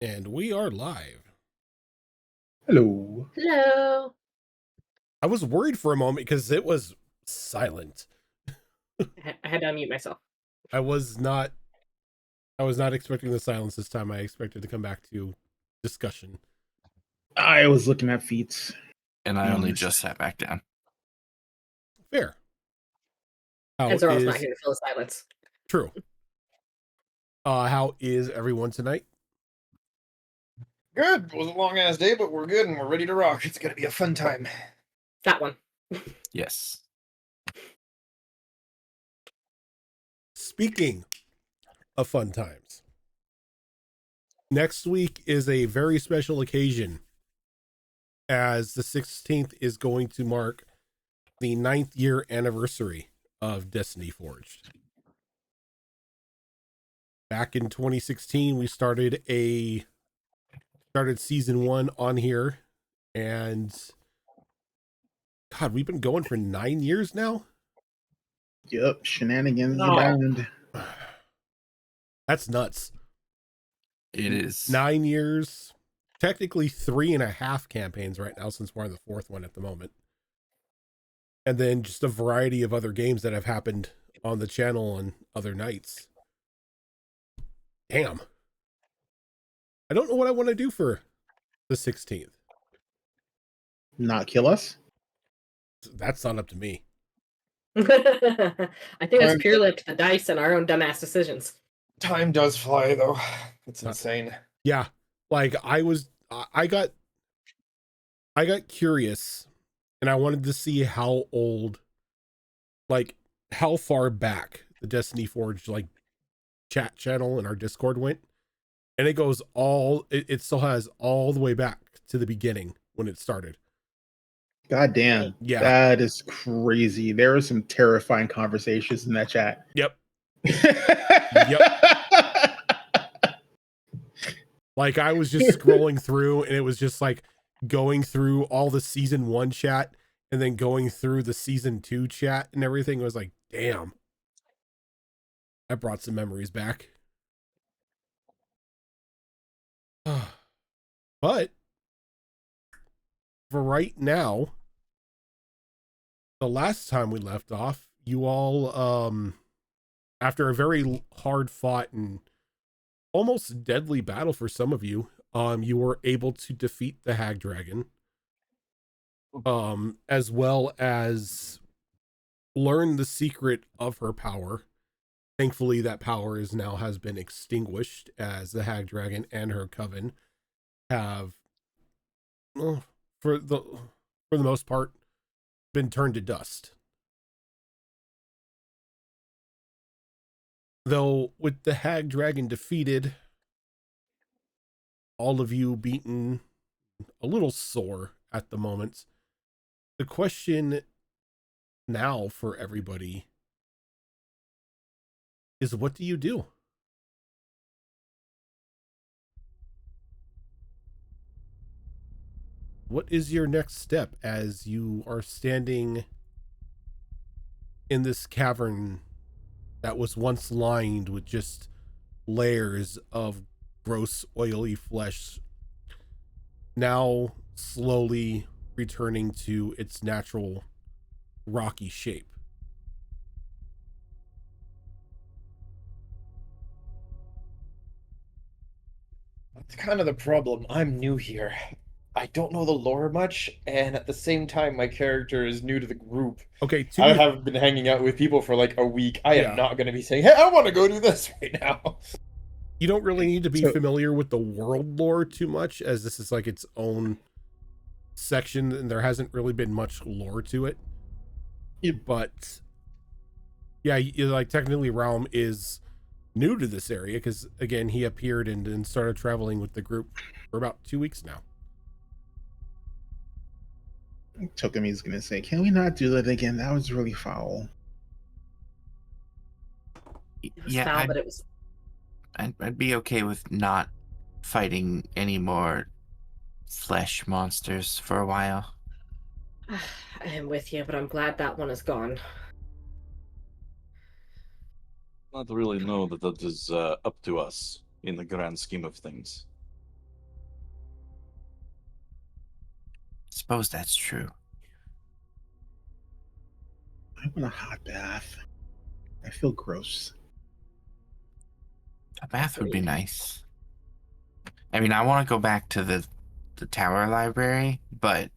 And we are live. Hello. Hello. I was worried for a moment because it was silent. I had to unmute myself. I was not expecting the silence this time. I expected to come back to discussion. I was looking at feats. And I only just sat back down. Fair. And Zoral's not here to fill the silence. True. How is everyone tonight? Good. It was a long ass day, but we're good and we're ready to rock. It's gonna be a fun time. That one. Yes. Speaking of fun times, next week is a very special occasion, as the 16th is going to mark the 9th year anniversary of Destiny Forged. Back in 2016, we started season 1 on here, and God, we've been going for 9 years now. Yep, shenanigans abound. That's nuts. It is 9 years, technically 3.5 campaigns right now, since we're on the 4th one at the moment. And then just a variety of other games that have happened on the channel on other nights. Damn. I don't know what I want to do for the 16th. Not kill us? That's not up to me. I think that's purely up to the dice and our own dumbass decisions. Time does fly, though. It's insane. Yeah, like I got curious, and I wanted to see how old, like how far back the Destiny Forge like chat channel and our Discord went, and it still has all the way back to the beginning when it started. God damn. Yeah, that is crazy. There were some terrifying conversations in that chat. Yep. Yep. Like I was just scrolling through, and it was just like going through all the season 1 chat and then going through the season 2 chat and everything. It was like, damn, that brought some memories back. But for right now, the last time we left off, you all, after a very hard fought and almost deadly battle for some of you, you were able to defeat the Hag Dragon, as well as learn the secret of her power. Thankfully, that power has been extinguished, as the Hag Dragon and her coven have, for the most part, been turned to dust. Though with the Hag Dragon defeated, all of you beaten, a little sore at the moment, the question now for everybody is, what do you do? What is your next step as you are standing in this cavern that was once lined with just layers of gross oily flesh, now slowly returning to its natural rocky shape? That's kind of the problem. I'm new here. I don't know the lore much, and at the same time, my character is new to the group. Okay, I haven't been hanging out with people for like a week. I Yeah. am not going to be saying, hey, I want to go do this right now. You don't really need to be familiar with the world lore too much, as this is like its own section and there hasn't really been much lore to it. But yeah, like technically Realm is new to this area because, again, he appeared and started traveling with the group for about 2 weeks now. Tokami's gonna say, can we not do that again? That was really foul. Yeah, But it was. I'd be okay with not fighting any more flesh monsters for a while. I am with you, but I'm glad that one is gone. Not really know that is up to us in the grand scheme of things. suppose that's true. I want a hot bath. I feel gross. A bath would be nice. I mean, I want to go back to the tower library, but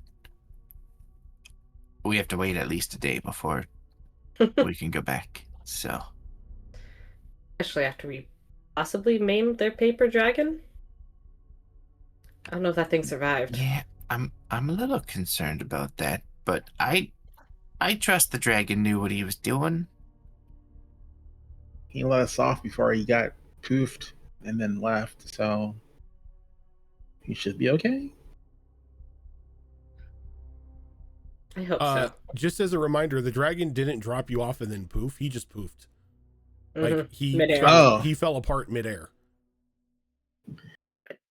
we have to wait at least a day before we can go back. So, Especially after we possibly maimed their paper dragon. I don't know if that thing survived. yeah, I'm a little concerned about that, but I trust the dragon knew what he was doing. He let us off before he got poofed and then left, so he should be okay. I hope so. Just as a reminder, the dragon didn't drop you off and then poof. He just poofed. Like Midair. he fell apart midair.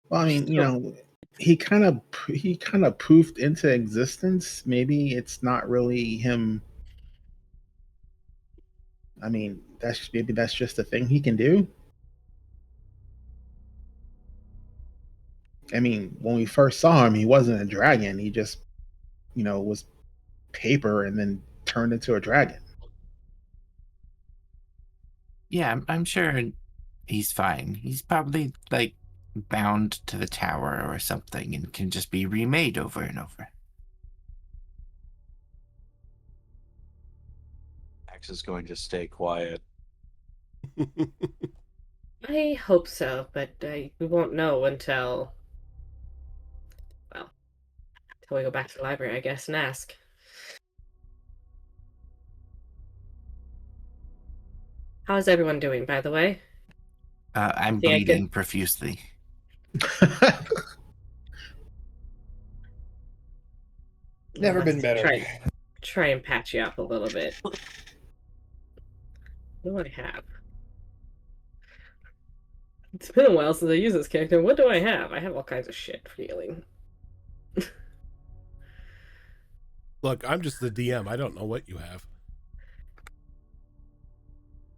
Well, I mean, you know, he kind of poofed into existence. Maybe it's not really him. I mean, that's just a thing he can do. I mean, when we first saw him, he wasn't a dragon. He just, you know, was paper and then turned into a dragon. Yeah, I'm sure he's fine. He's probably like bound to the tower or something and can just be remade over and over. Max is going to stay quiet. I hope so, but we won't know until we go back to the library, I guess, and ask. How's everyone doing, by the way? I'm Yeah, bleeding profusely. Never been Let's better. Try and patch you up a little bit. What do I have? It's been a while since I used this character. What do I have? I have all kinds of shit for healing. Look, I'm just the DM. I don't know what you have.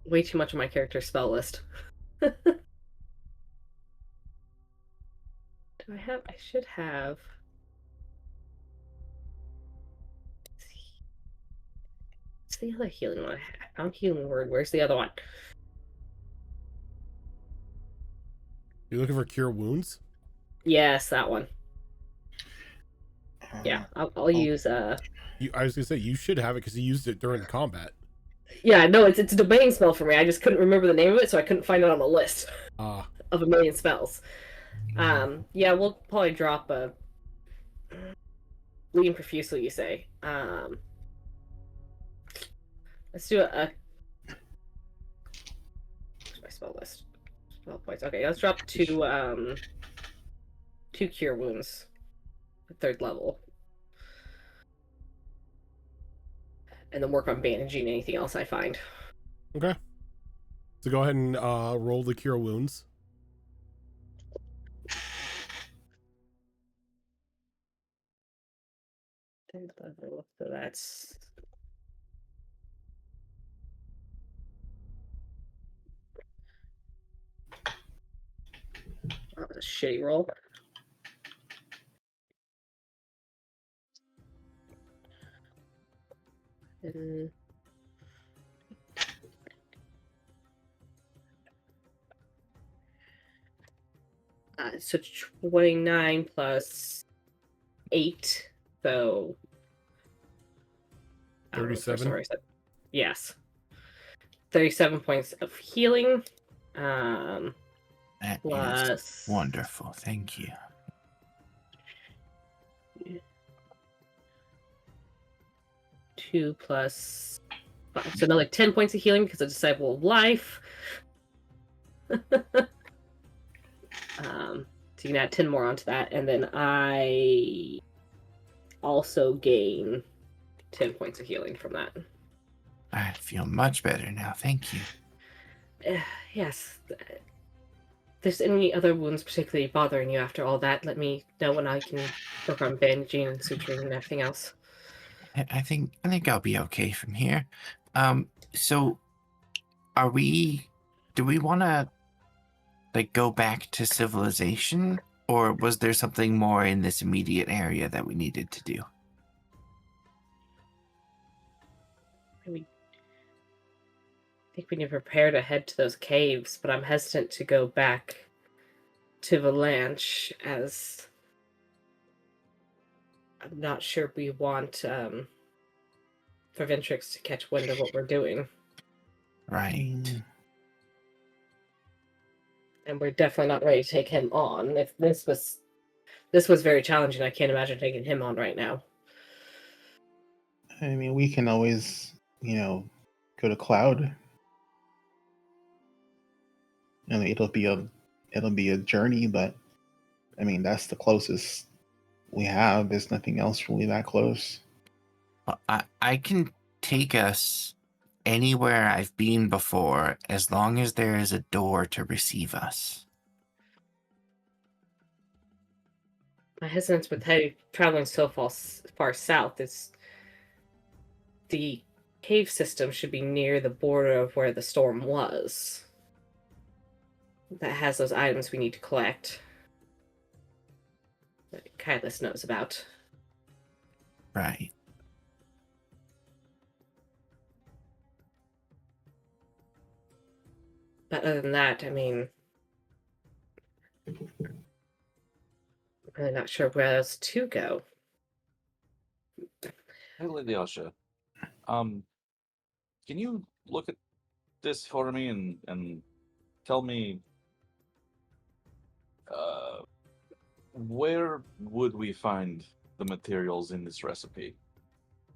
Way too much of my character's spell list. Do I have? I should have. What's the other healing one I have? I found healing word. Where's the other one? You're looking for cure wounds? Yes, that one. Yeah, I'll use I was gonna say you should have it because you used it during combat. Yeah, no, it's a domain spell for me. I just couldn't remember the name of it, so I couldn't find it on the list of a million spells. Yeah, we'll probably drop a bleeding profusely. You say? Let's do a. Where's my spell list? Spell points. Okay, let's drop two cure wounds, at 3rd level. And then work on bandaging anything else I find. Okay. So go ahead and roll the cure wounds. Third level, so that's. That was a shitty roll. So 29 plus 8, so 37. Yes, 37 points of healing. That Plus is wonderful. Thank you. Two plus 5, so another 10 points of healing because of Disciple of Life. So you can add 10 more onto that, and then I also gain 10 points of healing from that. I feel much better now. Thank you. Yes. If there's any other wounds particularly bothering you after all that, let me know when I can work on bandaging and suturing and everything else. I think I'll be okay from here. So do we want to like go back to civilization Or was there something more in this immediate area that we needed to do? I think we need to prepare to head to those caves, but I'm hesitant to go back to Valanche, as I'm not sure we want Verventrix to catch wind of what we're doing. Right. And we're definitely not ready to take him on. If this was very challenging, I can't imagine taking him on right now. I mean, we can always, go to Cloud. I mean, it'll be a journey, but I mean, that's the closest we have. There's nothing else really that close. Well, I can take us anywhere I've been before, as long as there is a door to receive us. My hesitance with traveling so far south is the cave system should be near the border of where the storm was. That has those items we need to collect that Kylus knows about. Right. But other than that, I mean, I'm really not sure where else to go. Hey, Lady Asha, can you look at this for me and tell me where would we find the materials in this recipe?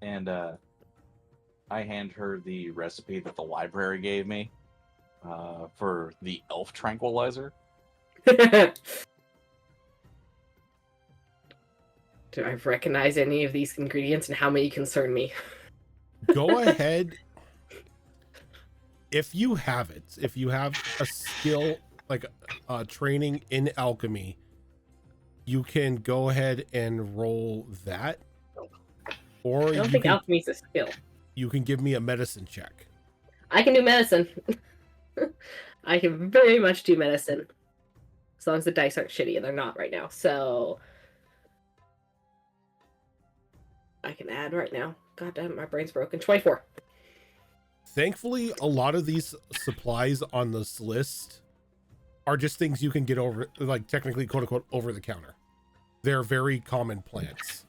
And I hand her the recipe that the library gave me for the elf tranquilizer. Do I recognize any of these ingredients, and how many concern me? Go ahead. If you have it, if you have a skill like training in alchemy, you can go ahead and roll that. Or I don't think alchemy's a skill. You can give me a medicine check. I can do medicine. I can very much do medicine. As long as the dice aren't shitty, and they're not right now. So I can add right now. God damn, my brain's broken. 24. Thankfully, a lot of these supplies on this list are just things you can get over, like technically, quote unquote, over the counter. They're very common plants.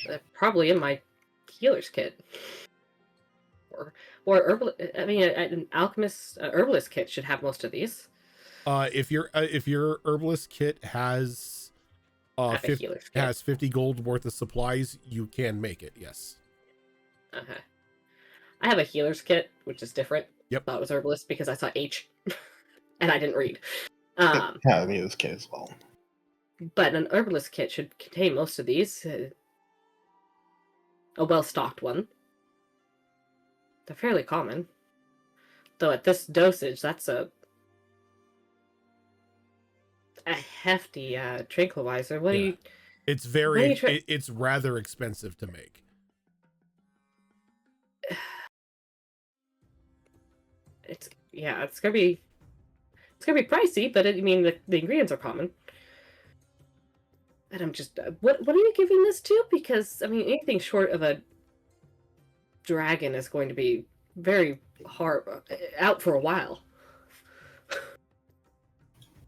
They're probably in my healer's kit. Or herbal. I mean, an alchemist herbalist kit should have most of these. If your herbalist kit has 50 gold worth of supplies, you can make it. Yes. Okay. I have a healer's kit, which is different. Yep. I thought it was herbalist because I saw H, and I didn't read. Yeah, I mean, this kit as well. But an herbalist kit should contain most of these. A well-stocked one. They're fairly common. Though at this dosage, that's a hefty tranquilizer. What do you... It's very... it's rather expensive to make. It's gonna be pricey, but I mean the ingredients are common. And I'm just what are you giving this to? Because I mean anything short of a dragon is going to be very hard out for a while.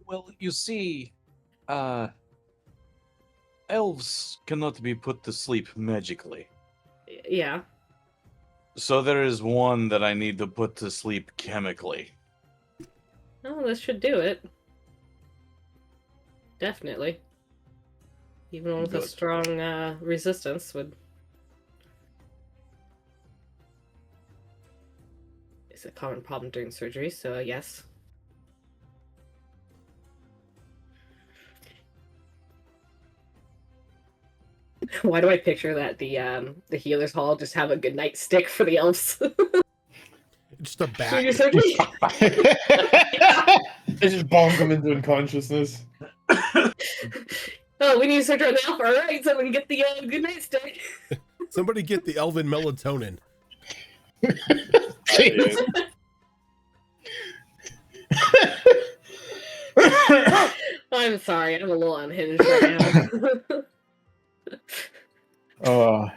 Well, you see, elves cannot be put to sleep magically. Yeah. So there is one that I need to put to sleep chemically. Oh, this should do it. Definitely. Even one with a strong resistance would... It's a common problem during surgery, so yes. Why do I picture that the healer's hall just have a good night stick for the elves? Just a bat. During your surgery? They just bonk them into unconsciousness. Oh, we need to surgery on the elf. All right, so we can get the good night stick. Somebody get the elven melatonin. I'm sorry, I'm a little unhinged right now.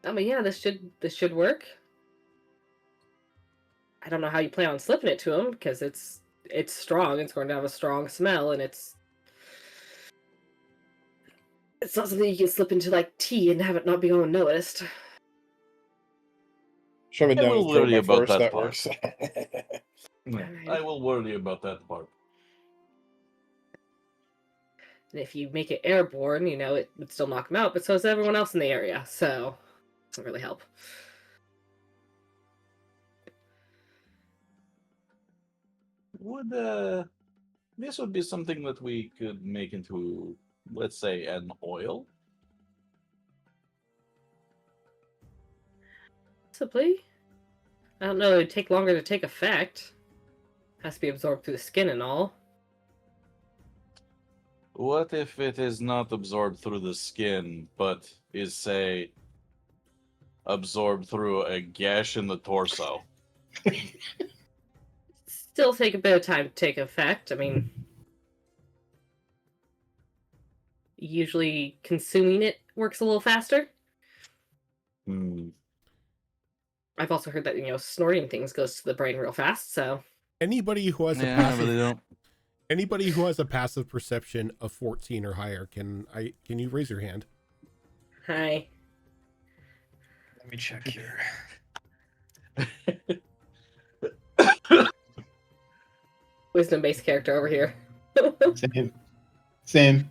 I mean, yeah, this should work. I don't know how you plan on slipping it to him because it's strong. It's going to have a strong smell, and it's not something you can slip into like tea and have it not be unnoticed. Shove it I down will his throat worry by about force. that That part. works. Yeah, I will worry about that part. And if you make it airborne, you know, it would still knock him out, but so does everyone else in the area, so it doesn't really help. Would this would be something that we could make into, let's say, an oil? Possibly. I don't know, it'd take longer to take effect. Has to be absorbed through the skin and all. What if it is not absorbed through the skin, but is, say, absorbed through a gash in the torso? Still take a bit of time to take effect. I mean, usually consuming it works a little faster. I've also heard that, you know, snorting things goes to the brain real fast, so Anybody who has a Yeah, passive, but they don't. anybody who has a passive perception of 14 or higher, can you raise your hand? hi. Let me check here. Wisdom-based character over here. Same.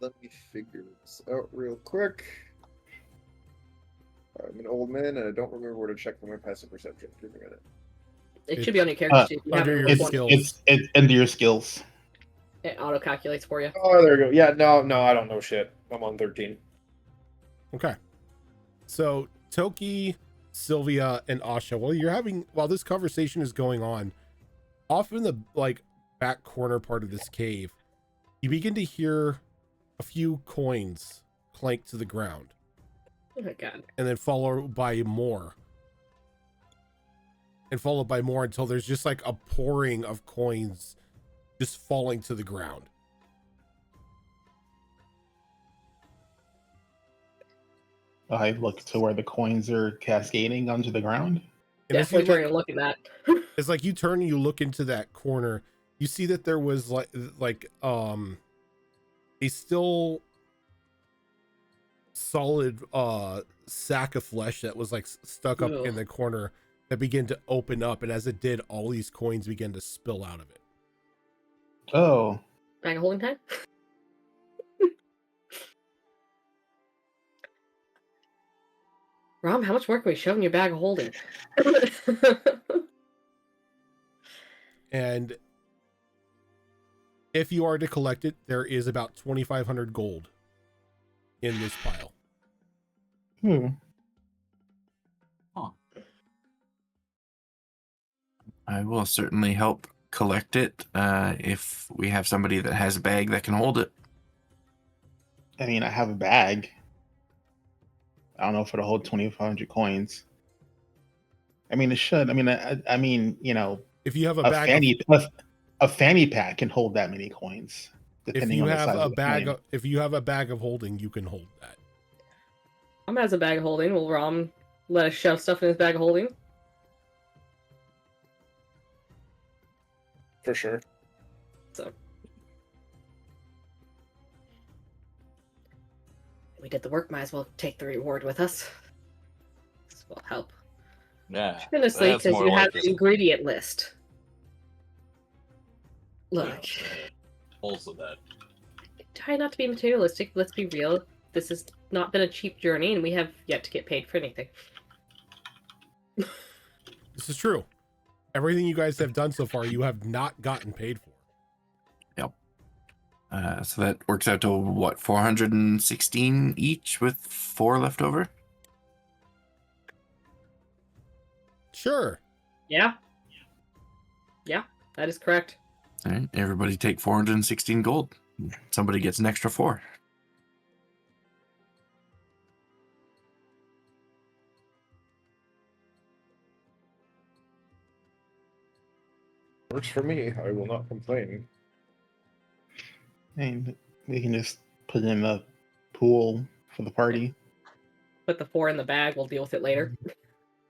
Let me figure this out real quick. I'm an old man and I don't remember where to check for my passive perception. Give me a minute. It should be on your character sheet. You under have it your with skills. one. It's under your skills. It auto-calculates for you. Oh, there we go. Yeah, no, I don't know shit. I'm on 13. Okay. So Toki, Sylvia, and Asha, while this conversation is going on, off in the back corner part of this cave, you begin to hear a few coins clank to the ground. Oh my god. And then followed by more. And followed by more until there's just like a pouring of coins just falling to the ground. I look to where the coins are cascading onto the ground. And as you Definitely turn and look at that. it's like you turn and you look into that corner, you see that there was a still solid sack of flesh that was like stuck up in the corner that began to open up, and as it did, all these coins began to spill out of it. Oh. Bag of holding time? Rom, how much work are we shoving your bag of holding? And if you are to collect it, there is about 2,500 gold in this pile. Huh. I will certainly help collect it if we have somebody that has a bag that can hold it. I mean, I have a bag. I don't know if it'll hold 2,500 coins. I mean, it should. I mean, you know, If you have a fanny pack can hold that many coins, depending on the size of the coin. If you have a bag of holding, you can hold that. Rom has a bag of holding. Will Rom let us shove stuff in his bag of holding? For sure. So we did the work, might as well take the reward with us. This will help. Yeah. Tremendously, that's because more you like have this. the ingredient list. Look, Also that. try not to be materialistic. Let's be real. This has not been a cheap journey, and we have yet to get paid for anything. This is true. Everything you guys have done so far, you have not gotten paid for. Yep. So that works out to what, 416 each with 4 left over? Sure. Yeah. Yeah, that is correct. All right, everybody take 416 gold. Somebody gets an extra 4. Works for me. I will not complain. And we can just put it in the pool for the party. Put the 4 in the bag. We'll deal with it later.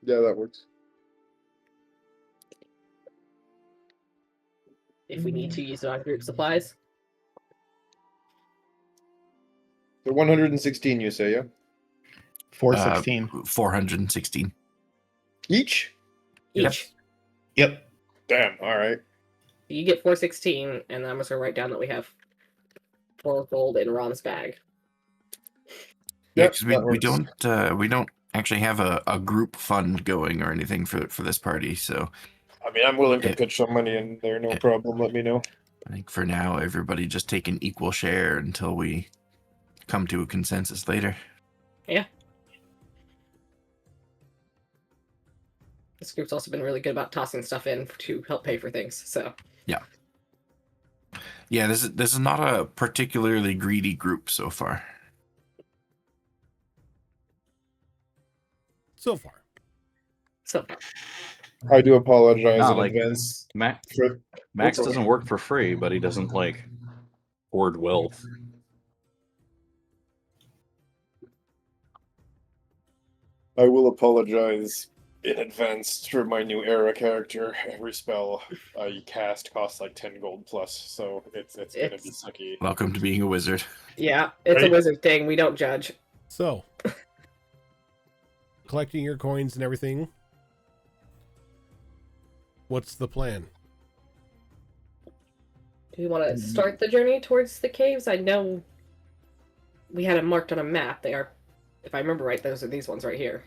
Yeah, that works. If we need to use it on group supplies. So 116, you say, yeah? 416. 416. Each? Each. Yep. Damn, alright. You get 416, and I'm just gonna write down that we have 4 gold in Ron's bag. Yeah, Yep, because that we don't actually have a group fund going or anything for this party. So I mean, I'm willing to pitch some money in there, no problem. Let me know. I think for now, everybody just take an equal share until we come to a consensus later. Yeah. This group's also been really good about tossing stuff in to help pay for things. So yeah, this is not a particularly greedy group so far. So far. I do apologize Not in like- advance. Max For... doesn't work for free, but he doesn't like hoard wealth. I will apologize in advance for my new era character. Every spell I cast costs like 10 gold plus, so it's gonna be It's- sucky. Welcome to being a wizard. yeah, it's Right. a wizard thing. We don't judge. So, collecting your coins and everything. What's the plan? Do we want to start the journey towards the caves? I know we had them marked on a map. They are, if I remember right, those are these ones right here.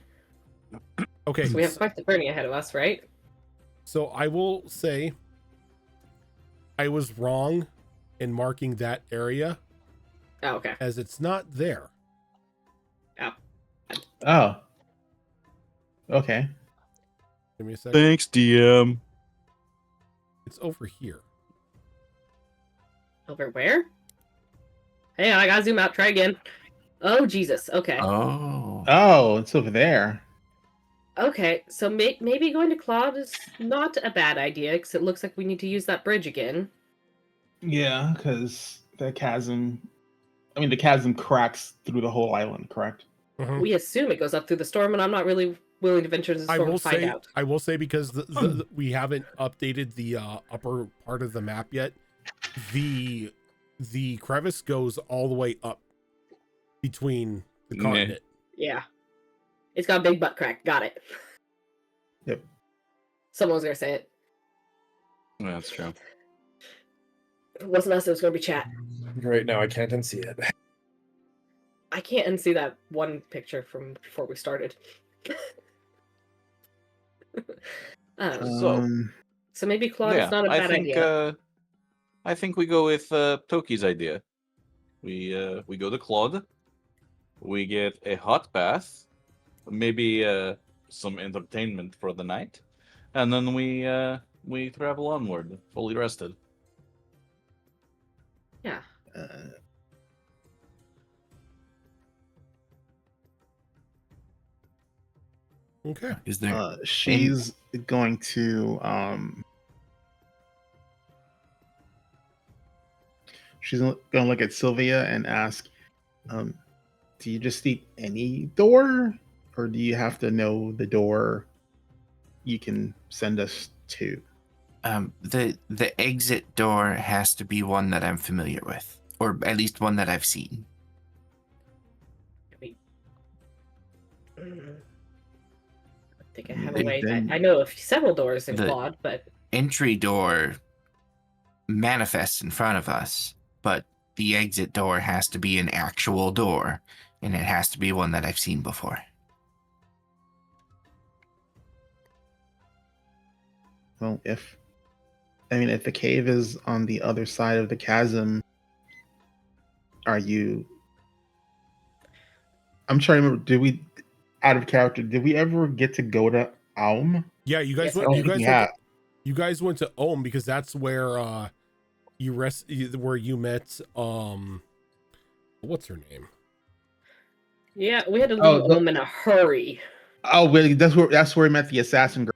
Okay, So we have quite the journey ahead of us, right? so I will say I was wrong in marking that area Oh, okay. as it's not there. Oh. Okay. Give me a second. Thanks, DM. It's over here. Over where? Hey, I gotta zoom out. Try again. Oh, Jesus. Okay. Oh. Oh, it's over there. Okay, so maybe going to Claude is not a bad idea, because it looks like we need to use that bridge again. Yeah, because the chasm cracks through the whole island, correct? Mhm. We assume it goes up through the storm, and I'm not really willing to venture into the storm to find out. I will say because we haven't updated the upper part of the map yet. The crevice goes all the way up between the Meh. continent. Yeah. It's got a big butt crack. Got it. Yep. Someone was gonna say it. Yeah, that's true. If it wasn't us, it was gonna be chat. Right now, I can't unsee it. I can't unsee that one picture from before we started. So maybe Claude is not a bad idea. I think we go with Toki's idea. We go to Claude. We get a hot bath, maybe some entertainment for the night, and then we travel onward, fully rested. Yeah. Okay. Is there? She's going to she's gonna look at Sylvia and ask, do you just need any door, or do you have to know the door you can send us to? The exit door has to be one that I'm familiar with, or at least one that I've seen. I think I have a way. Then- I know of several doors in The- Claude, but Entry door manifests in front of us, but the exit door has to be an actual door, and it has to be one that I've seen before. Well, if the cave is on the other side of the chasm, I'm trying to remember, out of character, did we ever get to go to Aum? Yeah, you guys Yes, went. I You don't guys think went. You guys went to Ohm because that's where where you met what's her name? yeah, we had to Oh, leave the- home in a hurry. Oh, really? That's where we met the assassin girl.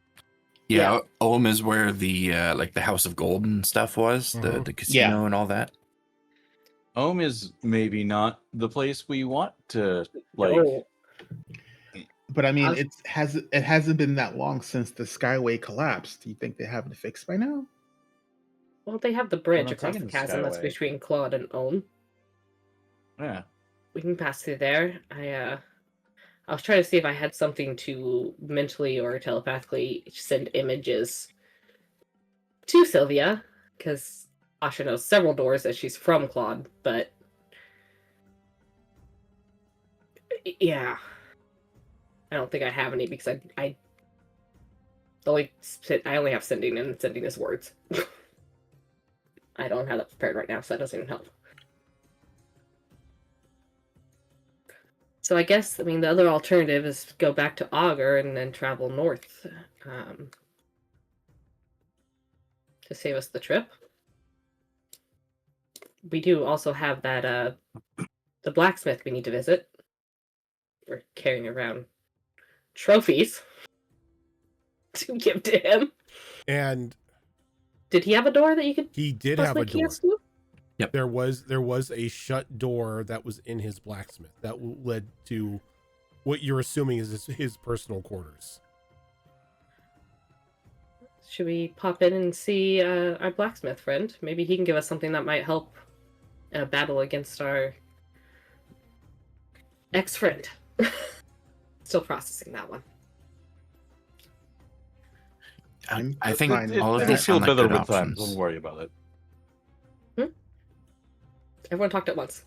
Yeah, Ulm is where the like the House of Gold and stuff was, Mhm. the casino and all that. Home is maybe not the place we want to like. No. But I mean, I've- it hasn't been that long since the Skyway collapsed. Do you think they have it fixed by now? Well, they have the bridge not across the taking the chasm that's Skyway. between Claude and Ohm. Yeah. We can pass through there. I was trying to see if I had something to mentally or telepathically send images to Sylvia, because Asha knows several doors as she's from Claude, but yeah, I don't think I have any because I only have sending, and sending is words. I don't have that prepared right now, so that doesn't even help. So I guess, the other alternative is go back to Augur and then travel north to save us the trip. We do also have that, the blacksmith we need to visit. We're carrying around trophies to give to him. And Did he have a door that you could he did have a possibly door. kiosk to? Yep. There was a shut door that was in his blacksmith that led to what you're assuming is his personal quarters. Should we pop in and see our blacksmith friend? Maybe he can give us something that might help in a battle against our ex-friend. Still processing that one. I think fine. all of It'll these feel sound like better good with time. options. Don't worry about it. Everyone talked at once.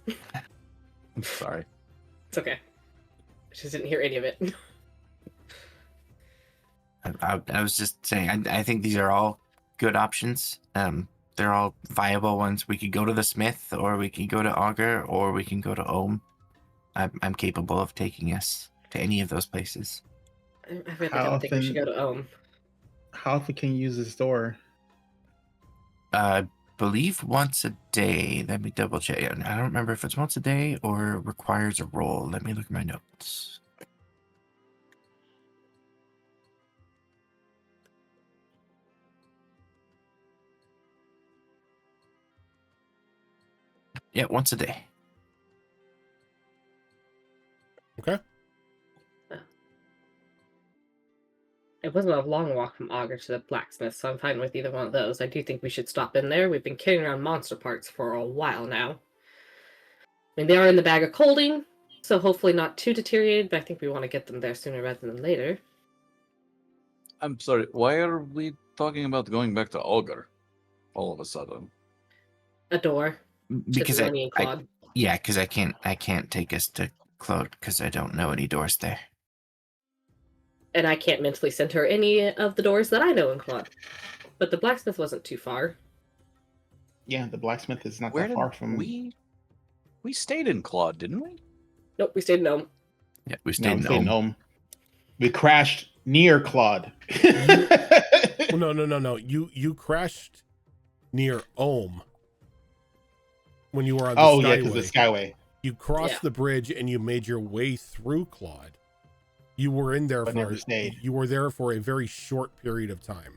I'm sorry. It's okay. I just didn't hear any of it. I was just saying, I think these are all good options. They're all viable ones. We could go to the Smith, or we can go to Augur, or we can go to Ohm. I'm capable of taking us to any of those places. I really How don't think we should go often- to Ohm. How often can you use this door? I believe once a day. Let me double check. I don't remember if it's once a day or requires a roll. Let me look at my notes. Yeah, once a day. Okay. It wasn't a long walk from Augur to the blacksmith, so I'm fine with either one of those. I do think we should stop in there. We've been carrying around monster parts for a while now. They are in the bag of holding, so hopefully not too deteriorated, but I think we want to get them there sooner rather than later. I'm sorry. Why are we talking about going back to Augur all of a sudden? A door. Because to Lenny and Claude. because I can't take us to Claude because I don't know any doors there. And I can't mentally send her any of the doors that I know in Claude. But the blacksmith wasn't too far. Yeah, the blacksmith is not Where that did far from. we stayed in Claude, didn't we? Nope, we stayed in Ohm. Yeah, we No, stayed we in stayed in Ohm. Ohm. We crashed near Claude. Well, no. You crashed near Ohm when you were on the Oh Skyway. yeah, because the Skyway. You crossed Yeah. the bridge and you made your way through Claude. You were in there But never stayed. You were there for a very short period of time.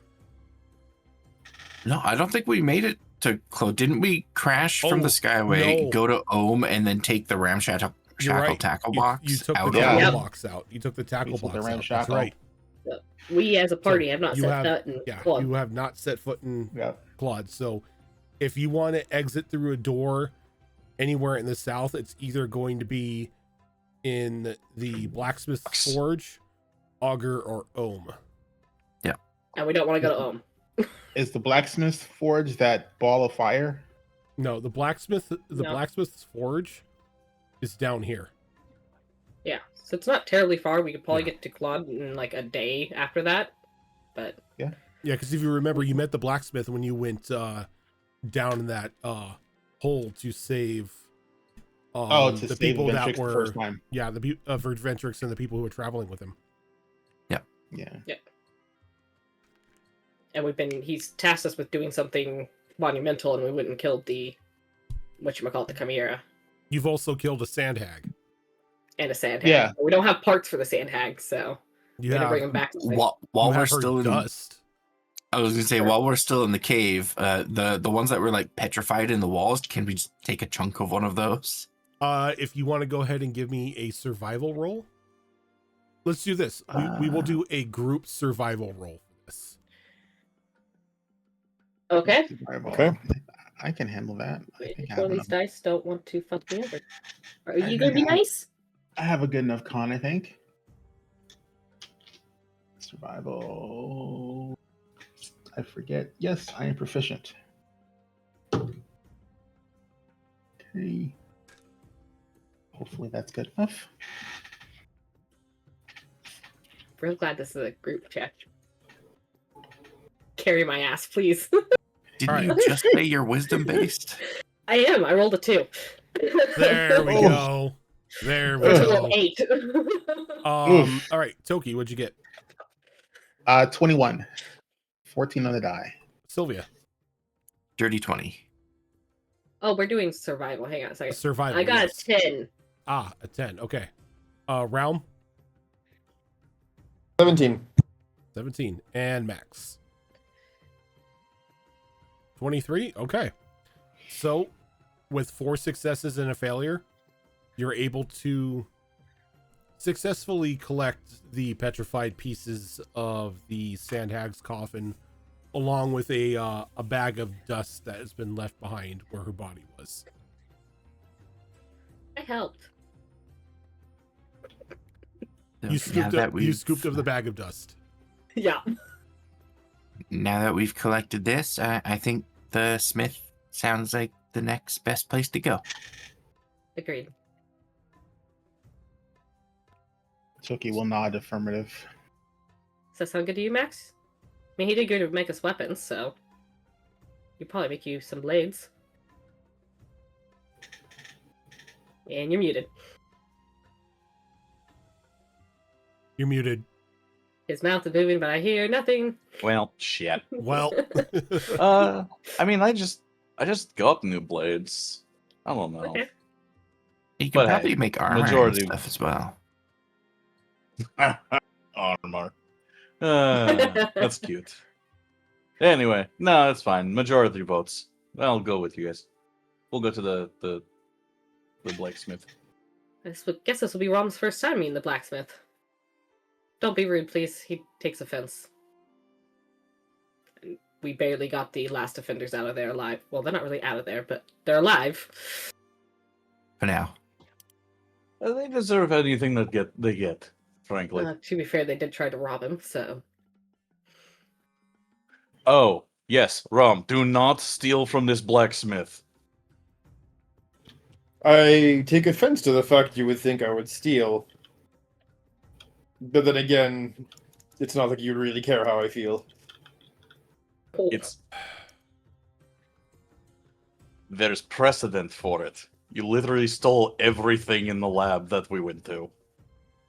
No, I don't think we made it to Claude. Didn't we crash from the Skyway, no. go to Ohm, and then take the ramshackle You're right. tackle You box took out the of tackle Yep. box out. You took the tackle took the box out. That's ramshackle. right. We as a party have not you set foot in Yeah, Claude. you have not set foot in Yeah. Claude. So if you want to exit through a door anywhere in the south, it's either going to be in the blacksmith's forge, Augur, or Ohm. And we don't want to go to Ohm. Is the blacksmith's forge that ball of fire? No, the blacksmith's forge is down here. Yeah, so it's not terribly far. We could probably get to Claude in like a day after that. But Yeah, because if you remember, you met the blacksmith when you went down in that hole to save To the save people that Ventrix the were first time. for Ventrix and the people who were traveling with him. Yeah. and he's tasked us with doing something monumental, and we went and killed the the Chimera You've also killed a sand hag. and a sand hag. Yeah. We don't have parts for the sand hag, so You we're gonna have, bring him back. While you we're have her still in dust. I was gonna say, while we're still in the cave, the ones that were like petrified in the walls, can we just take a chunk of one of those? If you want to go ahead and give me a survival roll, let's do this. We will do a group survival roll for this. Okay. Okay. I can handle that. I think I Well, have, these enough, dice don't want to fuck me over. Are I you gonna be think I- nice? I have a good enough con, I think. Survival. I forget. Yes, I am proficient. Okay. Hopefully that's good enough. Real glad this is a group chat. Carry my ass, please. Didn't All you right. just say you're wisdom based? I am. I rolled a 2. There we Oh. go. There we Which Ugh. is go. an 8. Oof. All right, Toki, what'd you get? 21. 14 on the die. Sylvia, Dirty 20. Oh, we're doing survival. Hang on a second. survival. I got yes. a 10. Ah, a 10. Okay. Realm, 17. 17. And Max, 23. Okay. So, with 4 successes and a failure, you're able to successfully collect the petrified pieces of the Sandhag's coffin, along with a bag of dust that has been left behind where her body was. I helped. You Now scooped that up. You we've- scooped up the bag of dust. Yeah. Now that we've collected this, I think the smith sounds like the next best place to go. Agreed. Toki will nod affirmative. Does that sound good to you, Max? I mean, he did go to make us weapons, so he'd probably make you some blades. And you're muted. You're muted. His mouth is moving, but I hear nothing. Well, shit. Well, I mean, I just got new blades. I don't know. Okay. You But can probably hey, make armor majority- and stuff as well. Armor. That's cute. Anyway, no, that's fine. Majority votes. I'll go with you guys. We'll go to the blacksmith. Guess this will be Rom's first time meeting the blacksmith. Don't be rude, please. He takes offense. We barely got the last offenders out of there alive. Well, they're not really out of there, but they're alive. For now. They deserve anything that they get, frankly. To be fair, they did try to rob him, so... Oh, yes, Rom, do not steal from this blacksmith. I take offense to the fact you would think I would steal. But then again, it's not like you really care how I feel. It's... There's precedent for it. You literally stole everything in the lab that we went to.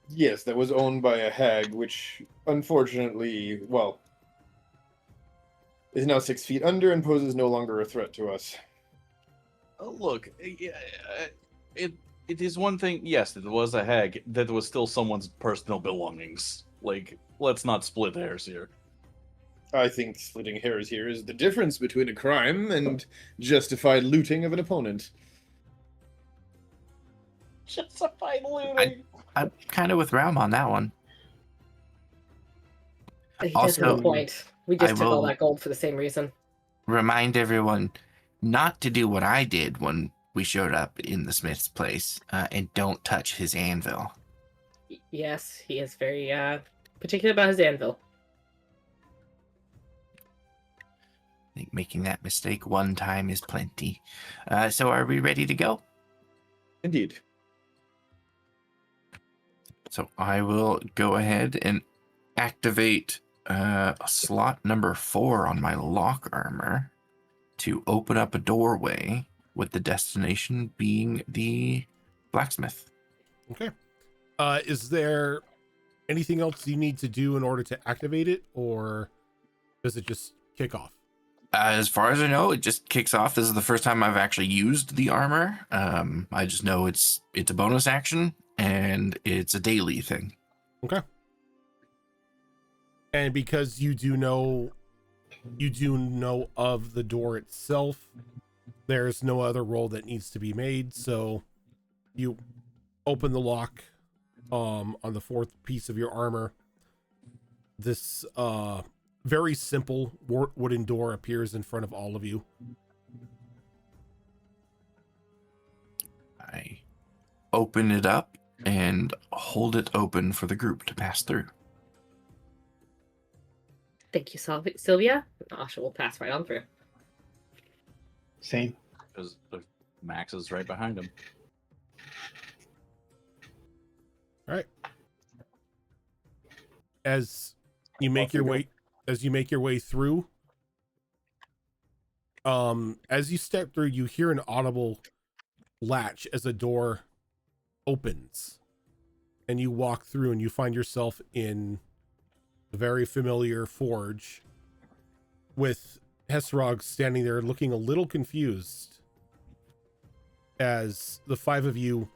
Yes, that was owned by a hag, which unfortunately, well, is now 6 feet under and poses no longer a threat to us. Look, it is one thing. Yes, it was a hag. That was still someone's personal belongings. Like, let's not split hairs here. I think splitting hairs here is the difference between a crime and justified looting of an opponent. Justified looting. I'm kind of with Realm on that one. He does have a Also, point. We just I took all will- that gold for the same reason. Remind everyone not to do what I did when we showed up in the smith's place, and don't touch his anvil. Yes, he is very particular about his anvil. I think making that mistake one time is plenty. So are we ready to go? Indeed. So I will go ahead and activate slot number 4 on my lock armor to open up a doorway, with the destination being the blacksmith. okay. Is there anything else you need to do in order to activate it, or does it just kick off? As far as I know, it just kicks off. This is the first time I've actually used the armor. I just know it's a bonus action and it's a daily thing. Okay. And because you do know you do know of the door itself. There's no other roll that needs to be made, so you open the lock on the fourth piece of your armor. This very simple wooden door appears in front of all of you. I open it up and hold it open for the group to pass through. Thank you, Sylvia. Asha will pass right on through. Same. Because Max is right behind him. All right. As you make your way through, as you step through, you hear an audible latch as a door opens, and you walk through, and you find yourself in a very familiar forge with Hesrog standing there looking a little confused as the five of you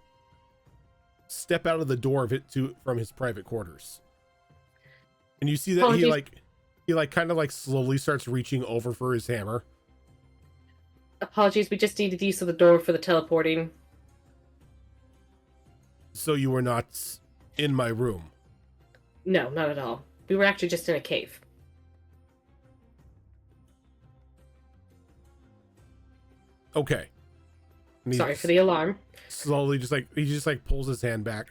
step out of the door of it from his private quarters. And you see that he kind of slowly starts reaching over for his hammer. Apologies, we just needed use of the door for the teleporting. So you were not in my room? No, not at all. We were actually just in a cave. Okay. Sorry for the alarm. Slowly, he just pulls his hand back.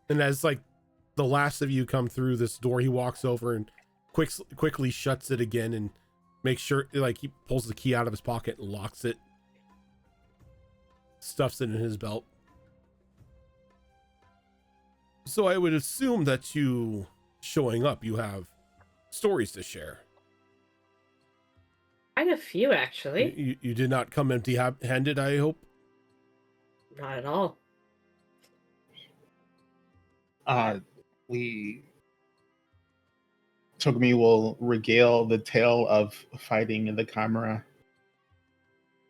And as the last of you come through this door, he walks over and quickly shuts it again and makes sure he pulls the key out of his pocket and locks it. Stuffs it in his belt. So I would assume that you showing up, you have stories to share. Quite a few, actually. You did not come empty-handed, I hope? Not at all. Togami will regale the tale of fighting in the Chimera.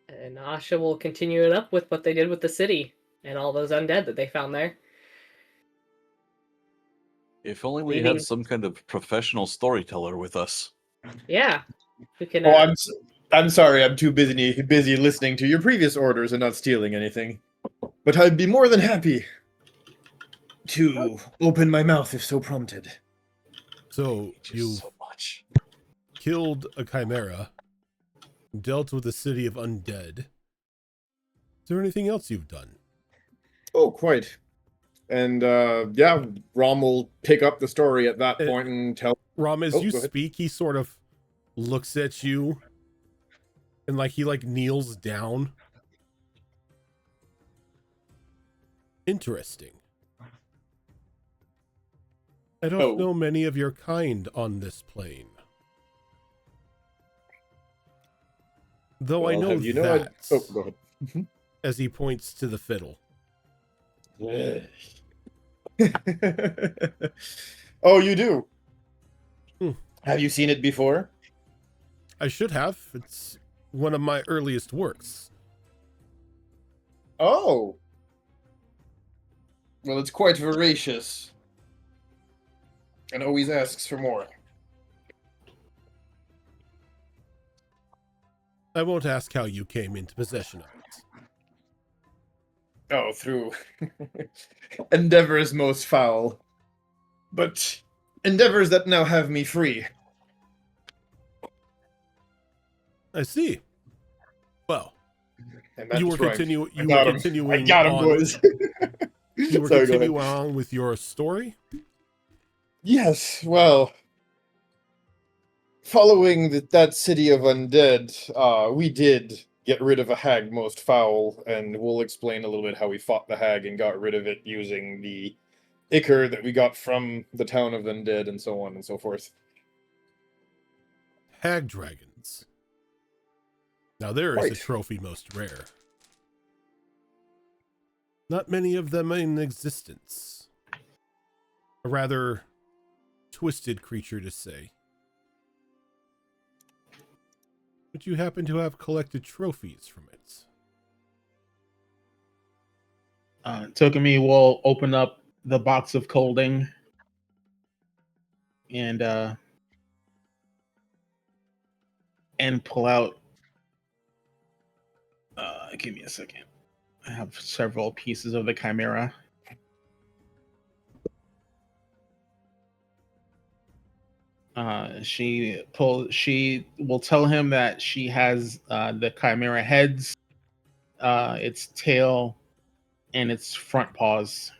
And Asha will continue it up with what they did with the city and all those undead that they found there. If only we had some kind of professional storyteller with us. Yeah. We can, Oh, I'm sorry, I'm too busy listening to your previous orders and not stealing anything. But I'd be more than happy to open my mouth if so prompted. So you so much. Killed a chimera, dealt with a city of undead. Is there anything else you've done? Oh, quite. And yeah, Rom will pick up the story at that point and tell. Rom, as you speak, he sort of looks at you and he kneels down. Interesting. I don't know many of your kind on this plane. Though I know that. Go ahead. As he points to the fiddle. Oh, you do? Hmm. Have you seen it before? I should have. It's one of my earliest works. Oh. Well, it's quite voracious. And always asks for more. I won't ask how you came into possession of it. Oh, through endeavors most foul. But endeavors that now have me free. I see. Well, you were continuing. I got him, boys. You were continuing on with your story? Yes, well, following that city of undead, we did get rid of a hag most foul, and we'll explain a little bit how we fought the hag and got rid of it using the ichor that we got from the town of undead and so on and so forth. Hag dragons. Now there is a trophy most rare. Not many of them in existence. A rather twisted creature to say. But you happen to have collected trophies from it. Togami will open up the box of colding and pull out. Give me a second. I have several pieces of the chimera. She will tell him that she has the chimera heads, its tail, and its front paws.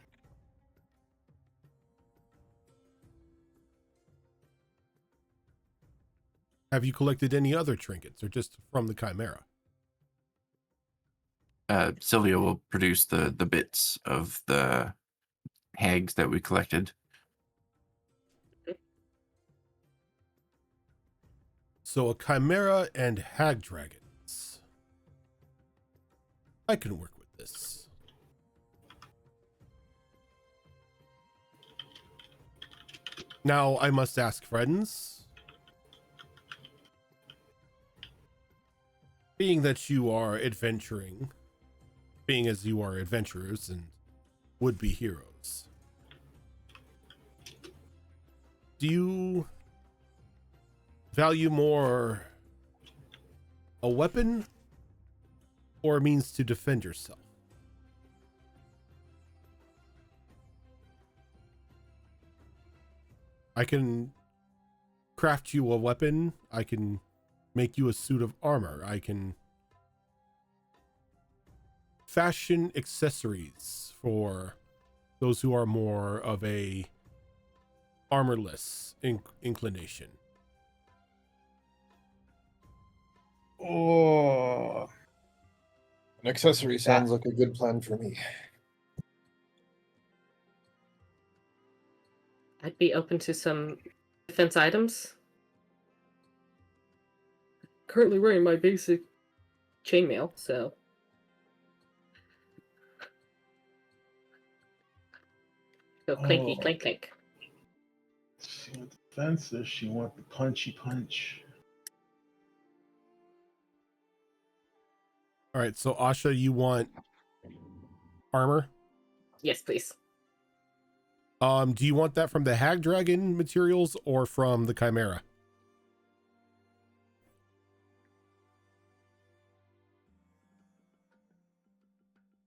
Have you collected any other trinkets, or just from the chimera? Sylvia will produce the bits of the hags that we collected. So a chimera and hag dragons. I can work with this. Now I must ask, friends. Being that you are adventuring, being as you are adventurers and would-be heroes, do you value more a weapon or a means to defend yourself? I can craft you a weapon. I can make you a suit of armor. I can fashion accessories for those who are more of a armorless inclination. Oh, An accessory sounds like a good plan for me. I'd be open to some defense items. Currently wearing my basic chainmail, so. Go clanky, clank, clank. She wants defensive. She wants the punchy punch. All right, so Asha, you want armor? Yes, please. Do you want that from the hag dragon materials or from the chimera?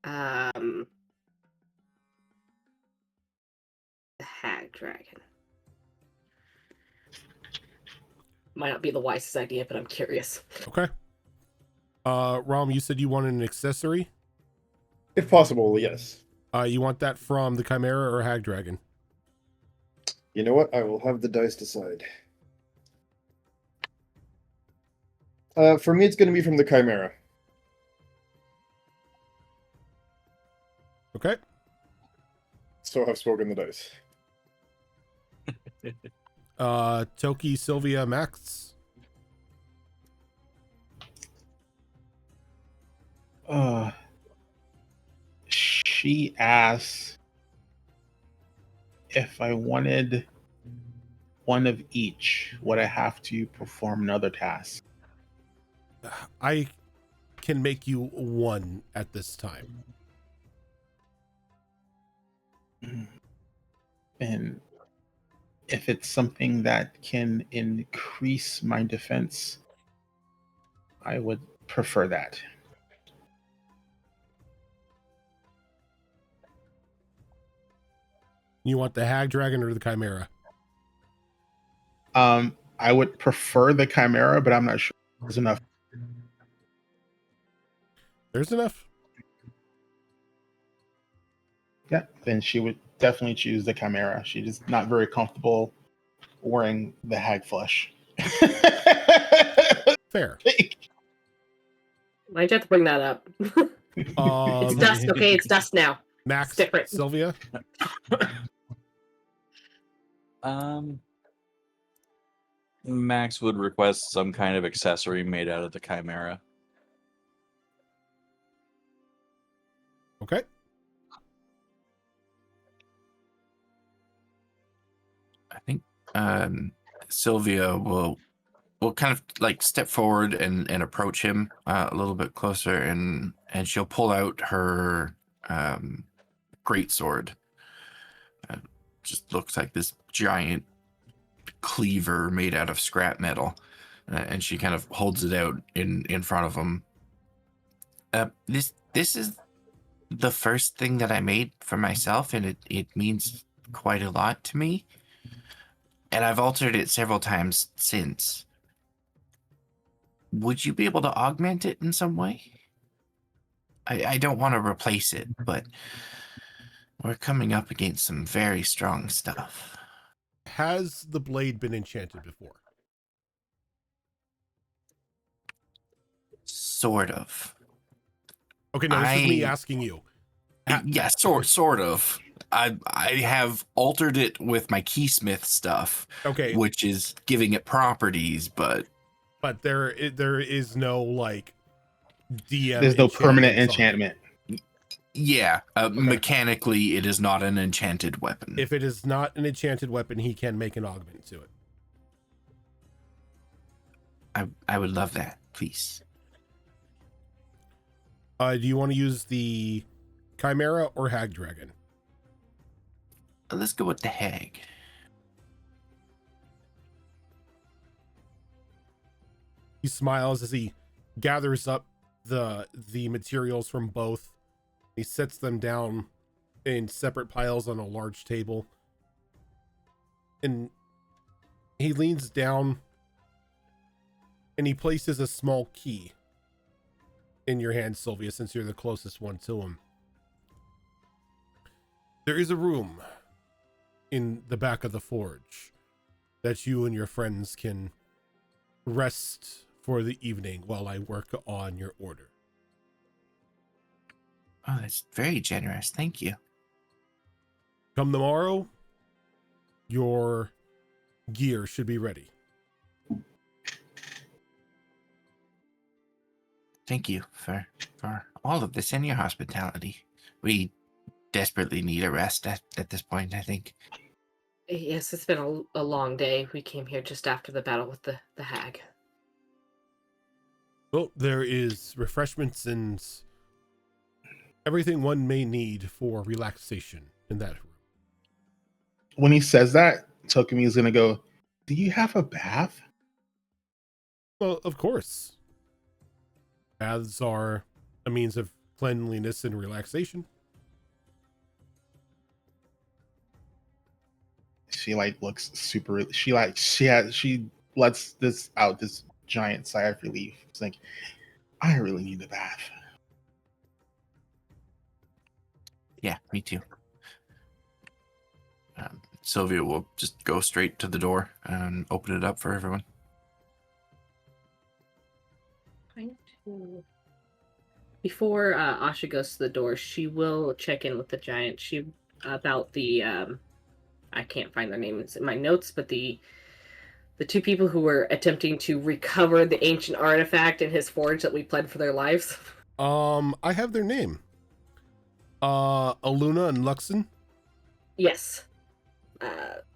The hag dragon. Might not be the wisest idea, but I'm curious. Okay. Rom, you said you wanted an accessory? If possible, yes. You want that from the chimera or hag dragon? You know what? I will have the dice decide. For me, it's going to be from the chimera. Okay. So I've spoken the dice. Toki, Sylvia, Max. She asks if I wanted one of each, would I have to perform another task? I can make you one at this time. And if it's something that can increase my defense, I would prefer that. You want the hag dragon or the chimera? I would prefer the chimera, but I'm not sure there's enough. There's enough. Yeah, then she would definitely choose the chimera. She's just not very comfortable wearing the hag flesh. Fair. Why'd you have to bring that up? It's dust, okay? It's dust now. Max, It's different. Sylvia. Max would request some kind of accessory made out of the chimera. Okay. I think Sylvia will kind of like step forward and approach him a little bit closer, and she'll pull out her great sword. Just looks like this giant cleaver made out of scrap metal, and she kind of holds it out in front of him. This is the first thing that I made for myself, and it means quite a lot to me. And I've altered it several times since. Would you be able to augment it in some way? I don't want to replace it, but we're coming up against some very strong stuff. Has the blade been enchanted before? Sort of. Okay, no, this is me asking you. Yeah, sort of. I have altered it with my keysmith stuff. Okay, which is giving it properties, but there is no like DM. There's no permanent enchantments on it. enchantment. yeah, mechanically it is not an enchanted weapon. If it is not an enchanted weapon, he can make an augment to it. I would love that, please. Do you want to use the Chimera or Hag Dragon? Let's go with the hag. He smiles as he gathers up the materials from both. He sets them down in separate piles on a large table. And he leans down and he places a small key in your hand, Sylvia, since you're the closest one to him. There is a room in the back of the forge that you and your friends can rest for the evening while I work on your order. Oh, that's very generous. Thank you. Come tomorrow, your gear should be ready. Thank you for all of this and your hospitality. We desperately need a rest at this point, I think. Yes, it's been a long day. We came here just after the battle with the hag. Well, there is refreshments and everything one may need for relaxation in that room. When he says that, Tokumi is gonna go, "Do you have a bath?" Well, of course. Baths are a means of cleanliness and relaxation. She like looks super. She lets this out this giant sigh of relief. It's like, I really need a bath. Yeah, me too. Sylvia will just go straight to the door and open it up for everyone. Before Asha goes to the door, she will check in with the giant. About the I can't find their names in my notes, but the two people who were attempting to recover the ancient artifact in his forge that we pled for their lives. I have their name. Aluna and Luxon. Yes.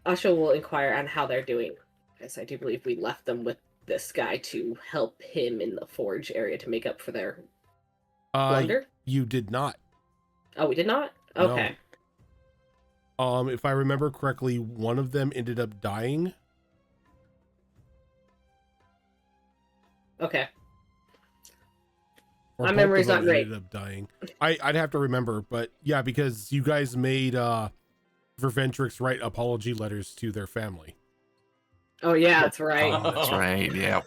Asha will inquire on how they're doing, as I do believe we left them with this guy to help him in the forge area to make up for their blunder. You did not. Oh, we did not? Okay. No. If I remember correctly, one of them ended up dying. Okay. Or My both memory's of them not great. ended up dying. I'd have to remember, but yeah, because you guys made Verventrix write apology letters to their family. Oh yeah, that's right. Oh, that's right. Yeah.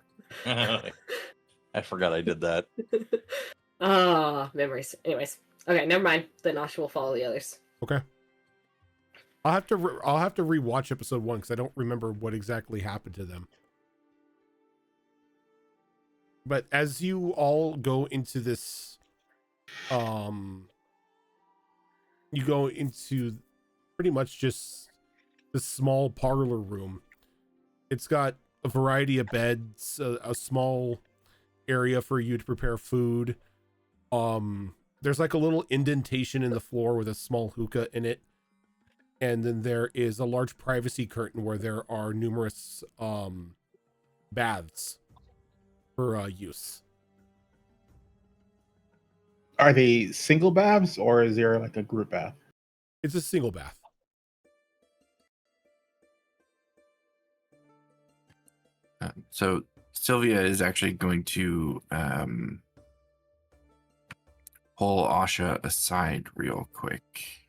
I forgot I did that. Memories. Anyways, okay, never mind. Then Asha will follow the others. Okay. I'll have to rewatch episode 1 because I don't remember what exactly happened to them. But as you all go into this, you go into pretty much just this small parlor room. It's got a variety of beds, a small area for you to prepare food. There's like a little indentation in the floor with a small hookah in it. And then there is a large privacy curtain where there are numerous baths for use. Are they single baths or is there like a group bath? It's a single bath. So Sylvia is actually going to pull Asha aside real quick.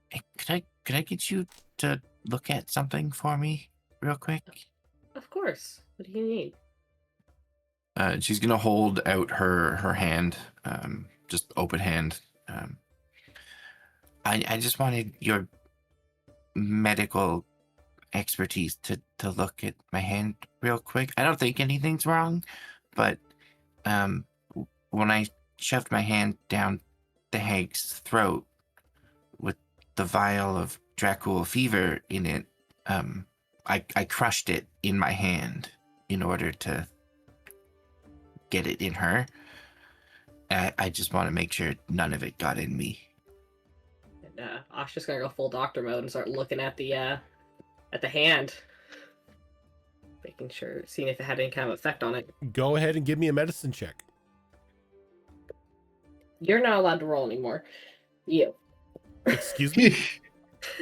Hey, could I get you to look at something for me real quick? Of course. What do you need? She's gonna hold out her hand, just open hand. I just wanted your medical expertise to look at my hand real quick. I don't think anything's wrong, but when I shoved my hand down the hag's throat with the vial of Dracul fever in it, I crushed it in my hand in order to get it in her. I just want to make sure none of it got in me. And Asha's gonna go full doctor mode and start looking at the hand, making sure, seeing if it had any kind of effect on it. Go ahead and give me a medicine check. You're not allowed to roll anymore. You. Excuse me?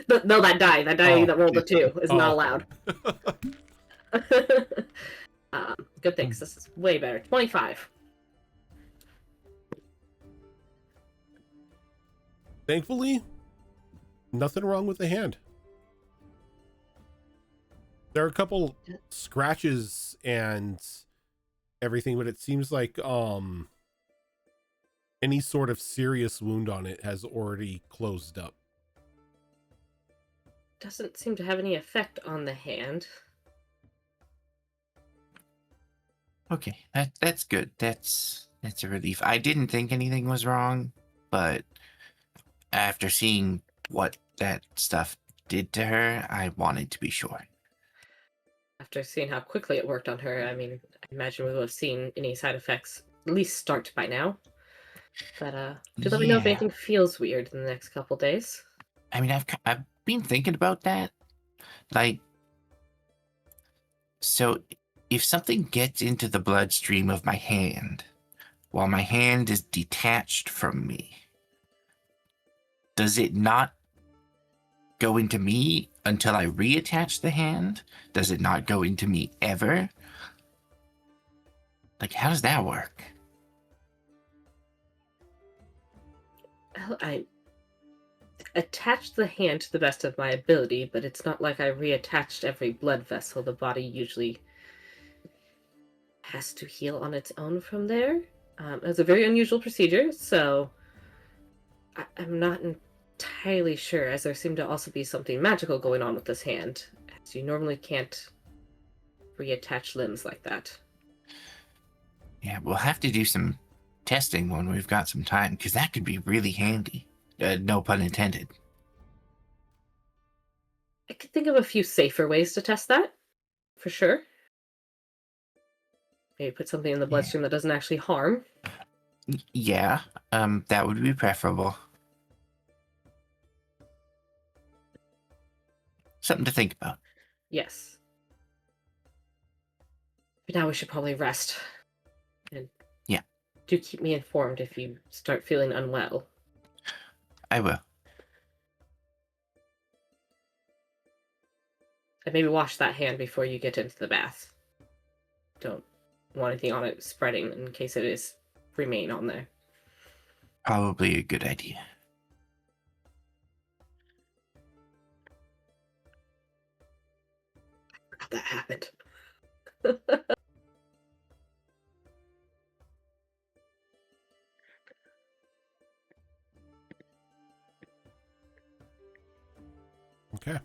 No, that die Oh. that rolled a 2 is not Oh. allowed. Good thing, 'cause this is way better. 25. Thankfully, nothing wrong with the hand. There are a couple scratches and everything, but it seems like any sort of serious wound on it has already closed up. Doesn't seem to have any effect on the hand. Okay, that's good. That's a relief. I didn't think anything was wrong, but after seeing what that stuff did to her, I wanted to be sure. After seeing how quickly it worked on her, I mean, I imagine we would have seen any side effects at least start by now. But do let me know if Yeah. anything feels weird in the next couple days. I mean, I've been thinking about that. Like, so if something gets into the bloodstream of my hand while my hand is detached from me, does it not go into me until I reattach the hand? Does it not go into me ever? Like, how does that work? Well, I attached the hand to the best of my ability, but it's not like I reattached every blood vessel. The body usually has to heal on its own from there. It's a very unusual procedure, so I'm not entirely sure, as there seemed to also be something magical going on with this hand, as you normally can't reattach limbs like that. Yeah, we'll have to do some testing when we've got some time, because that could be really handy. No pun intended. I could think of a few safer ways to test that, for sure. Maybe put something in the bloodstream that doesn't actually harm. Yeah, that would be preferable. Something to think about. Yes. But now we should probably rest. And yeah, do keep me informed if you start feeling unwell. I will. And maybe wash that hand before you get into the bath. Don't want anything on it spreading in case it is remain on there. Probably a good idea. I forgot that happened. Okay.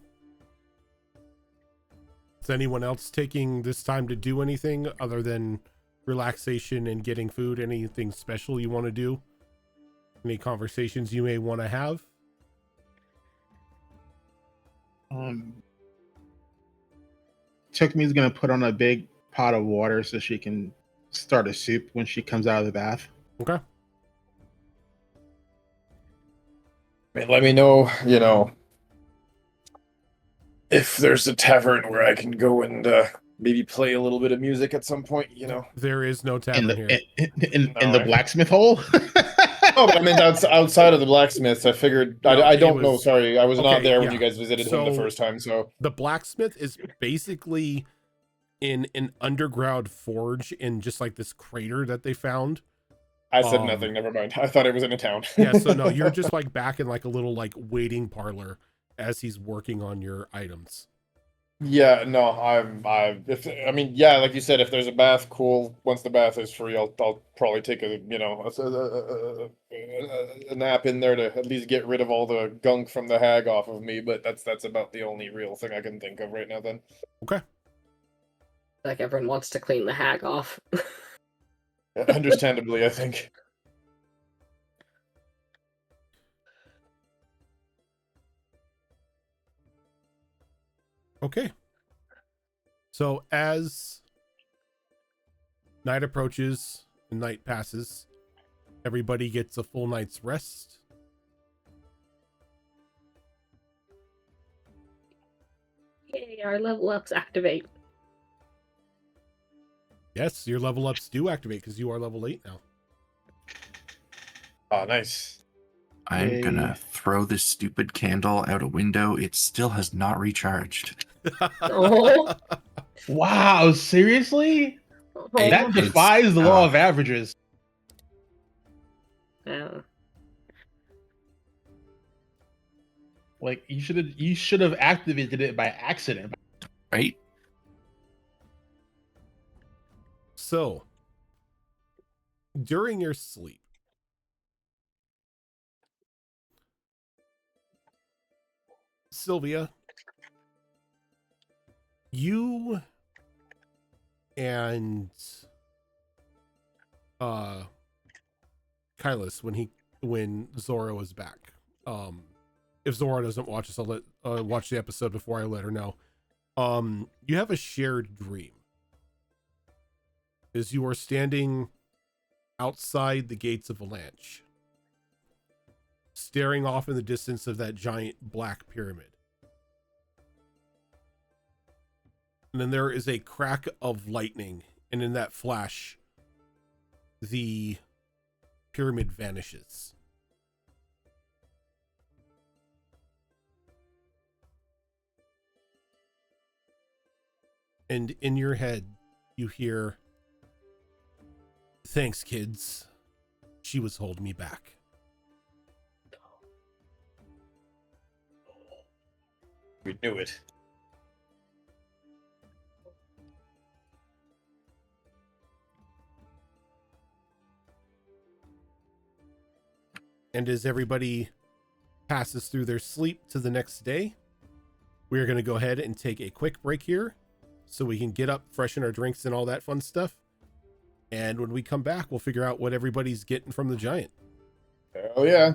Is anyone else taking this time to do anything other than relaxation and getting food? Anything special you want to do? Any conversations you may want to have? Chuckme's gonna put on a big pot of water so she can start a soup when she comes out of the bath. Okay. I mean, let me know, if there's a tavern where I can go and maybe play a little bit of music at some point, There is no In tavern the here. in the No, blacksmith hole. No, but I meant outside of the blacksmiths. I figured. No, I it don't know. was- Sorry, I was not okay, there when yeah. you guys visited him the So- first time. So The blacksmith is basically in an underground forge in just like this crater that they found. I said nothing. Never mind. I thought it was in a town. Yeah, so no, you're just like back in like a little like waiting parlor as he's working on your items. Yeah, no, I mean, yeah, like you said, if there's a bath, cool. Once the bath is free, I'll probably take a nap in there to at least get rid of all the gunk from the hag off of me. But that's about the only real thing I can think of right now. Then, Okay. Like everyone wants to clean the hag off. understandably, I think. Okay. So as night approaches and night passes, everybody gets a full night's rest. Yay, our level ups activate. Yes, your level ups do activate because you are level 8 now. Oh, nice. I'm Yay. gonna throw this stupid candle out a window. It still has not recharged. Oh. Wow, seriously? Hey, That it's- defies the law of averages. Yeah. Like you should have activated it by accident. Right? So, during your sleep, Sylvia, you and Kylus, when Zora was back. If Zora doesn't watch this, I'll let watch the episode before I let her know. You have a shared dream. As you are standing outside the gates of Valanche, staring off in the distance of that giant black pyramid. And then there is a crack of lightning, and in that flash, the pyramid vanishes. And in your head, you hear, "Thanks, kids. She was holding me back." We knew it. And as everybody passes through their sleep to the next day, we're going to go ahead and take a quick break here so we can get up, freshen our drinks and all that fun stuff. And when we come back, we'll figure out what everybody's getting from the giant. Hell yeah.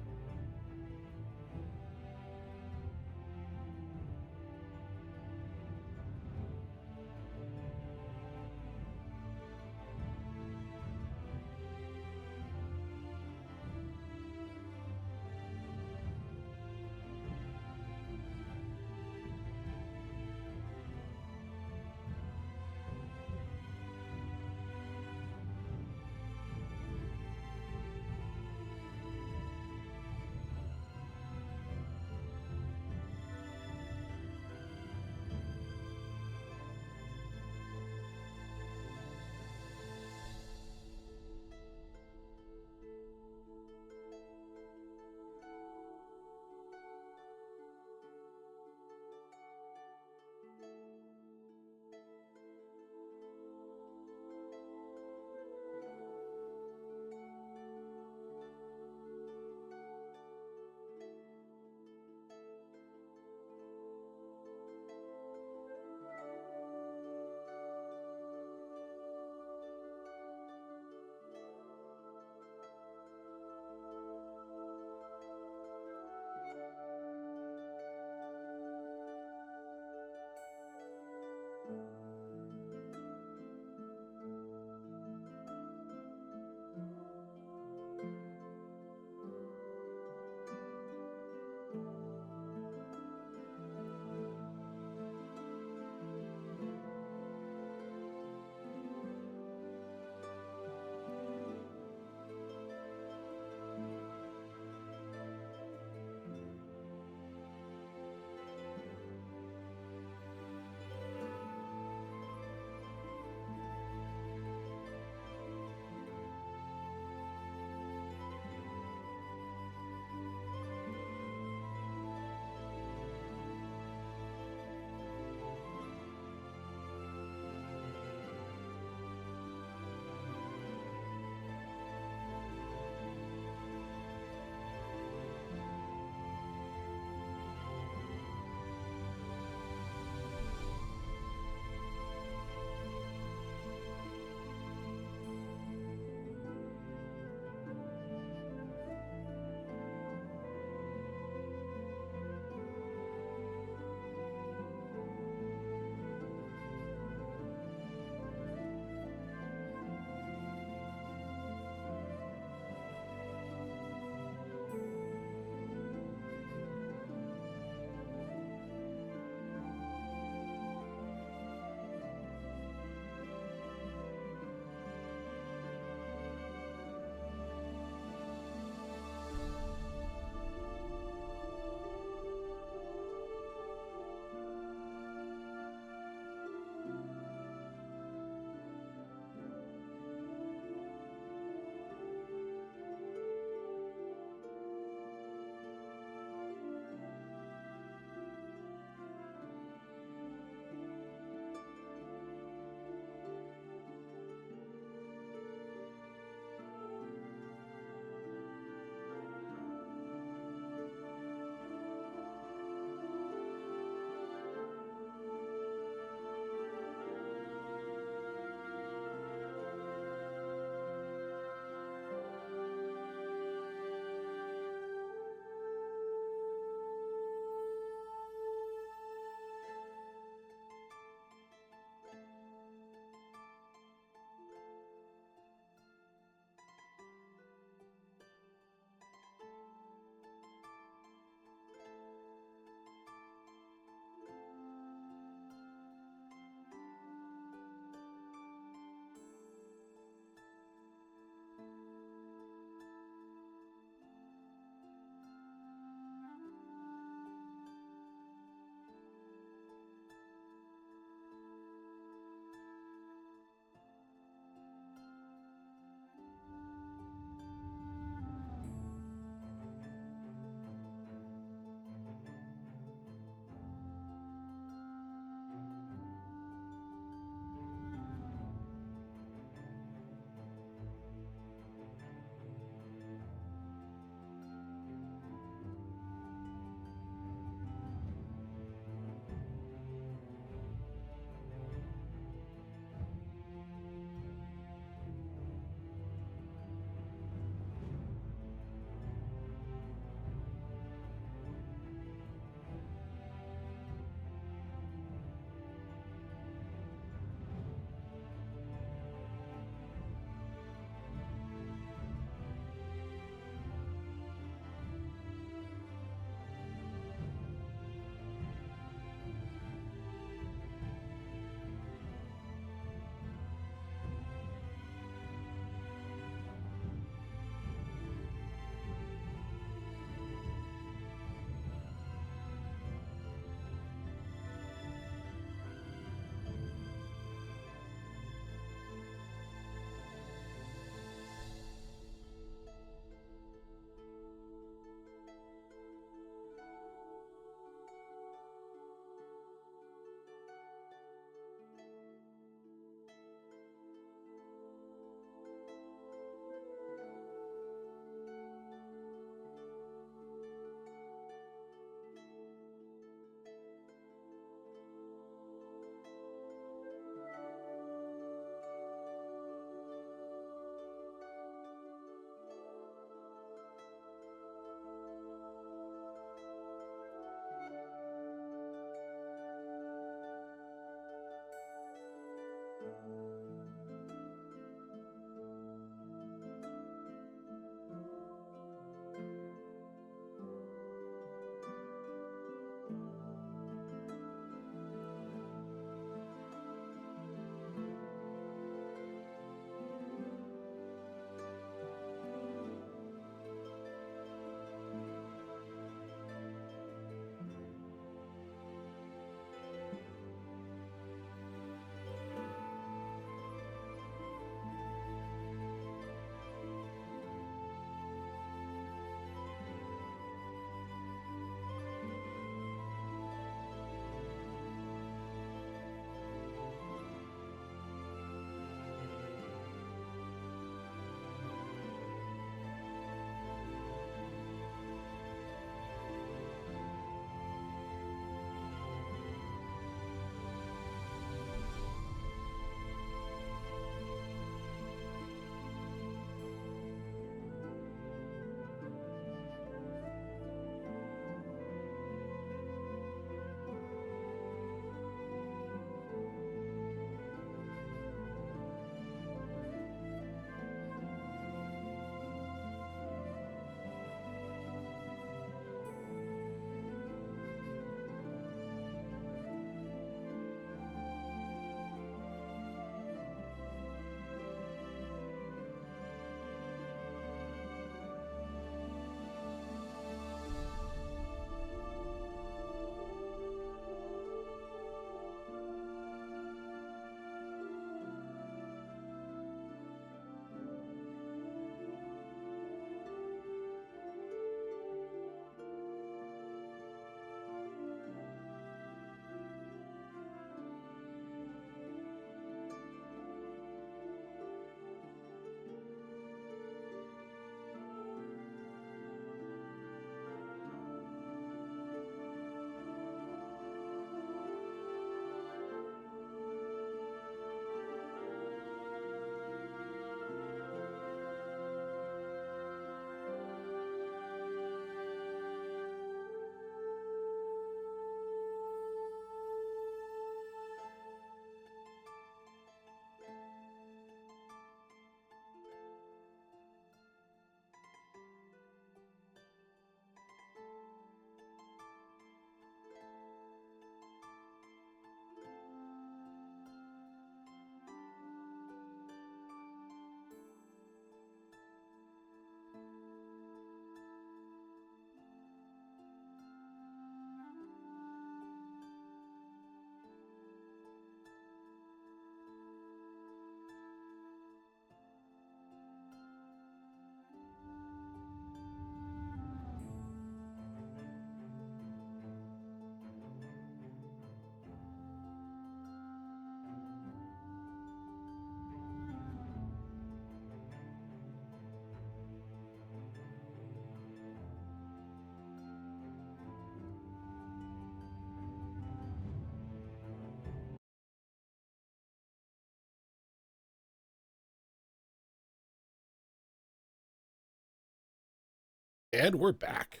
And we're back.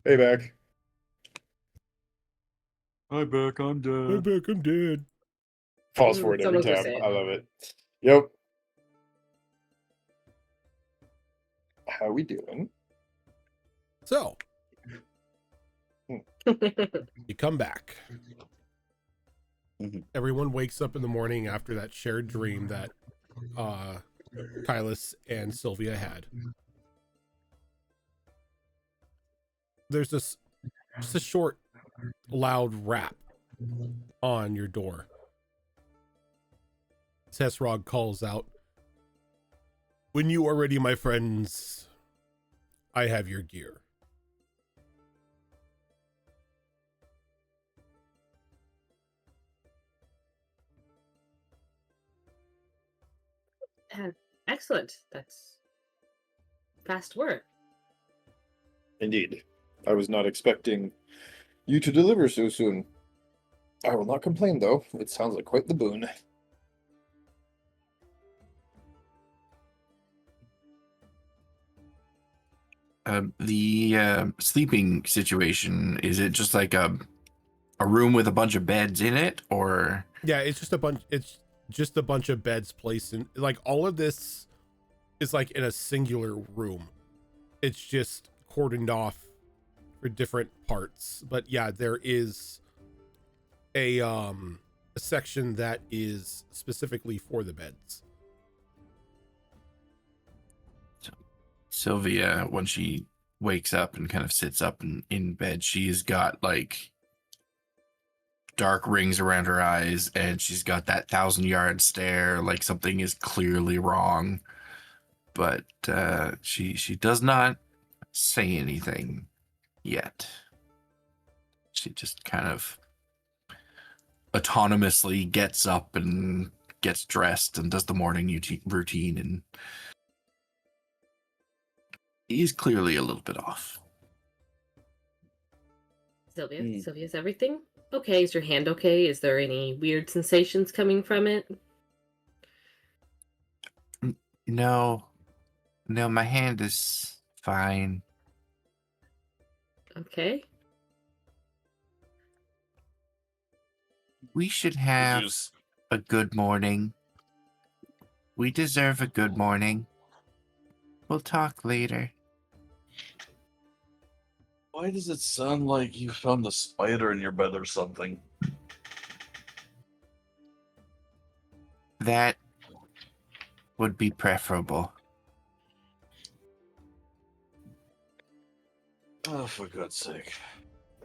Hey, back. Hi, back. I'm dead. I'm dead. Pause for it every Someone's gonna time. say it. I love it. Yep. How we doing? So, you come back. Mhm. Everyone wakes up in the morning after that shared dream that Kylus and Sylvia had. There's just a short, loud rap on your door. Tesrog calls out, "When you are ready, my friends, I have your gear." Excellent. That's fast work. Indeed. I was not expecting you to deliver so soon. I will not complain, though. It sounds like quite the boon. The sleeping situation, is it just like a room with a bunch of beds in it, or? Yeah, it's just a bunch of beds placed in, like, all of this is like in a singular room. It's just cordoned off for different parts. But yeah, there is a section that is specifically for the beds. Sylvia, when she wakes up and kind of sits up in bed, she's got like dark rings around her eyes, and she's got that 1,000-yard stare, like something is clearly wrong. But she does not say anything yet. She just kind of autonomously gets up and gets dressed and does the morning routine, and he's clearly a little bit off. Sylvia, Sylvia's everything okay? Is your hand okay? Is there any weird sensations coming from it? No, my hand is fine. Okay. We should have a good morning. We deserve a good morning. We'll talk later. Why does it sound like you found a spider in your bed or something? That would be preferable. Oh, for God's sake.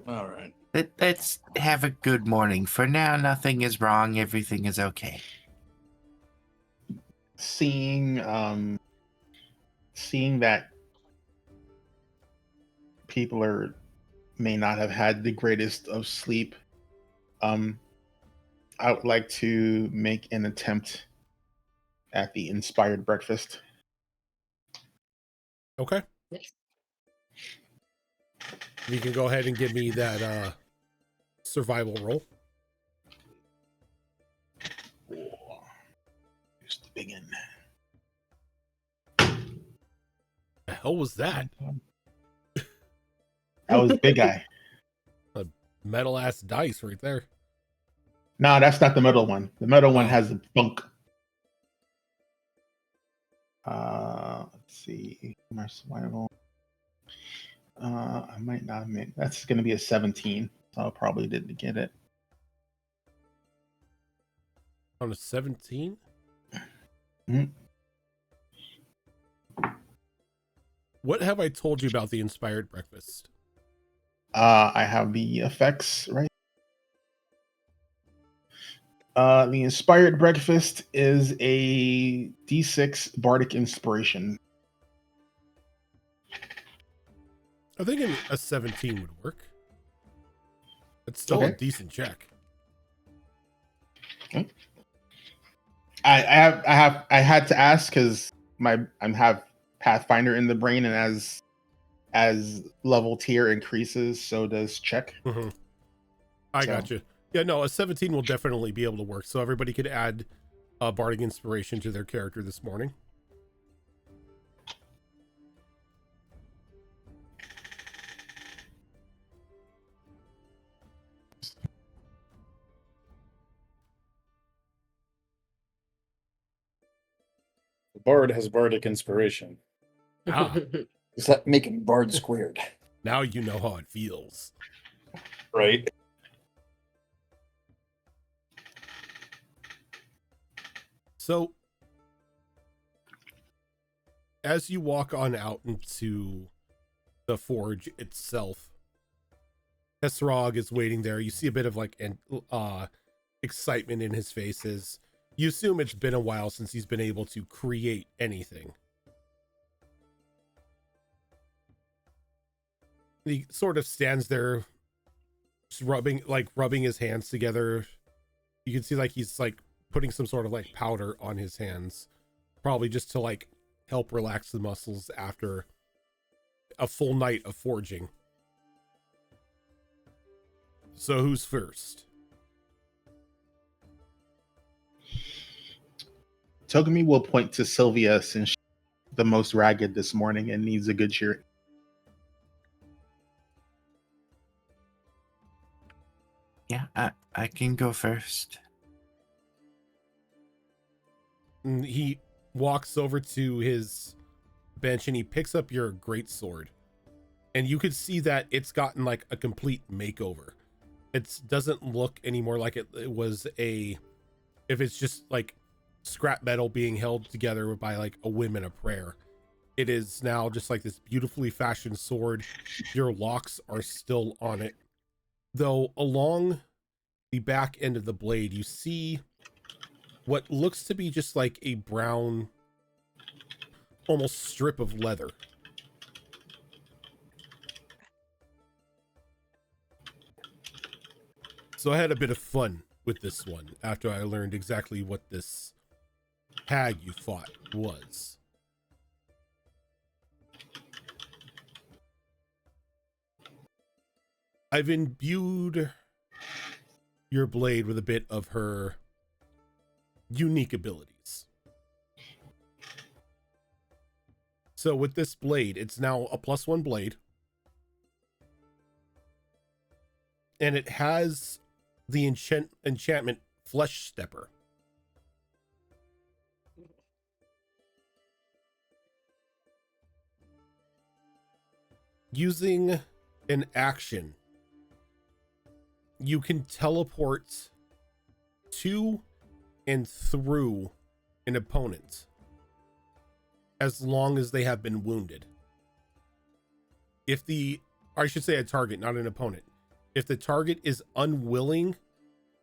All right. Let's have a good morning. For now, nothing is wrong. Everything is okay. Seeing that people may not have had the greatest of sleep, I would like to make an attempt at the inspired breakfast. Okay. Nice. You can go ahead and give me that survival roll. Here's the big end. The hell was that? That was big guy. A metal ass dice right there. No, that's not the middle one. The middle one Oh. has a bunk. Let's see. My survival. I might not make. That's going to be a 17. So I probably didn't get it. On a 17? Mhm. What have I told you about the inspired breakfast? I have the effects right. The inspired breakfast is a D6 bardic inspiration. I think a 17 would work. It's still a Okay. decent check. Okay. I had to ask because I have Pathfinder in the brain, and as level tier increases, so does check. Mm-hmm. I got you. Yeah, no, a 17 will definitely be able to work. So everybody could add a bardic inspiration to their character this morning. bard has bardic inspiration. Ah, Does that make him bard squared? now you know how it feels. Right? So, as you walk on out into the forge itself, Esrog is waiting there. You see a bit of like excitement in his faces. You assume it's been a while since he's been able to create anything. He sort of stands there, just rubbing his hands together. You can see like he's like putting some sort of like powder on his hands, probably just to like help relax the muscles after a full night of forging. So who's first? Togami will point to Sylvia since she's the most ragged this morning and needs a good cheer. Yeah, I can go first. And he walks over to his bench and he picks up your greatsword. And you could see that it's gotten like a complete makeover. It doesn't look anymore like it was if it's just like scrap metal being held together by like a whim and a prayer. It is now just like this beautifully fashioned sword. Your locks are still on it. Though along the back end of the blade, you see what looks to be just like a brown, almost strip of leather. So I had a bit of fun with this one after I learned exactly what this hag you fought was. I've imbued your blade with a bit of her unique abilities. So with this blade, it's now a +1 blade. And it has the enchantment Flesh Stepper. Using an action, you can teleport to and through an opponent as long as they have been wounded. Or I should say a target, not an opponent. If the target is unwilling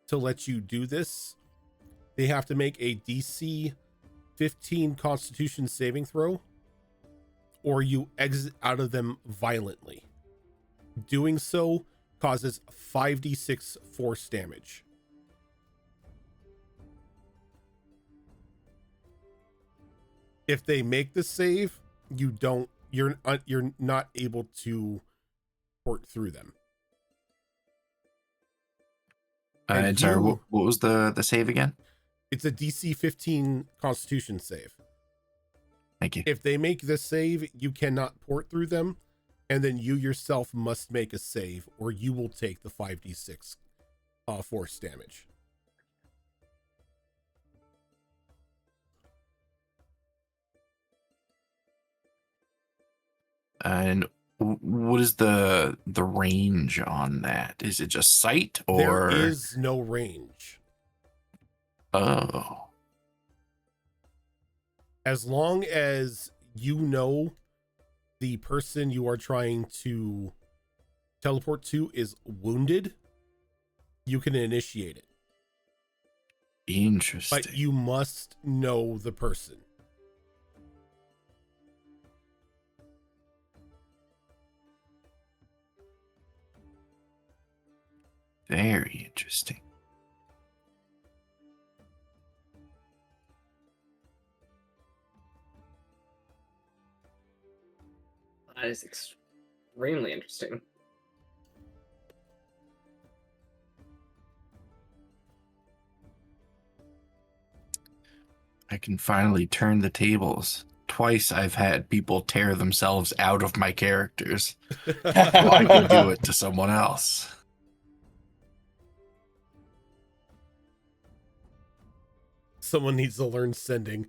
to let you do this, they have to make a DC 15 Constitution saving throw, or you exit out of them violently. Doing so causes 5d6 force damage. If they make the save, you're not able to port through them. And sorry, what was the save again? It's a DC 15 Constitution save. Thank you. If they make the save, you cannot port through them, and then you yourself must make a save, or you will take the 5d6 force damage. And what is the range on that? Is it just sight or? There is no range. Oh. As long as you know the person you are trying to teleport to is wounded, you can initiate it. Interesting. But you must know the person. Very interesting. That is extremely interesting. I can finally turn the tables. Twice I've had people tear themselves out of my characters. I can do it to someone else. Someone needs to learn sending.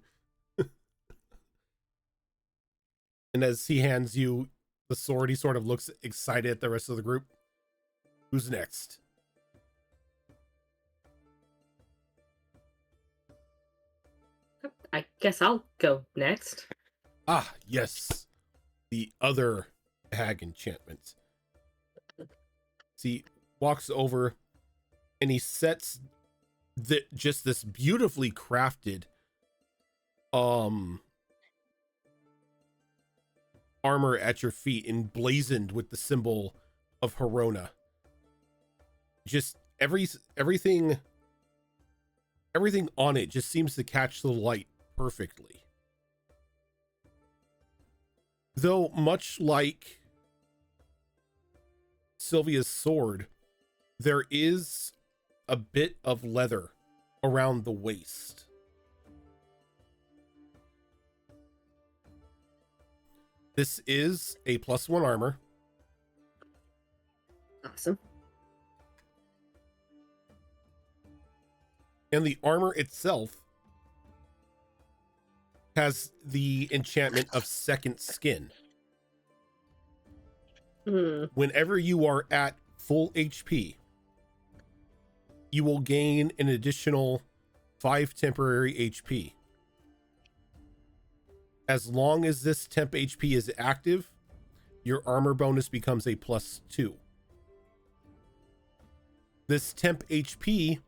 And as he hands you the sword, he sort of looks excited at the rest of the group. Who's next? I guess I'll go next. Ah, yes. The other hag enchantment. See, walks over and he sets just this beautifully crafted armor at your feet, emblazoned with the symbol of Herona. Just everything on it just seems to catch the light perfectly. Though much like Sylvia's sword, there is a bit of leather around the waist. This is a +1 armor. Awesome. And the armor itself has the enchantment of second skin. Whenever you are at full HP, you will gain an additional 5 temporary HP. As long as this temp HP is active, your armor bonus becomes a +2. This temp HP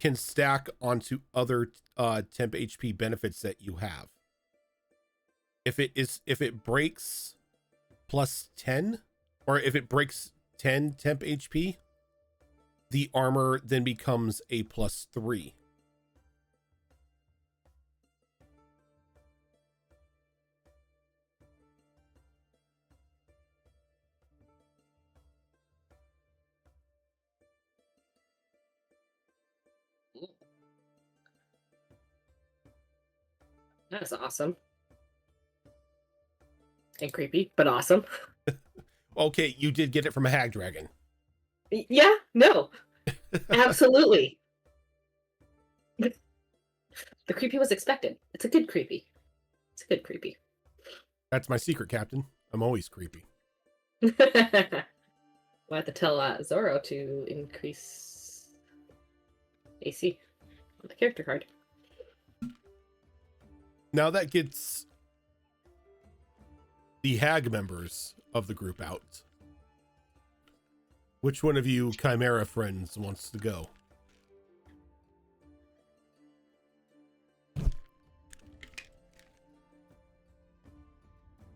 can stack onto other temp HP benefits that you have. If it breaks +10, or if it breaks 10 temp HP, the armor then becomes a +3. That's awesome. And creepy, but awesome. Okay, you did get it from a hag dragon. Yeah, no. Absolutely. The creepy was expected. It's a good creepy. It's a good creepy. That's my secret, Captain. I'm always creepy. We'll have to tell Zoro to increase AC on the character card. Now that gets the hag members of the group out. Which one of you Chimera friends wants to go?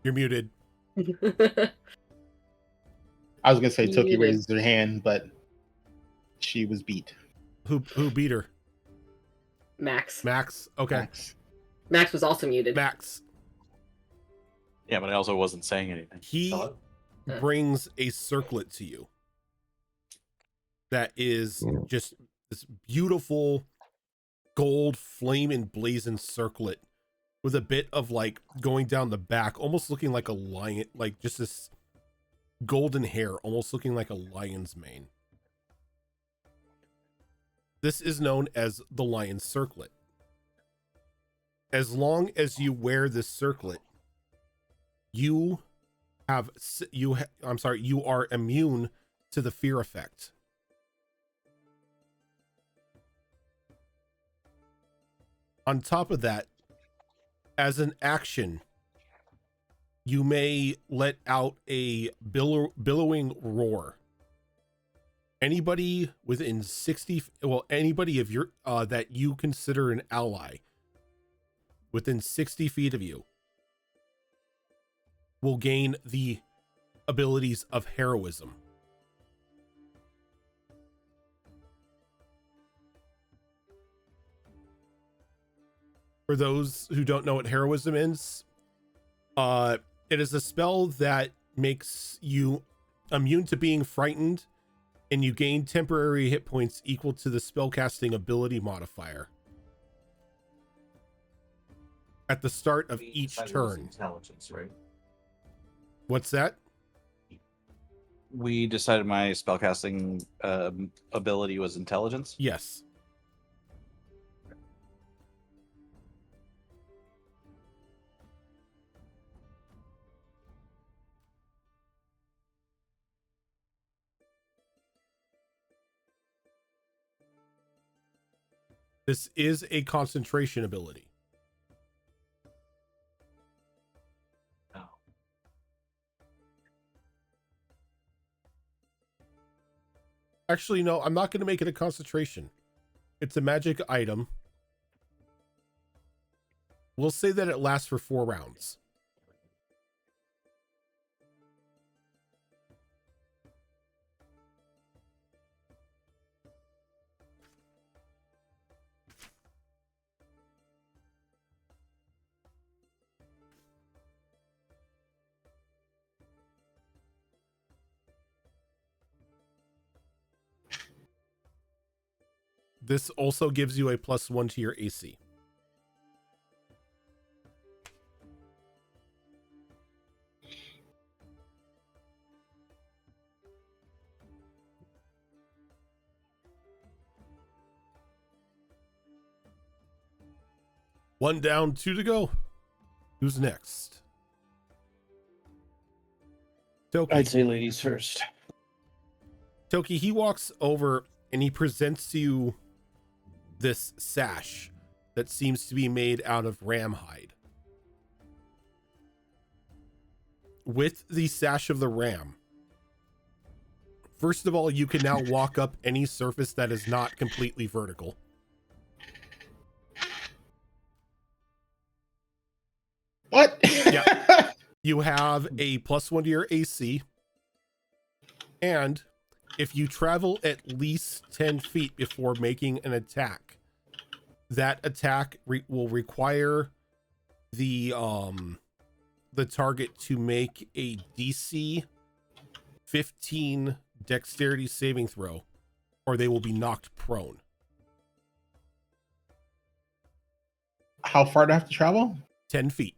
You're muted. I was gonna say Toki Muted. raised her hand, but she was beat. Who beat her? Max. Max? Okay. Max. Max was also muted. Max. Yeah, but I also wasn't saying anything. He Hello? brings a circlet to you that is just this beautiful gold flame emblazoned circlet with a bit of like going down the back, almost looking like a lion, like just this golden hair, almost looking like a lion's mane. This is known as the Lion's Circlet. As long as you wear this circlet, you are immune to the fear effect. On top of that, as an action, you may let out a billowing roar. Anybody within 60, anybody of your that you consider an ally within 60 feet of you will gain the abilities of heroism. For those who don't know what heroism is, it is a spell that makes you immune to being frightened, and you gain temporary hit points equal to the spellcasting ability modifier at the start of each turn. Intelligence, right? What's that? We decided my spellcasting ability was intelligence. Yes. This is a concentration ability. Oh. Actually, no, I'm not going to make it a concentration. It's a magic item. We'll say that it lasts for 4 rounds. This also gives you a +1 to your AC. One down, 2 to go. Who's next? Toki. I'd say ladies first. Toki, he walks over and he presents you this sash that seems to be made out of ram hide. With the sash of the ram, first of all, you can now walk up any surface that is not completely vertical. What? Yeah. You have a +1 to your AC. And if you travel at least 10 feet before making an attack, that attack will require the target to make a DC 15 dexterity saving throw, or they will be knocked prone. How far do I have to travel? 10 feet.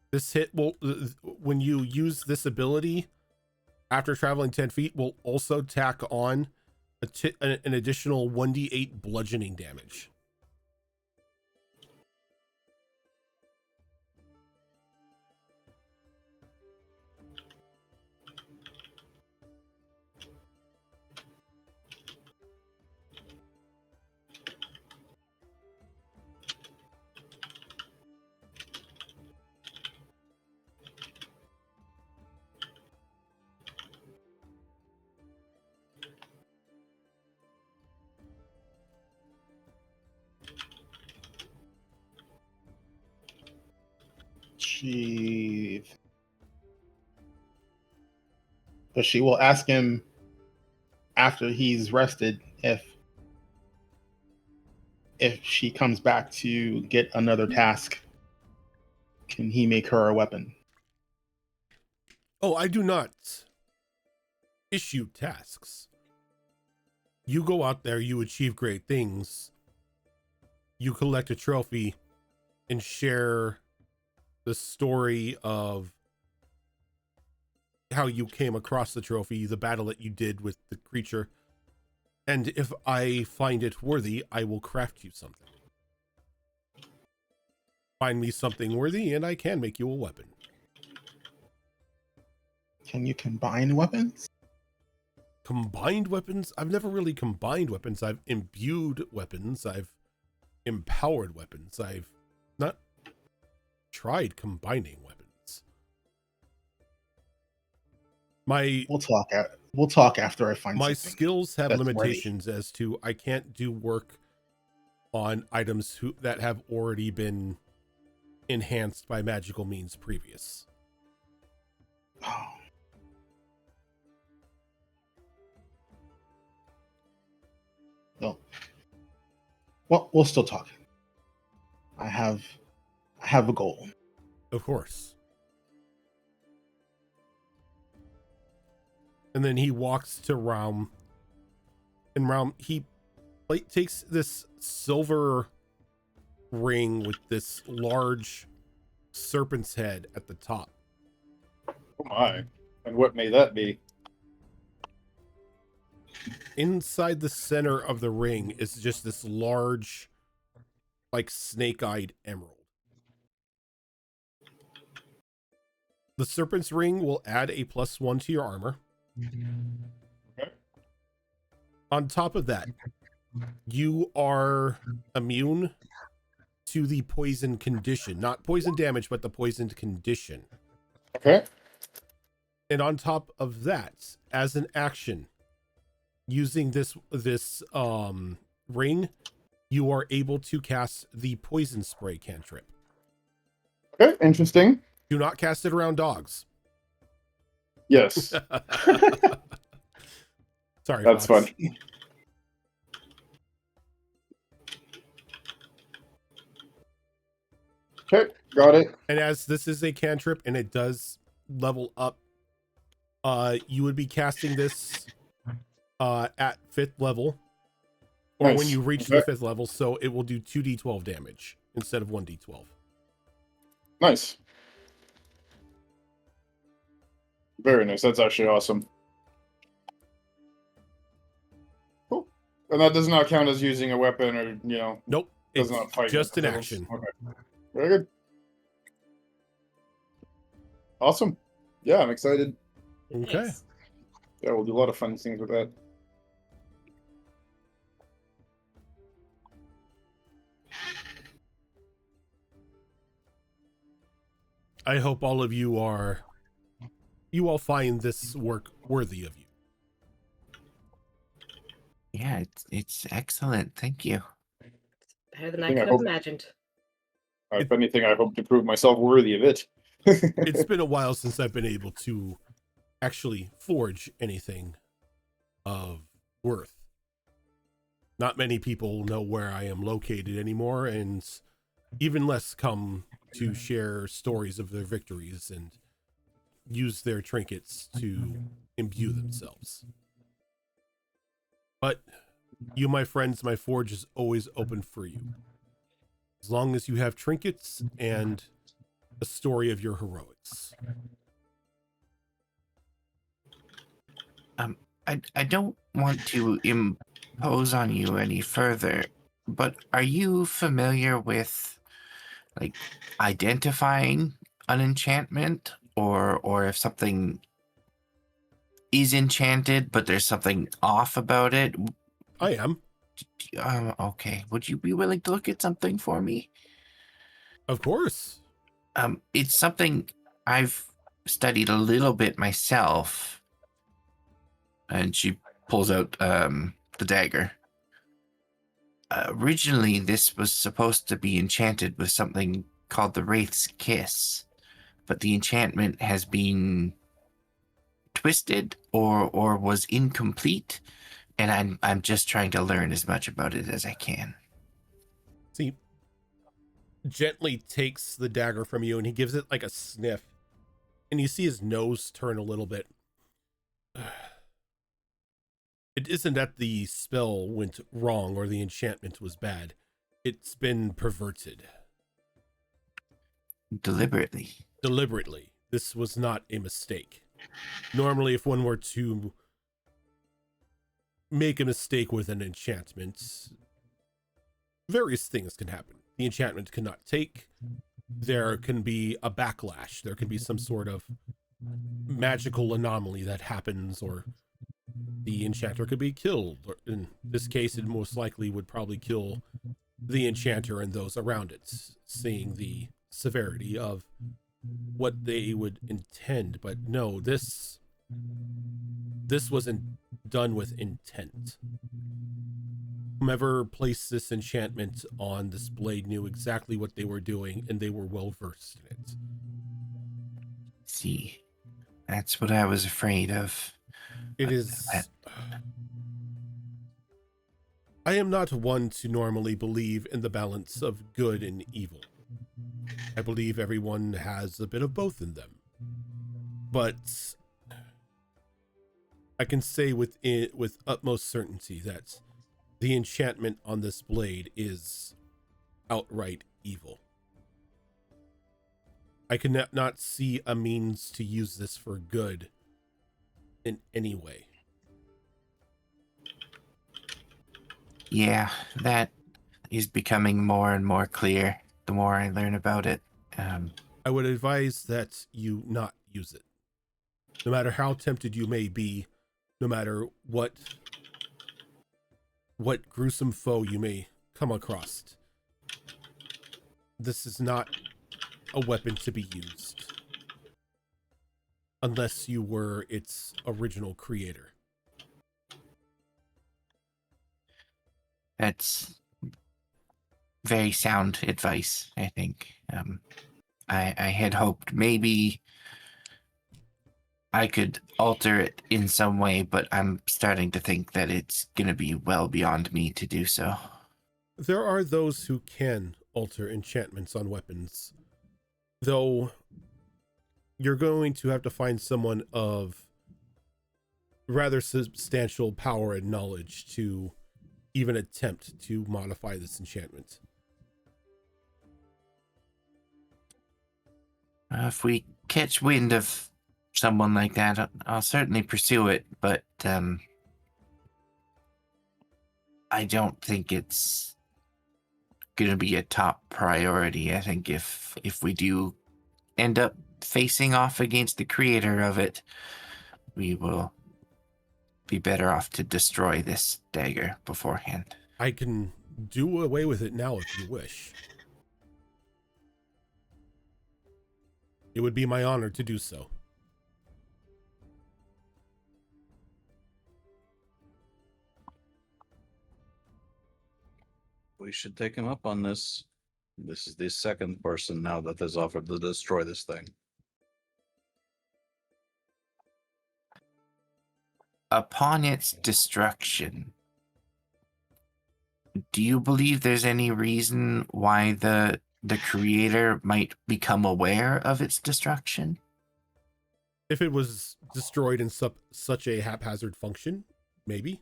This hit will, when you use this ability after traveling 10 feet, will also tack on an additional 1d8 bludgeoning damage. She. But she will ask him after he's rested if she comes back to get another task, can he make her a weapon? Oh, I do not issue tasks. You go out there, you achieve great things, you collect a trophy, and share the story of how you came across the trophy, the battle that you did with the creature. And if I find it worthy, I will craft you something. Find me something worthy, and I can make you a weapon. Can you combine weapons? Combined weapons? I've never really combined weapons. I've imbued weapons. I've empowered weapons. I've not tried combining weapons. We'll talk after I find my something skills have that's limitations as to I can't do work on items that have already been enhanced by magical means previous. Oh. Well, we'll still talk. I have a goal. Of course. And then he walks to Realm. And Realm, he takes this silver ring with this large serpent's head at the top. Oh my. And what may that be? Inside the center of the ring is just this large, like snake-eyed emerald. The Serpent's Ring will add a +1 to your armor. Okay. On top of that, you are immune to the poison condition. Not poison damage, but the poisoned condition. Okay. And on top of that, as an action, using this ring, you are able to cast the poison spray cantrip. Okay, interesting. Do not cast it around dogs. Yes, Sorry, that's Fox. fun. Okay, got it. And as this is a cantrip and it does level up, you would be casting this at 5th level, or when Nice. you reach the 5th level, so it will do 2d12 damage instead of 1d12. Nice. Very nice. That's actually awesome. Cool. And that does not count as using a weapon, or Nope, does it's not fight. just an Levels. action. Okay. Very good. Awesome. Yeah, I'm excited. Okay. Nice. Yeah, we'll do a lot of fun things with that. I hope all of you all find this work worthy of you. Yeah, it's excellent. Thank you. Better than I Yeah, I could have hope- imagined. If anything, I hope to prove myself worthy of it. It's been a while since I've been able to actually forge anything of worth. Not many people know where I am located anymore, and even less come to share stories of their victories and use their trinkets to imbue themselves. But you, my friends, my forge is always open for you. As long as you have trinkets and a story of your heroics. I don't want to impose on you any further, but are you familiar with like identifying an enchantment, or if something is enchanted but there's something off about it? I am. Okay. Would you be willing to look at something for me? Of course. It's something I've studied a little bit myself. And she pulls out the dagger. Originally, this was supposed to be enchanted with something called the Wraith's Kiss, but the enchantment has been twisted or was incomplete, and I'm just trying to learn as much about it as I can. See, gently takes the dagger from you and he gives it like a sniff, and you see his nose turn a little bit. It isn't that the spell went wrong or the enchantment was bad. It's been perverted. Deliberately. Deliberately. This was not a mistake. Normally, if one were to make a mistake with an enchantment, various things can happen. The enchantment cannot take. There can be a backlash. There can be some sort of magical anomaly that happens, or the enchanter could be killed. Or in this case, it most likely would probably kill the enchanter and those around it, seeing the severity of what they would intend. But no, this wasn't done with intent. Whomever placed this enchantment on this blade knew exactly what they were doing, and they were well versed in it. See, that's what I was afraid of. It is. I am not one to normally believe in the balance of good and evil. I believe everyone has a bit of both in them. But I can say with utmost certainty that the enchantment on this blade is outright evil. I cannot see a means to use this for good in any way. Yeah, that is becoming more and more clear the more I learn about it. I would advise that you not use it. No matter how tempted you may be, no matter what gruesome foe you may come across, this is not a weapon to be used unless you were its original creator. That's very sound advice, I think. I had hoped maybe I could alter it in some way, but I'm starting to think that it's going to be well beyond me to do so. There are those who can alter enchantments on weapons, though you're going to have to find someone of rather substantial power and knowledge to even attempt to modify this enchantment. If we catch wind of someone like that, I'll certainly pursue it, but I don't think it's going to be a top priority. I think if we do end up facing off against the creator of it, we will be better off to destroy this dagger beforehand. I can do away with it now if you wish. It would be my honor to do so. We should take him up on this. This is the second person now that has offered to destroy this thing. Upon its destruction, do you believe there's any reason why the creator might become aware of its destruction? If it was destroyed in such a haphazard function, maybe.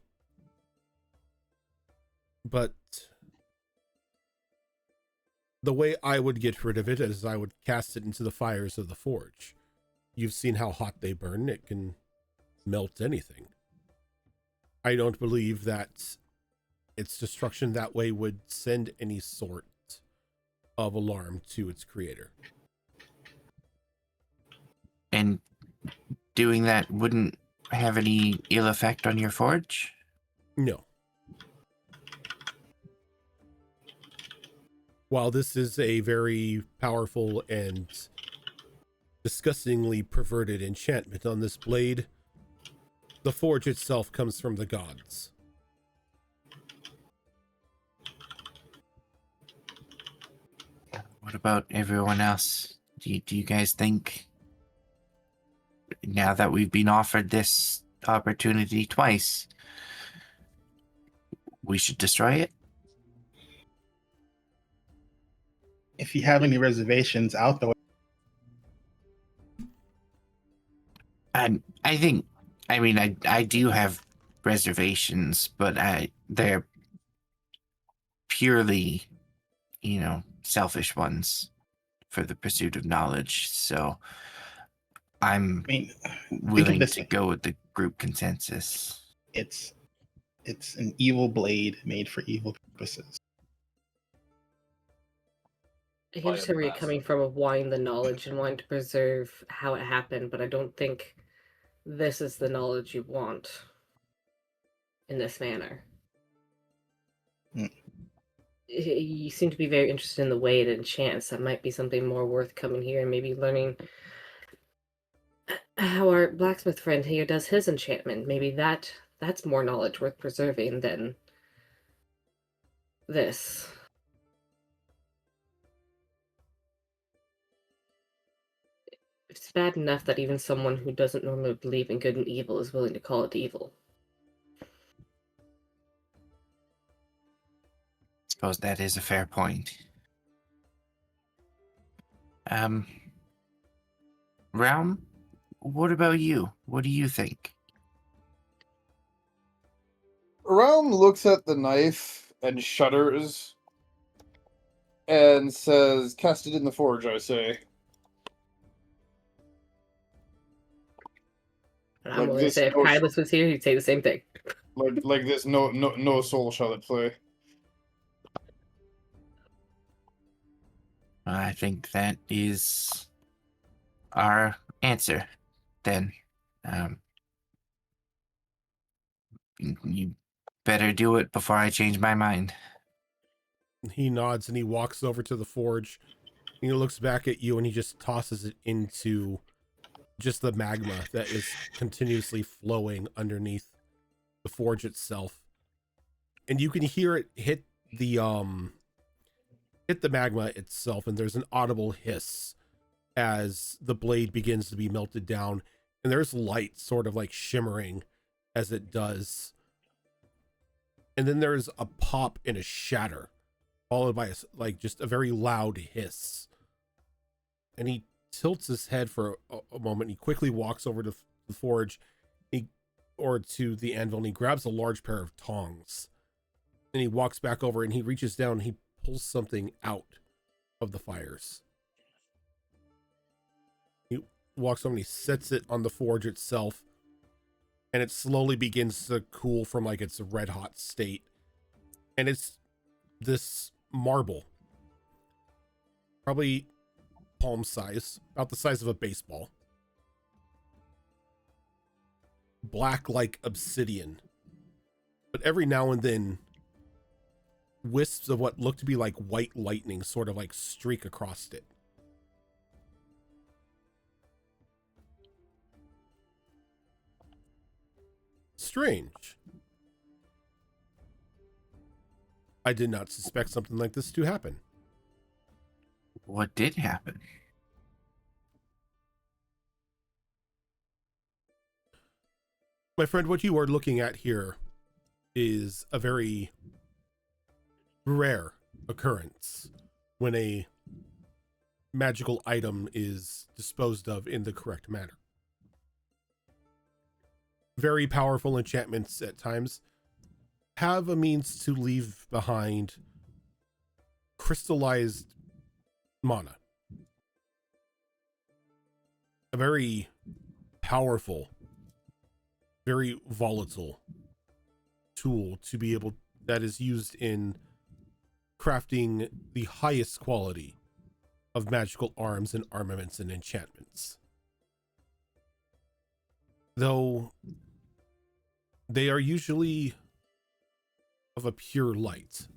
But the way I would get rid of it is I would cast it into the fires of the forge. You've seen how hot they burn. It can melt anything. I don't believe that its destruction that way would send any sort of alarm to its creator. And doing that wouldn't have any ill effect on your forge? No. While this is a very powerful and disgustingly perverted enchantment on this blade, the forge itself comes from the gods. What about everyone else? Do you guys think, now that we've been offered this opportunity twice, we should destroy it? If you have any reservations out the way. I do have reservations, but they're purely, selfish ones for the pursuit of knowledge. So I'm willing to go with the group consensus. It's an evil blade made for evil purposes. I can understand where you're coming from of wanting the knowledge and wanting to preserve how it happened, but I don't think this is the knowledge you want in this manner. You seem to be very interested in the way it enchants. That might be something more worth coming here and maybe learning how our blacksmith friend here does his enchantment. Maybe that's more knowledge worth preserving than this. It's bad enough that even someone who doesn't normally believe in good and evil is willing to call it evil. Suppose that is a fair point. Realm, what about you? What do you think? Realm looks at the knife and shudders and says, "Cast it in the forge, I say." And I'm willing to say if Kylus was here, he'd say the same thing. Like this, no soul shall it play. I think that is our answer, then you better do it before I change my mind. He nods and he walks over to the forge. He looks back at you and he just tosses it into just the magma that is continuously flowing underneath the forge itself. And you can hear it hit the magma itself, and there's an audible hiss as the blade begins to be melted down, and there's light sort of like shimmering as it does. And then there's a pop and a shatter, followed by just a very loud hiss. And he tilts his head for a moment. He quickly walks over to the forge, or to the anvil, and he grabs a large pair of tongs. And he walks back over and he reaches down and he pulls something out of the fires. He walks over and he sets it on the forge itself, and it slowly begins to cool from like its red hot state. And it's this marble, probably palm size, about the size of a baseball, black like obsidian, but every now and then wisps of what look to be like white lightning sort of like streak across it. Strange. I did not suspect something like this to happen. What did happen? My friend, what you are looking at here is a very rare occurrence when a magical item is disposed of in the correct manner. Very powerful enchantments at times have a means to leave behind crystallized mana. A very powerful, very volatile tool to be able, that is used in crafting the highest quality of magical arms and armaments and enchantments. Though they are usually of a pure light.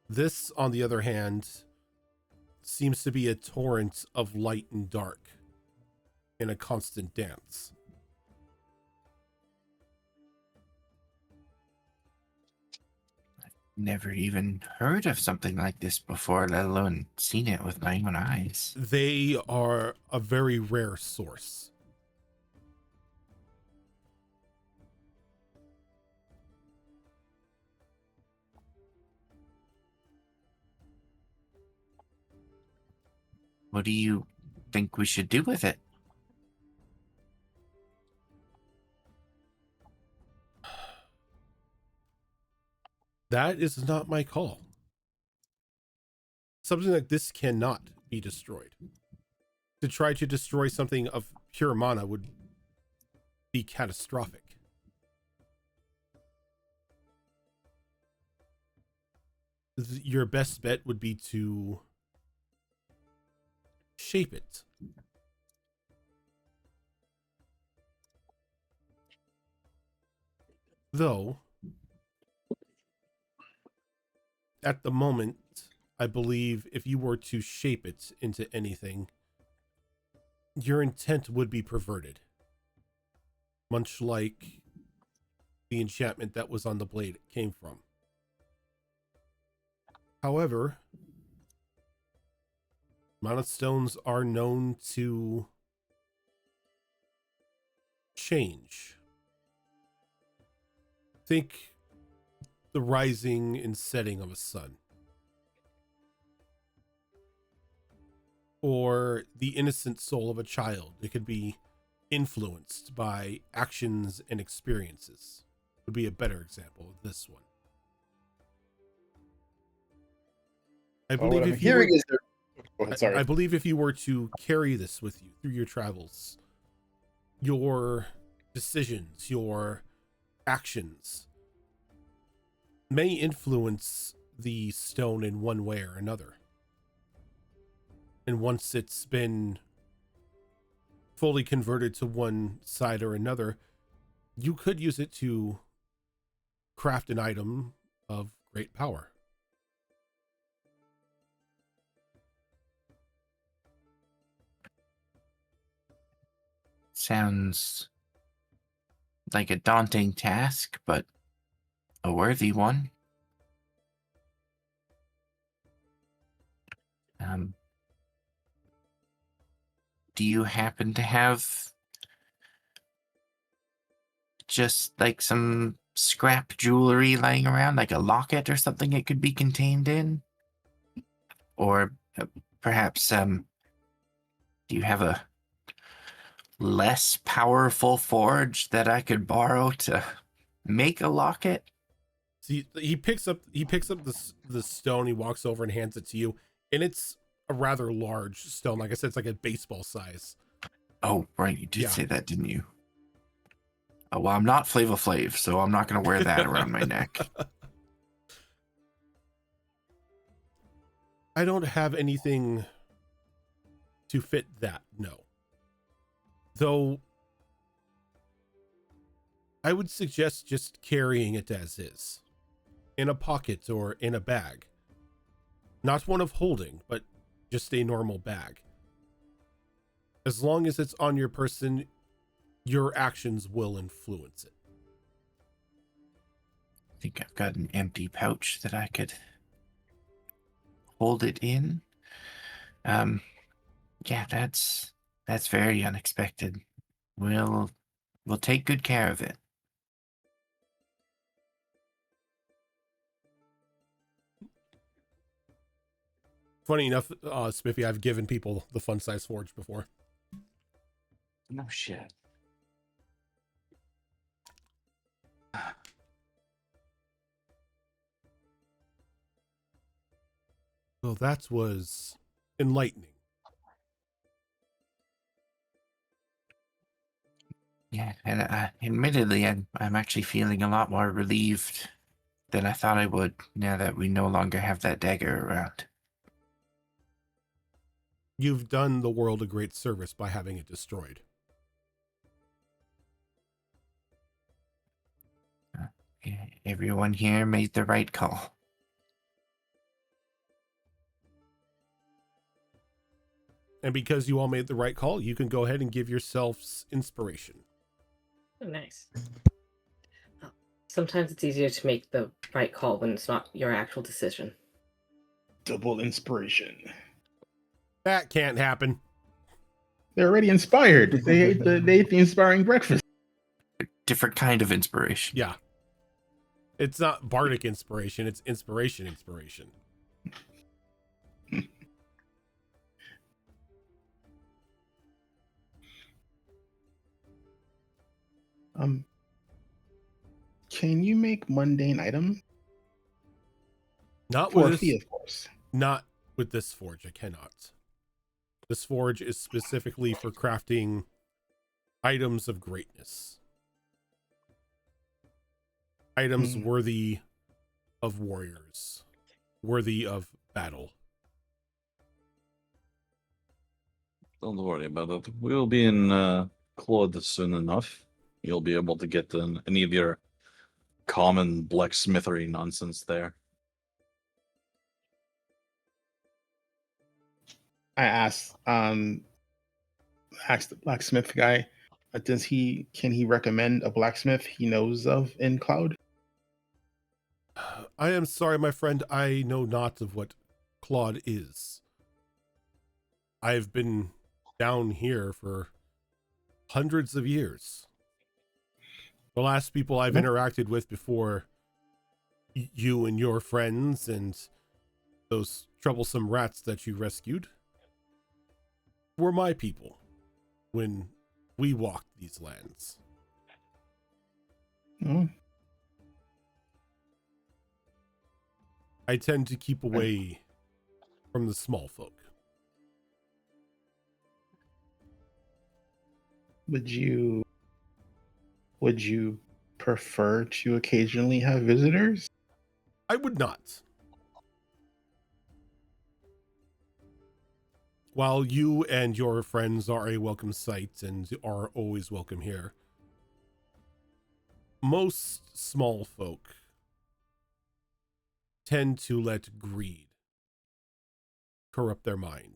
This, on the other hand, seems to be a torrent of light and dark in a constant dance. Never even heard of something like this before, let alone seen it with my own eyes. They are a very rare source. What do you think we should do with it? That is not my call. Something like this cannot be destroyed. To try to destroy something of pure mana would be catastrophic. Your best bet would be to shape it. Though, at the moment, I believe if you were to shape it into anything, your intent would be perverted. Much like the enchantment that was on the blade it came from. However, mana stones are known to change. Think the rising and setting of a sun. Or the innocent soul of a child. It could be influenced by actions and experiences. Would be a better example of this one. I believe what I'm if you hearing were, is there. Go ahead, sorry. I believe if you were to carry this with you through your travels, your decisions, your actions may influence the stone in one way or another. And once it's been fully converted to one side or another, you could use it to craft an item of great power. Sounds like a daunting task, but a worthy one. Do you happen to have just like some scrap jewelry lying around, like a locket or something it could be contained in? Or perhaps, do you have a less powerful forge that I could borrow to make a locket? See, he picks up the stone. He walks over and hands it to you, and it's a rather large stone. Like I said, it's like a baseball size. Oh, right, you did Yeah. say that, didn't you? Oh, well, I'm not Flava Flav, so I'm not going to wear that around my neck. I don't have anything to fit that, no. Though I would suggest just carrying it as is, in a pocket or in a bag. Not one of holding, but just a normal bag. As long as it's on your person, your actions will influence it. I think I've got an empty pouch that I could hold it in. Yeah, that's very unexpected. We'll take good care of it. Funny enough, Spiffy, I've given people the fun size forge before. No shit. Well, that was enlightening. Yeah, and admittedly, I'm actually feeling a lot more relieved than I thought I would now that we no longer have that dagger around. You've done the world a great service by having it destroyed. Everyone here made the right call. And because you all made the right call, you can go ahead and give yourselves inspiration. Oh, nice. Oh, sometimes it's easier to make the right call when it's not your actual decision. Double inspiration. That can't happen. They're already inspired. They ate the inspiring breakfast. Different kind of inspiration. Yeah. It's not bardic inspiration, it's inspiration. Can you make mundane items? Not For with a fee, this, of course. not with this forge, I cannot. This forge is specifically for crafting items of greatness. Items worthy of warriors, worthy of battle. Don't worry about it. We'll be in Claude soon enough. You'll be able to get any of your common blacksmithery nonsense there. I asked the blacksmith guy, can he recommend a blacksmith he knows of in Cloud? I am sorry, my friend, I know not of what Claude is. I've been down here for hundreds of years. The last people I've interacted with before you and your friends and those troublesome rats that you rescued were my people when we walked these lands. Oh. I tend to keep away from the small folk. Would you prefer to occasionally have visitors? I would not. While you and your friends are a welcome sight and are always welcome here, most small folk tend to let greed corrupt their mind.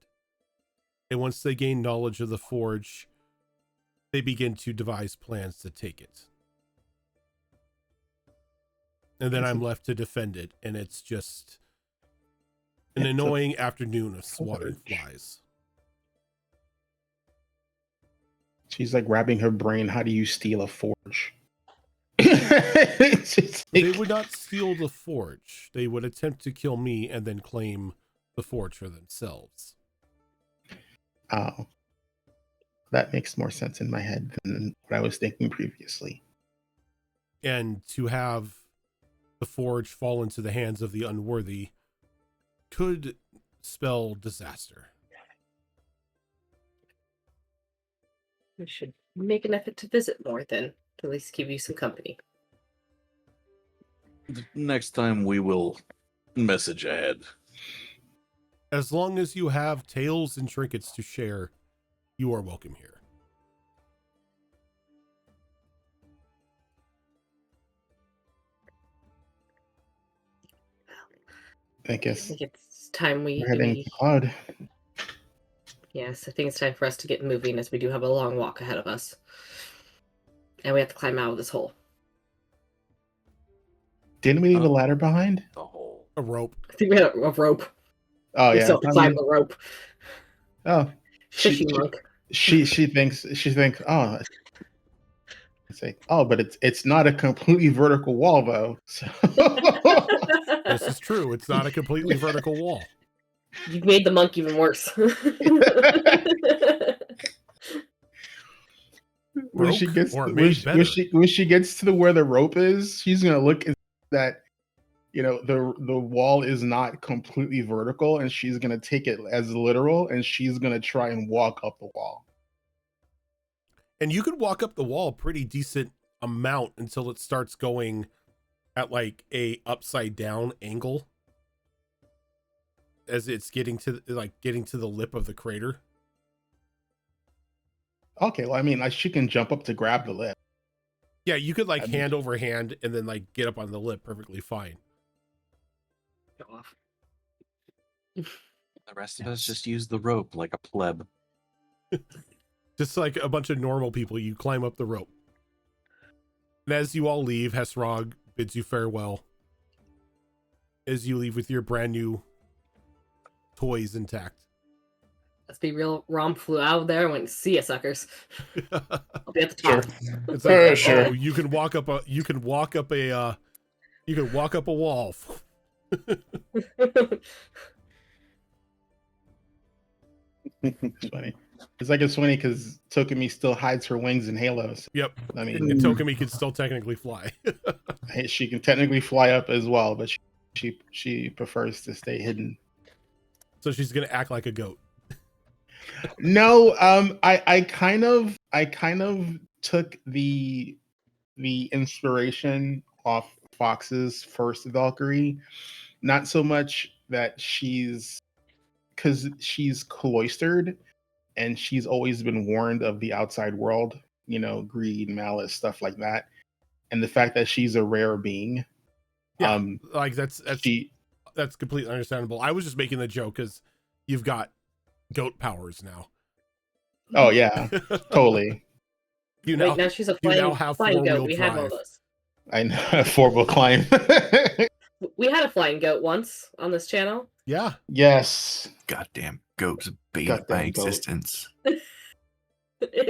And once they gain knowledge of the forge, they begin to devise plans to take it. And then I'm left to defend it, and it's just an annoying afternoon of swatting flies. She's like grabbing her brain. How do you steal a forge? It's They like- would not steal the forge. They would attempt to kill me and then claim the forge for themselves. Oh, that makes more sense in my head than what I was thinking previously. And to have the forge fall into the hands of the unworthy could spell disaster. We should make an effort to visit more then, to at least give you some company. Next time we will message ahead. As long as you have tales and trinkets to share, you are welcome here. I I guess think it's time we're heading we to Cloud. yes, I think it's time for us to get moving as we do have a long walk ahead of us. And we have to climb out of this hole. Didn't we leave a ladder behind? The whole. A rope. I think we had a rope. Oh We yeah. still have to climb the rope. Oh, Fishing monk. she thinks oh, it's like but it's not a completely vertical wall though. So This is true. It's not a completely vertical wall. You made the monk even worse. when she Broke gets or to, made better. when she gets to where the rope is, she's gonna look at that. The wall is not completely vertical, and she's gonna take it as literal, and she's gonna try and walk up the wall. And you could walk up the wall a pretty decent amount until it starts going at like a upside down angle as it's getting to the lip of the crater. Okay, well, I mean, she can jump up to grab the lip. Yeah, you could like I mean- hand over hand and then like get up on the lip perfectly fine. Go off. The rest of us just use the rope like a pleb. Just like a bunch of normal people, you climb up the rope. And as you all leave, Hesrog bids you farewell. As you leave with your brand new toys intact. Let's be real. Rom flew out of there and went, see ya, suckers. I'll be at the Sure. top. It's like, Sure. oh, you can walk up a wall. It's funny. It's funny because Tokumi still hides her wings in Halos. Yep. I mean, And Tokumi can still technically fly. she can technically fly up as well, but she prefers to stay hidden. So she's gonna act like a goat. No, I kind of took the inspiration off Fox's first Valkyrie. Not so much that because she's cloistered and she's always been warned of the outside world, greed, malice, stuff like that. And the fact that she's a rare being. Yeah, like that's she completely understandable. I was just making the joke because you've got goat powers now. Oh yeah, totally. You Wait, now, now she's a you now flying, have flying goat. four-wheel We had one of drive. those. I know. 4-wheel climb. We had a flying goat once on this channel. Yeah. Yes. Goddamn goats bait Goddamn my goat. existence.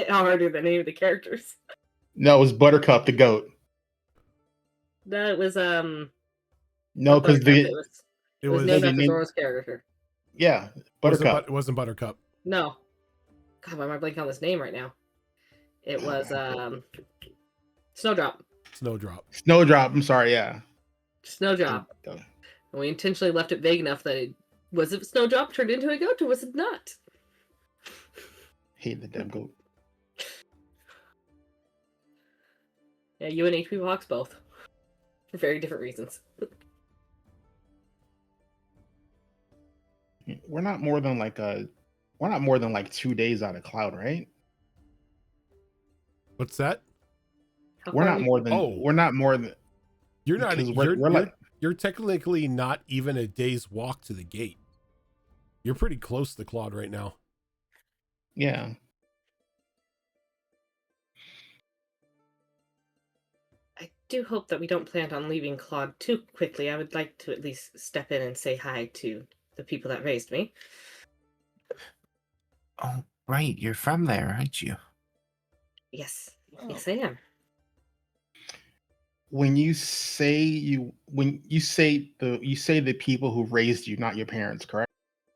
Harder than any of the characters. No, it was Buttercup the goat. No, it was No, not because Buttercup, It it was was named the after name- Zora's character. yeah, Buttercup. It wasn't Buttercup. No. God, why am I blanking on this name right now? It was Snowdrop. Snowdrop. Snowdrop. I'm sorry. Yeah. Snowdrop. And we intentionally left it vague enough that was it Snowdrop turned into a goat or was it not? Hate the damn goat. Yeah, you and HP Hawks both. For very different reasons. We're not more than like a we're not more than like 2 days out of Cloud, right? What's that? How We're far not we- more than. Oh. We're not more than. You're not. Because You're technically not even a day's walk to the gate. You're pretty close to Claude right now. Yeah. I do hope that we don't plan on leaving Claude too quickly. I would like to at least step in and say hi to the people that raised me. Oh, right. You're from there, aren't you? Yes. Yes, I am. When you say the people who raised you, not your parents, correct?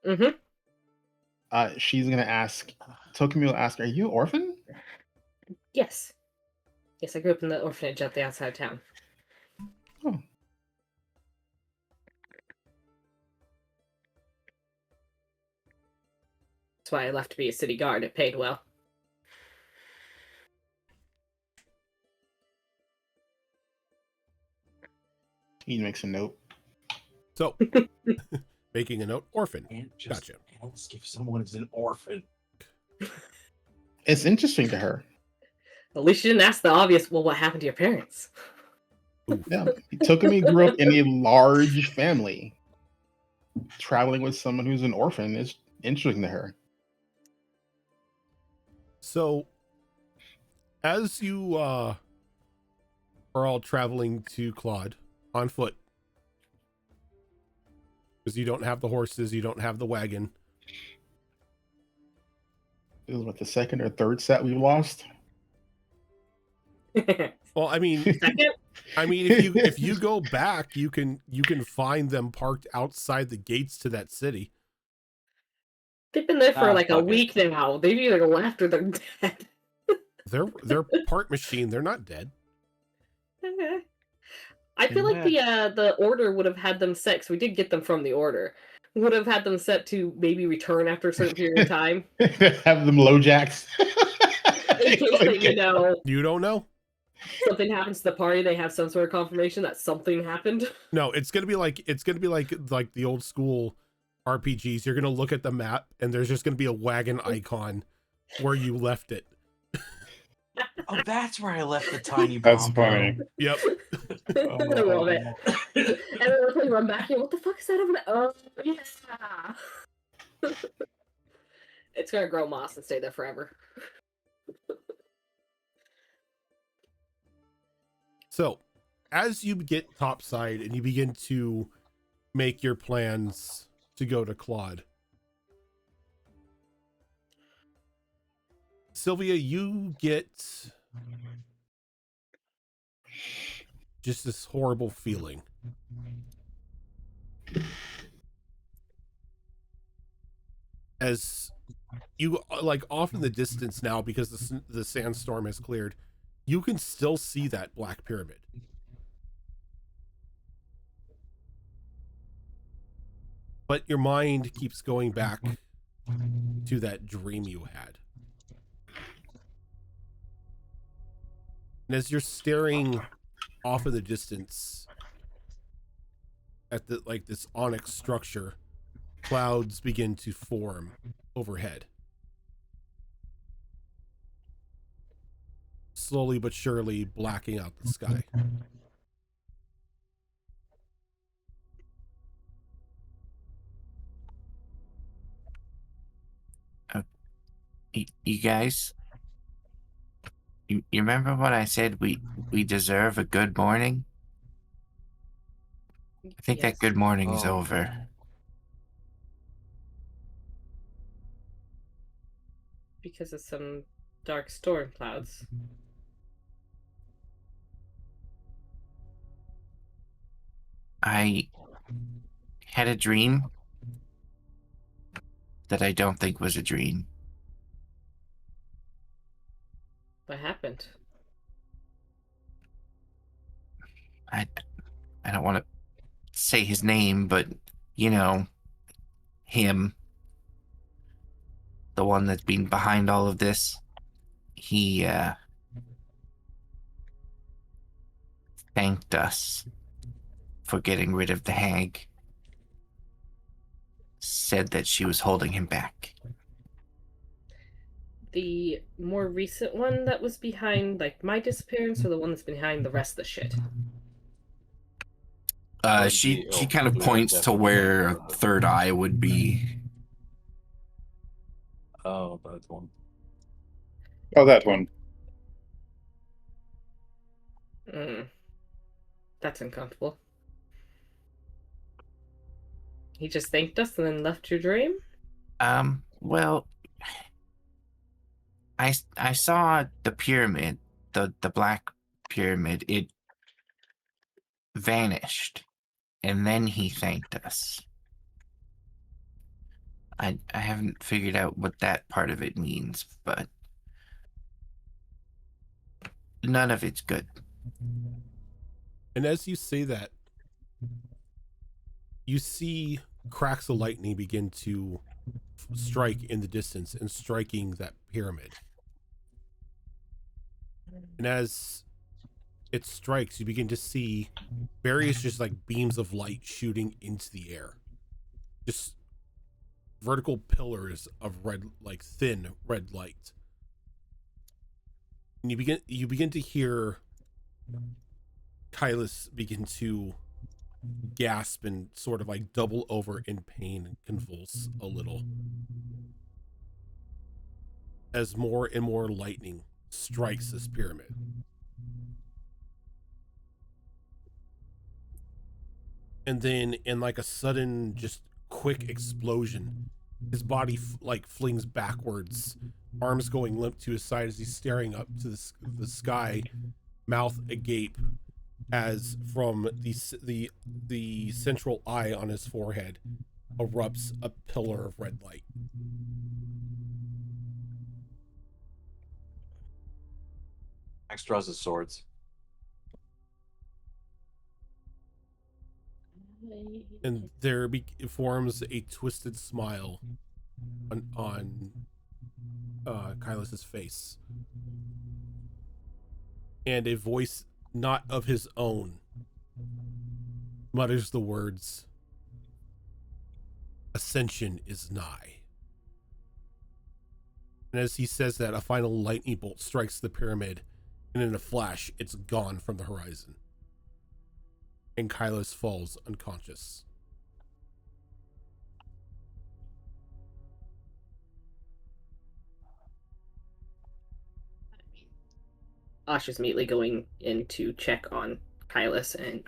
Mm-hmm. She's gonna ask. Tokimi will ask, "Are you an orphan?" Yes. Yes, I grew up in the orphanage at the outside of town. Oh. That's why I left to be a city guard. It paid well. He makes a note. So, making a note, orphan. And just Gotcha. ask if someone is an orphan. It's interesting to her. At least you didn't ask the obvious, well, what happened to your parents? Yeah, Tokimi grew up in a large family. Traveling with someone who's an orphan is interesting to her. So, as you are all traveling to Claude on foot, because you don't have the horses, you don't have the wagon. This is what, the second or third set we've lost. Well, I mean, Second? if you go back, you can find them parked outside the gates to that city. They've been there for like a fuck it. week now. They've either left or they're dead. They're part machine. They're not dead. Okay. I feel like the order would have had them set, because we did get them from the order. Would have had them set to maybe return after a certain period of time. Have them low jacks. In case that, You don't know? something happens to the party, they have some sort of confirmation that something happened. No, it's gonna be like the old school RPGs. You're gonna look at the map and there's just gonna be a wagon icon where you left it. Oh, that's where I left the tiny That's bomb. funny. Yep. I love it. And then we run back here. What the fuck is that over there? Oh, yeah. It's gonna grow moss and stay there forever. So, as you get topside and you begin to make your plans to go to Claude, Sylvia, you get just this horrible feeling. As you, like, off in the distance now, because the sandstorm has cleared, you can still see that black pyramid. But your mind keeps going back to that dream you had. And as you're staring off in the distance at this onyx structure, clouds begin to form overhead. Slowly but surely blacking out the sky. You guys, you remember what I said? We deserve a good morning. I think that good morning is Oh. over. Because of some dark storm clouds. I had a dream that I don't think was a dream. What happened? I don't want to say his name, but you know, him, the one that's been behind all of this, he thanked us for getting rid of the hag. Said that she was holding him back. the more recent one that was behind, like, my disappearance, or the one that's behind the rest of the shit? She kind of points to where a third eye would be. Oh, that's one. Oh, that one. That's uncomfortable. He just thanked us and then left your dream? Well, I saw the pyramid, the black pyramid. It vanished, and then he thanked us. I haven't figured out what that part of it means, but none of it's good. And as you say that, you see cracks of lightning begin to strike in the distance and striking that pyramid. And as it strikes, you begin to see various just like beams of light shooting into the air. Just vertical pillars of red, like thin red light. And you begin to hear Kylus begin to gasp and sort of like double over in pain and convulse a little as more and more lightning strikes this pyramid. And then in like a sudden just quick explosion, his body like flings backwards, arms going limp to his side as he's staring up to the sky, mouth agape, as from the central eye on his forehead erupts a pillar of red light. Max draws his swords. And there forms a twisted smile on Kylus's face, and a voice not of his own mutters the words, "Ascension is nigh." And as he says that, a final lightning bolt strikes the pyramid, and in a flash, it's gone from the horizon. And Kylus falls unconscious. Asha's immediately going in to check on Kylus and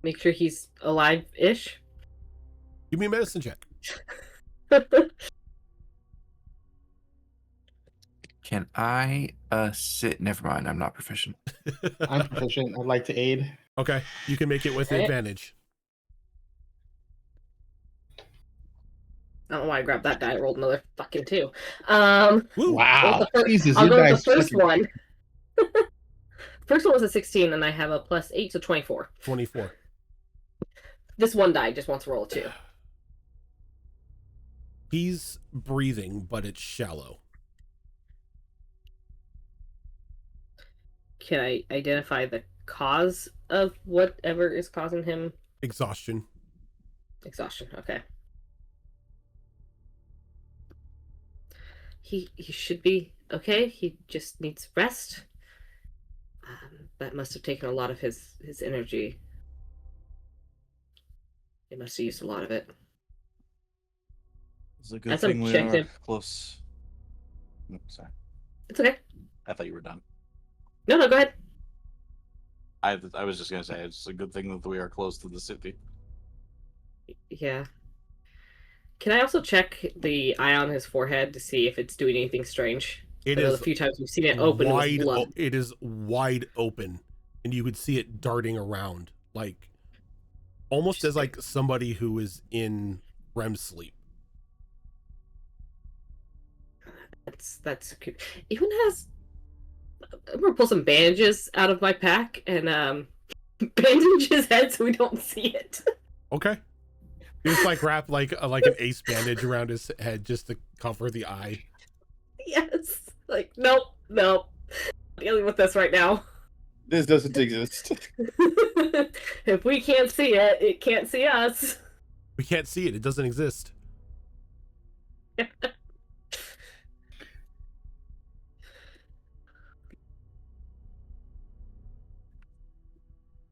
make sure he's alive-ish. Give me a medicine check. Can I sit? Never mind, I'm not proficient. I'm proficient. I'd like to aid. Okay, you can make it with advantage. I don't know why I grabbed that die. I rolled another fucking 2. Woo. Wow. Jesus, I'll you go with guys the first fucking- one. First one was a 16, and I have a +8, so 24. 24. This one die just wants to roll a 2. He's breathing, but it's shallow. Can I identify the cause of whatever is causing him Exhaustion. exhaustion? Okay. He should be okay. He just needs rest. That must have taken a lot of his energy. He must have used a lot of it. It's a good As thing I'm we checking- are close. Oh, sorry, It's okay. I thought you were done. No, go ahead. I was just gonna say it's a good thing that we are close to the city. Yeah. Can I also check the eye on his forehead to see if it's doing anything strange? It I know is the few times we've seen it open with wide. blood. It is wide open, and you could see it darting around, like almost as like somebody who is in REM sleep. That's cute. Even has. I'm gonna pull some bandages out of my pack and bandage his head so we don't see it. Okay. You just like wrap like an ace bandage around his head just to cover the eye. Yes. Like, nope. Dealing with this right now. This doesn't exist. If we can't see it, it can't see us. We can't see it. It doesn't exist.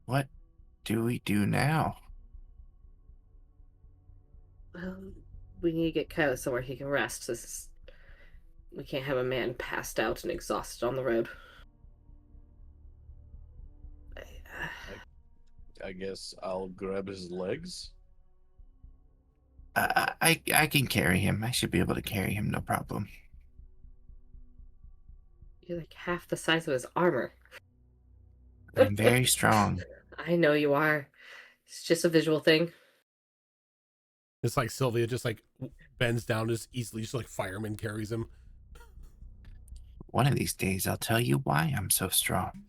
What do we do now? We need to get Kylo somewhere he can rest. We can't have a man passed out and exhausted on the road. I guess I'll grab his legs. I can carry him. I should be able to carry him, no problem. You're like half the size of his armor. I'm very strong. I know you are. It's just a visual thing. It's like Sylvia just like bends down as easily, just like fireman carries him. One of these days, I'll tell you why I'm so strong.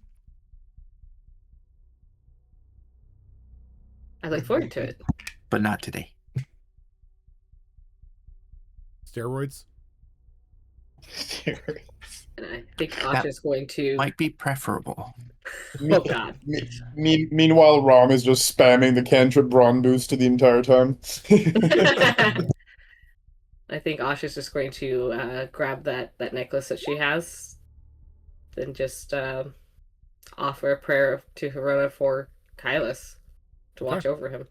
I look forward to it. But not today. Steroids? And I think Asha's going to... Might be preferable. Oh, God. Meanwhile, Rom is just spamming the cantrip Brawn boost the entire time. I think Asha's just going to grab that necklace that she has and just offer a prayer to Herona for Kylus to watch over him.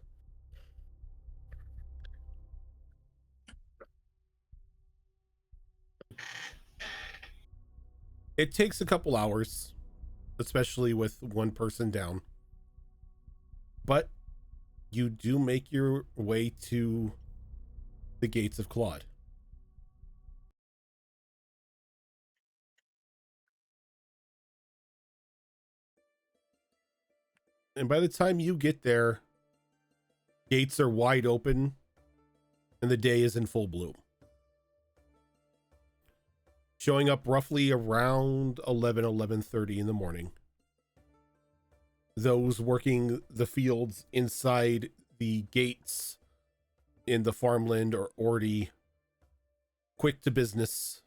It takes a couple hours, especially with one person down. But you do make your way to the gates of Claude. And by the time you get there, gates are wide open and the day is in full bloom. Showing up roughly around 11:30 in the morning. Those working the fields inside the gates in the farmland are already quick to business.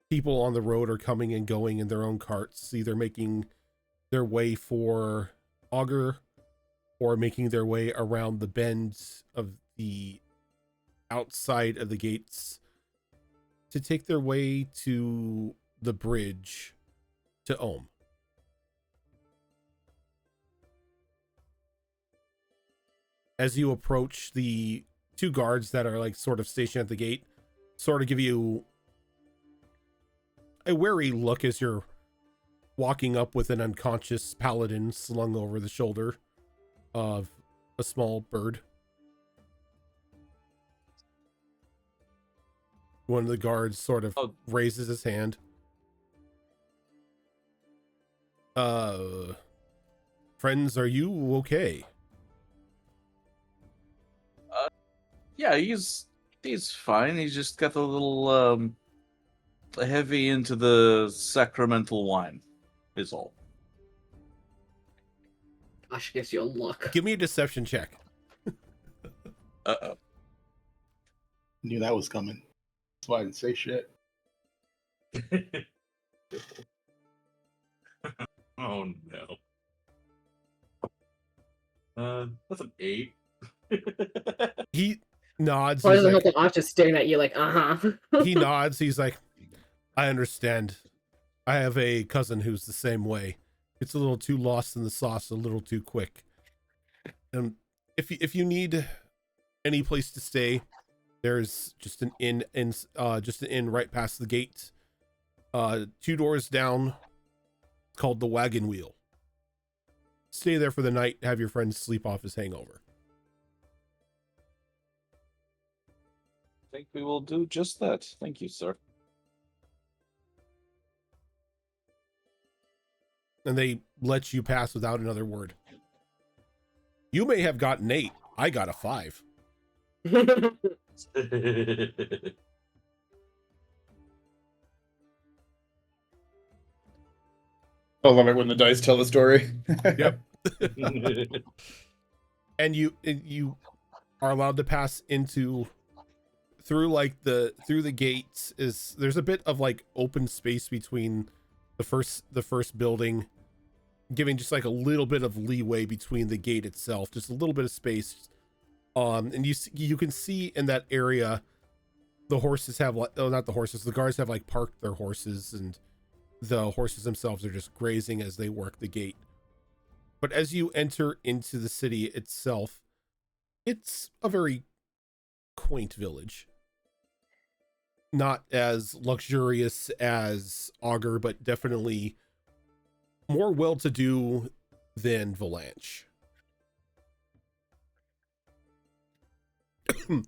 People on the road are coming and going in their own carts, either making their way for Augur or making their way around the bends of the outside of the gates to take their way to the bridge to Ohm. As you approach, the two guards that are like sort of stationed at the gate sort of give you a wary look as you're walking up with an unconscious paladin slung over the shoulder of a small bird. One of the guards sort of raises his hand. Friends, are you okay? Yeah, he's fine. He's just got a little heavy into the sacramental wine, is all. Asha gives you a look. Give me a deception check. Uh-oh. Knew that was coming. That's why I didn't say shit. Oh no. That's an 8. He nods. Why He's doesn't like, help that Asha's staring at you like, he nods. He's like, I understand. I have a cousin who's the same way. It's a little too lost in the sauce, a little too quick. And if you need any place to stay, there's just an inn right past the gate. 2 doors down. It's called the Wagon Wheel. Stay there for the night. Have your friend sleep off his hangover. I think we will do just that. Thank you, sir. And they let you pass without another word. You may have gotten 8. I got a 5. I love it when the dice tell the story. Yep. And you are allowed to pass through the gates. There's a bit of like open space between the first building, giving just like a little bit of leeway between the gate itself, just a little bit of space. And you can see in that area the horses have like, oh, not the horses, the guards have like parked their horses, and the horses themselves are just grazing as they work the gate. But as you enter into the city itself, it's a very quaint village. Not as luxurious as Augur, but definitely more well-to-do than Valanche. A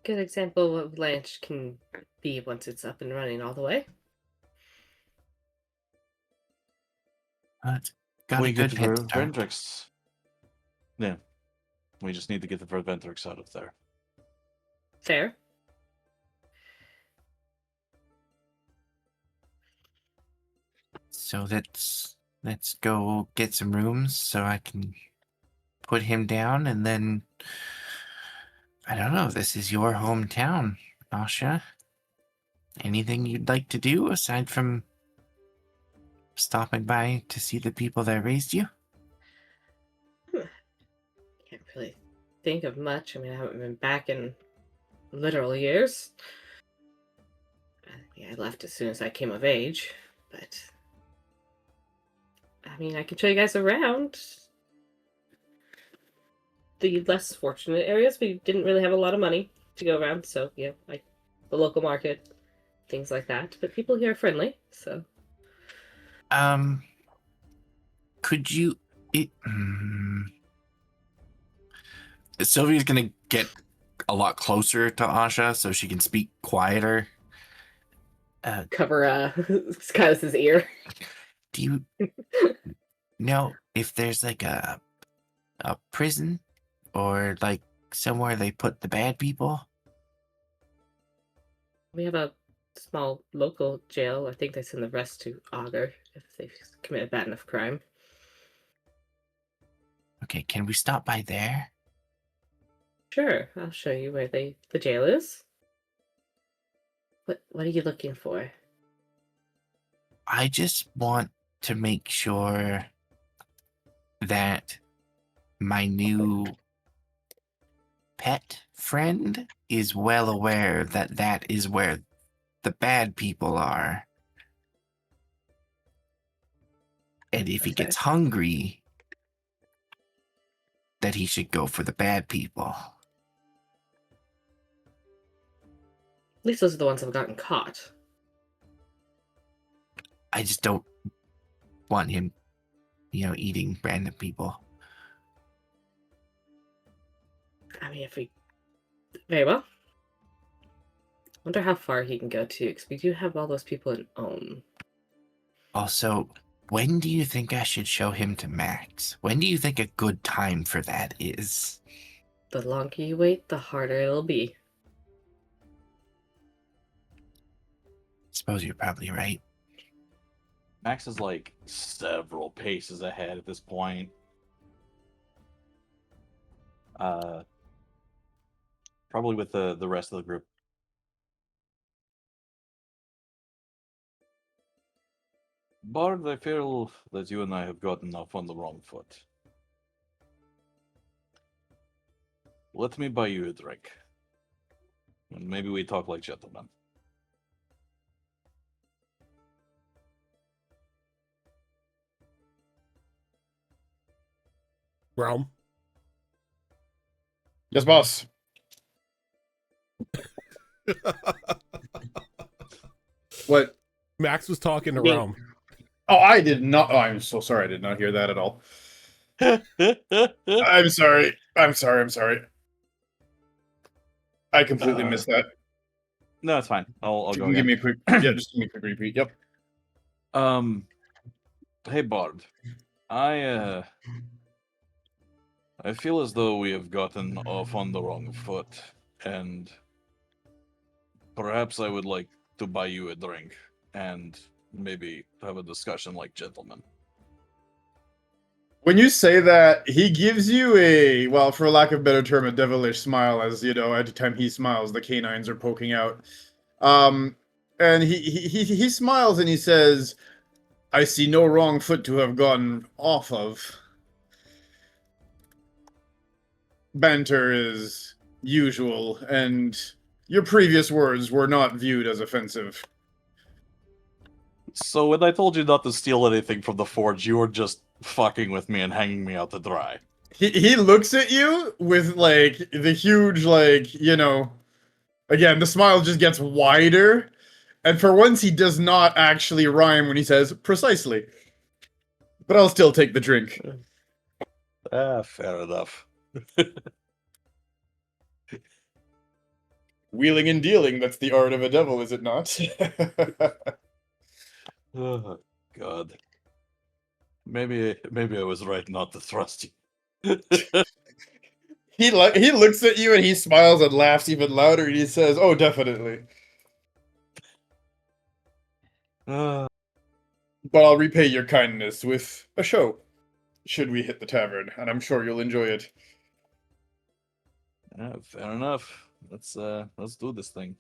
good example of what Blanche can be once it's up and running all the way. But got we a get good the head start. Vendrix. Yeah. We just need to get the Vendrix out of there. Fair. So let's go get some rooms so I can put him down, and then I don't know. This is your hometown, Asha. Anything you'd like to do aside from stopping by to see the people that raised you? Can't really think of much. I mean, I haven't been back in literal years. Yeah, I left as soon as I came of age, but I mean, I can show you guys around the less fortunate areas. We didn't really have a lot of money to go around, so yeah, like the local market, things like that. But people here are friendly, so. Could you? Sylvia's gonna get a lot closer to Asha so she can speak quieter. Cover Silas's ear. Do you know if there's like a prison or like somewhere they put the bad people? We have a small local jail. I think they send the rest to Augur if they've committed bad enough crime. Okay, can we stop by there? Sure, I'll show you where the jail is. What are you looking for? I just want to make sure that my new pet friend is well aware that that is where the bad people are. And if he Okay. gets hungry, that he should go for the bad people. At least those are the ones that have gotten caught. I just don't want him, eating random people. I mean, if we... Very well. Wonder how far he can go, too, because we do have all those people in Ohm. Also, when do you think I should show him to Max? When do you think a good time for that is? The longer you wait, the harder it'll be. Suppose you're probably right. Max is like several paces ahead at this point. Probably with the rest of the group. Bard, I feel that you and I have gotten off on the wrong foot. Let me buy you a drink. And maybe we talk like gentlemen. Realm. Yes, boss. What? Max was talking to Me. Realm. Oh, I did not. Oh, I'm so sorry. I did not hear that at all. I'm sorry. I'm sorry. I completely missed that. No, it's fine. I'll You go can give again. me a quick. Yeah, just give me a quick repeat. Yep. Hey Bard, I feel as though we have gotten off on the wrong foot, and perhaps I would like to buy you a drink and maybe have a discussion like gentlemen. When you say that, he gives you a, well, for lack of a better term, a devilish smile, as you know, every time he smiles, the canines are poking out. And he smiles and he says, "I see no wrong foot to have gone off of." banter as usual, and your previous words were not viewed as offensive. So when I told you not to steal anything from the forge, you were just fucking with me and hanging me out to dry. He looks at you with, like, the huge, like, you know... Again, the smile just gets wider, and for once he does not actually rhyme when he says, precisely. But I'll still take the drink. Fair enough. Wheeling and dealing, that's the art of a devil, is it not? Oh, God. Maybe I was right not to trust you. He looks at you and he smiles and laughs even louder, and he says, oh, definitely. Uh, But I'll repay your kindness with a show, should we hit the tavern, and I'm sure you'll enjoy it. fair enough. Let's do this thing.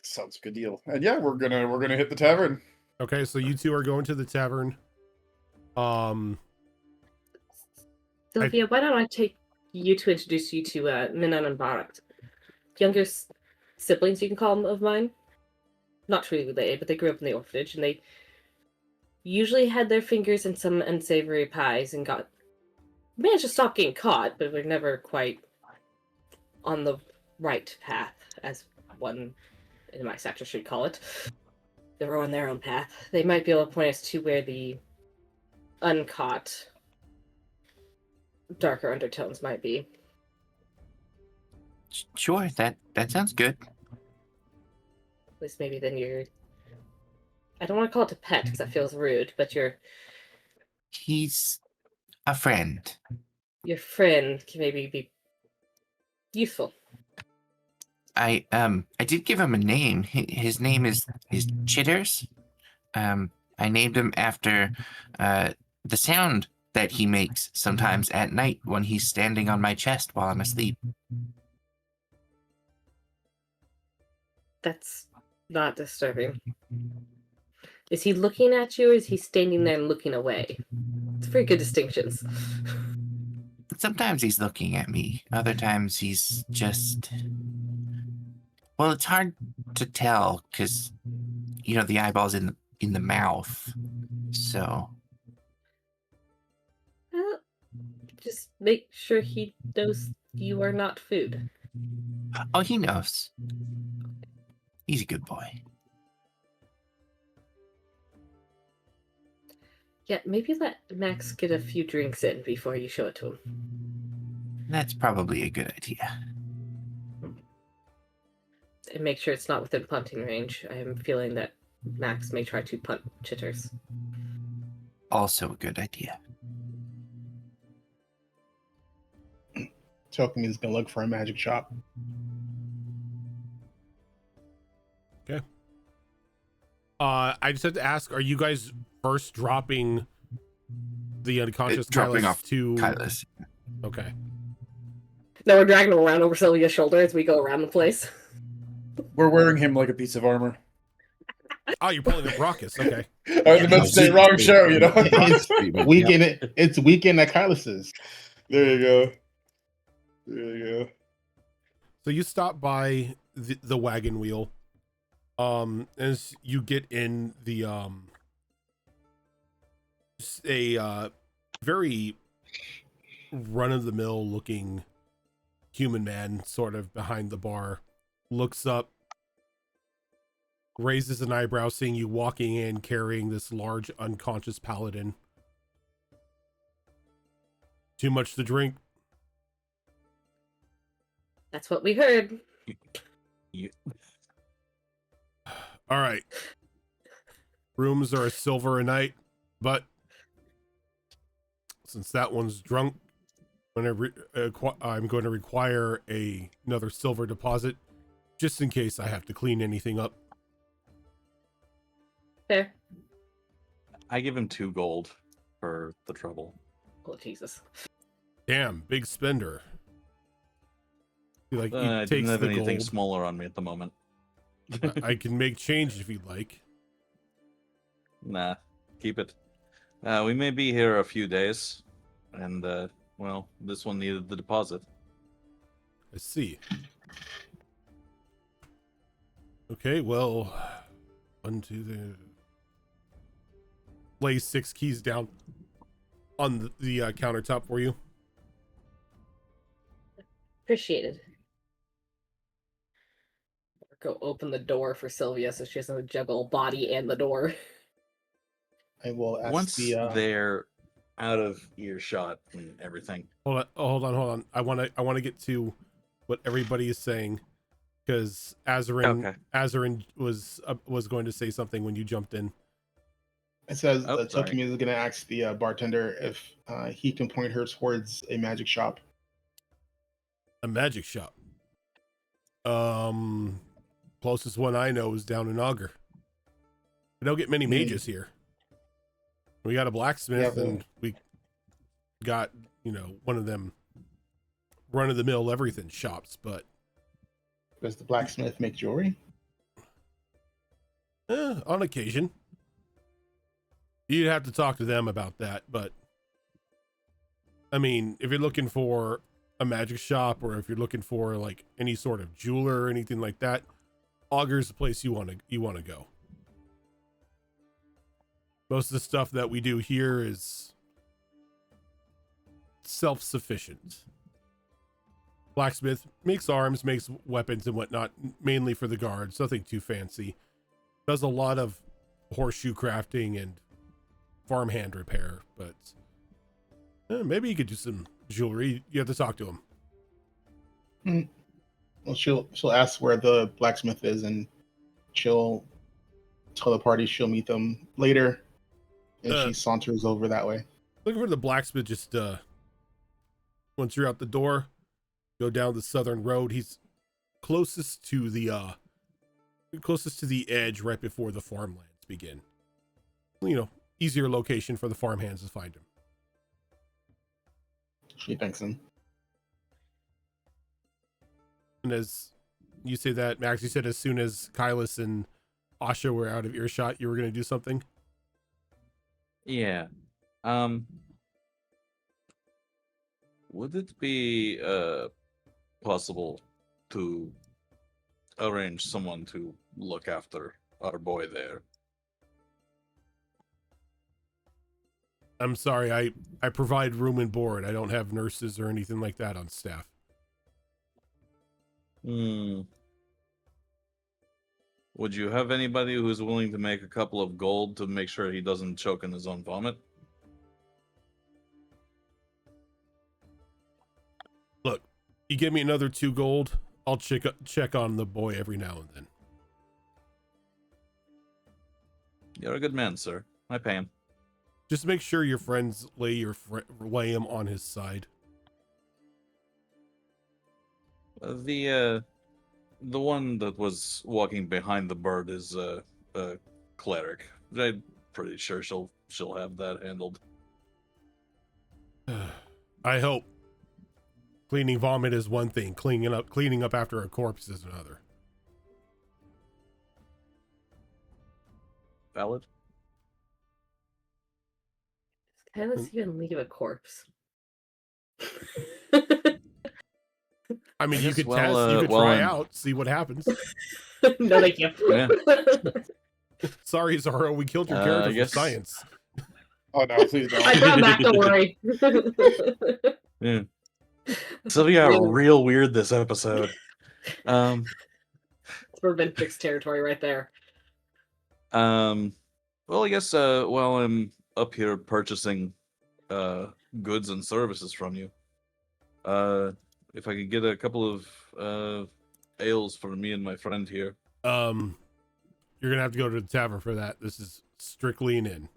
Sounds a good deal. And yeah, we're gonna hit the tavern. Okay, so you two are going to the tavern. Sylvia, why don't I take you to introduce you to Minan and Barak, younger siblings, you can call them, of mine. Not truly related, but they grew up in the orphanage, and they usually had their fingers in some unsavory pies and managed to stop getting caught, but were never quite on the right path, as one in my sector should call it. They were on their own path. They might be able to point us to where the uncaught darker undertones might be. Sure, that sounds good. At least maybe then I don't want to call it a pet because that feels rude, but He's a friend. your friend can maybe be useful. I did give him a name. His name is Chitters. I named him after the sound that he makes sometimes at night when he's standing on my chest while I'm asleep. That's not disturbing. Is he looking at you, or is he standing there and looking away? It's very good distinctions. Sometimes he's looking at me. Other times he's just... Well, it's hard to tell because, you know, the eyeball's in the mouth. So... Well, just make sure he knows you are not food. Oh, he knows. He's a good boy. Yeah, maybe let Max get a few drinks in before you show it to him. That's probably a good idea. And make sure it's not within punting range. I am feeling that Max may try to punt Chitters. Also a good idea. Token is gonna look for a magic shop. Okay. I just have to ask, are you guys first dropping the unconscious dropping Kylus off to Kylus? Okay. No, we're dragging him around over Sylvia's shoulder as we go around the place. We're wearing him like a piece of armor. Oh, you're pulling up Raucus. Okay. I was about to say wrong show, you know? It's weekend at Kylus's. There you go. There you go. So you stop by the wagon wheel. As you get in the a very run-of-the-mill looking human man sort of behind the bar looks up, raises an eyebrow seeing you walking in carrying this large unconscious paladin. Too much to drink? That's what we heard. All right. Rooms are a silver a night, but since that one's drunk, I'm going to require another silver deposit, just in case I have to clean anything up. Fair. I give him 2 gold for the trouble. Oh, Jesus. Damn, big spender. He I takes didn't have the anything gold. smaller on me at the moment. I can make change if you'd like. Nah, keep it. We may be here a few days, and Well, this one needed the deposit. I see. Okay, well, 1, 2, 3. Lay 6 keys down on the countertop for you. Appreciated. Go open the door for Sylvia so she doesn't juggle body and the door. I will ask Once the. they're out of earshot and everything. Hold on. I want to get to what everybody is saying, because Azarin was going to say something when you jumped in. It says Oh, Tokimi is going to ask the bartender if he can point her towards a magic shop. A magic shop. Closest one I know is down in Augur. We don't get many mages here. We got a blacksmith, and we got, one of them run-of-the-mill everything shops, but... Does the blacksmith make jewelry? On occasion. You'd have to talk to them about that, but... I mean, if you're looking for a magic shop, or if you're looking for, like, any sort of jeweler or anything like that, Augur's the place you want to go. Most of the stuff that we do here is self-sufficient. Blacksmith makes arms, makes weapons and whatnot, mainly for the guards, nothing too fancy. Does a lot of horseshoe crafting and farmhand repair, but maybe you could do some jewelry. You have to talk to him. Well, she'll ask where the blacksmith is, and she'll tell the party she'll meet them later. And she saunters over that way. Looking for the blacksmith. Just once you're out the door, go down the southern road. He's closest to the edge, right before the farmlands begin. Easier location for the farmhands to find him. She thanks him. And as you say that, Max, you said as soon as Kylus and Asha were out of earshot, you were going to do something? Yeah. Would it be possible to arrange someone to look after our boy there? I'm sorry, I provide room and board. I don't have nurses or anything like that on staff. Would you have anybody who's willing to make a couple of gold to make sure he doesn't choke in his own vomit? Look, you give me another 2 gold, I'll check on the boy every now and then. You're a good man, sir. I pay him. Just make sure your friends lay him on his side. The one that was walking behind the bird is a cleric. I'm pretty sure she'll have that handled. I hope. Cleaning vomit is one thing. Cleaning up after a corpse is another. Valid. How does even leave a corpse? I mean, you Yes, could well, test, you could well, try out, see what happens. No, thank you. Yeah. Sorry, Zara, we killed your character for science. Oh no, please don't. I got back, don't worry. Yeah. Sylvia got real weird this episode. It's Ventrix territory right there. Well, I guess while I'm up here purchasing goods and services from you, if I could get a couple of ales for me and my friend here. You're gonna have to go to the tavern for that. This is strictly an inn.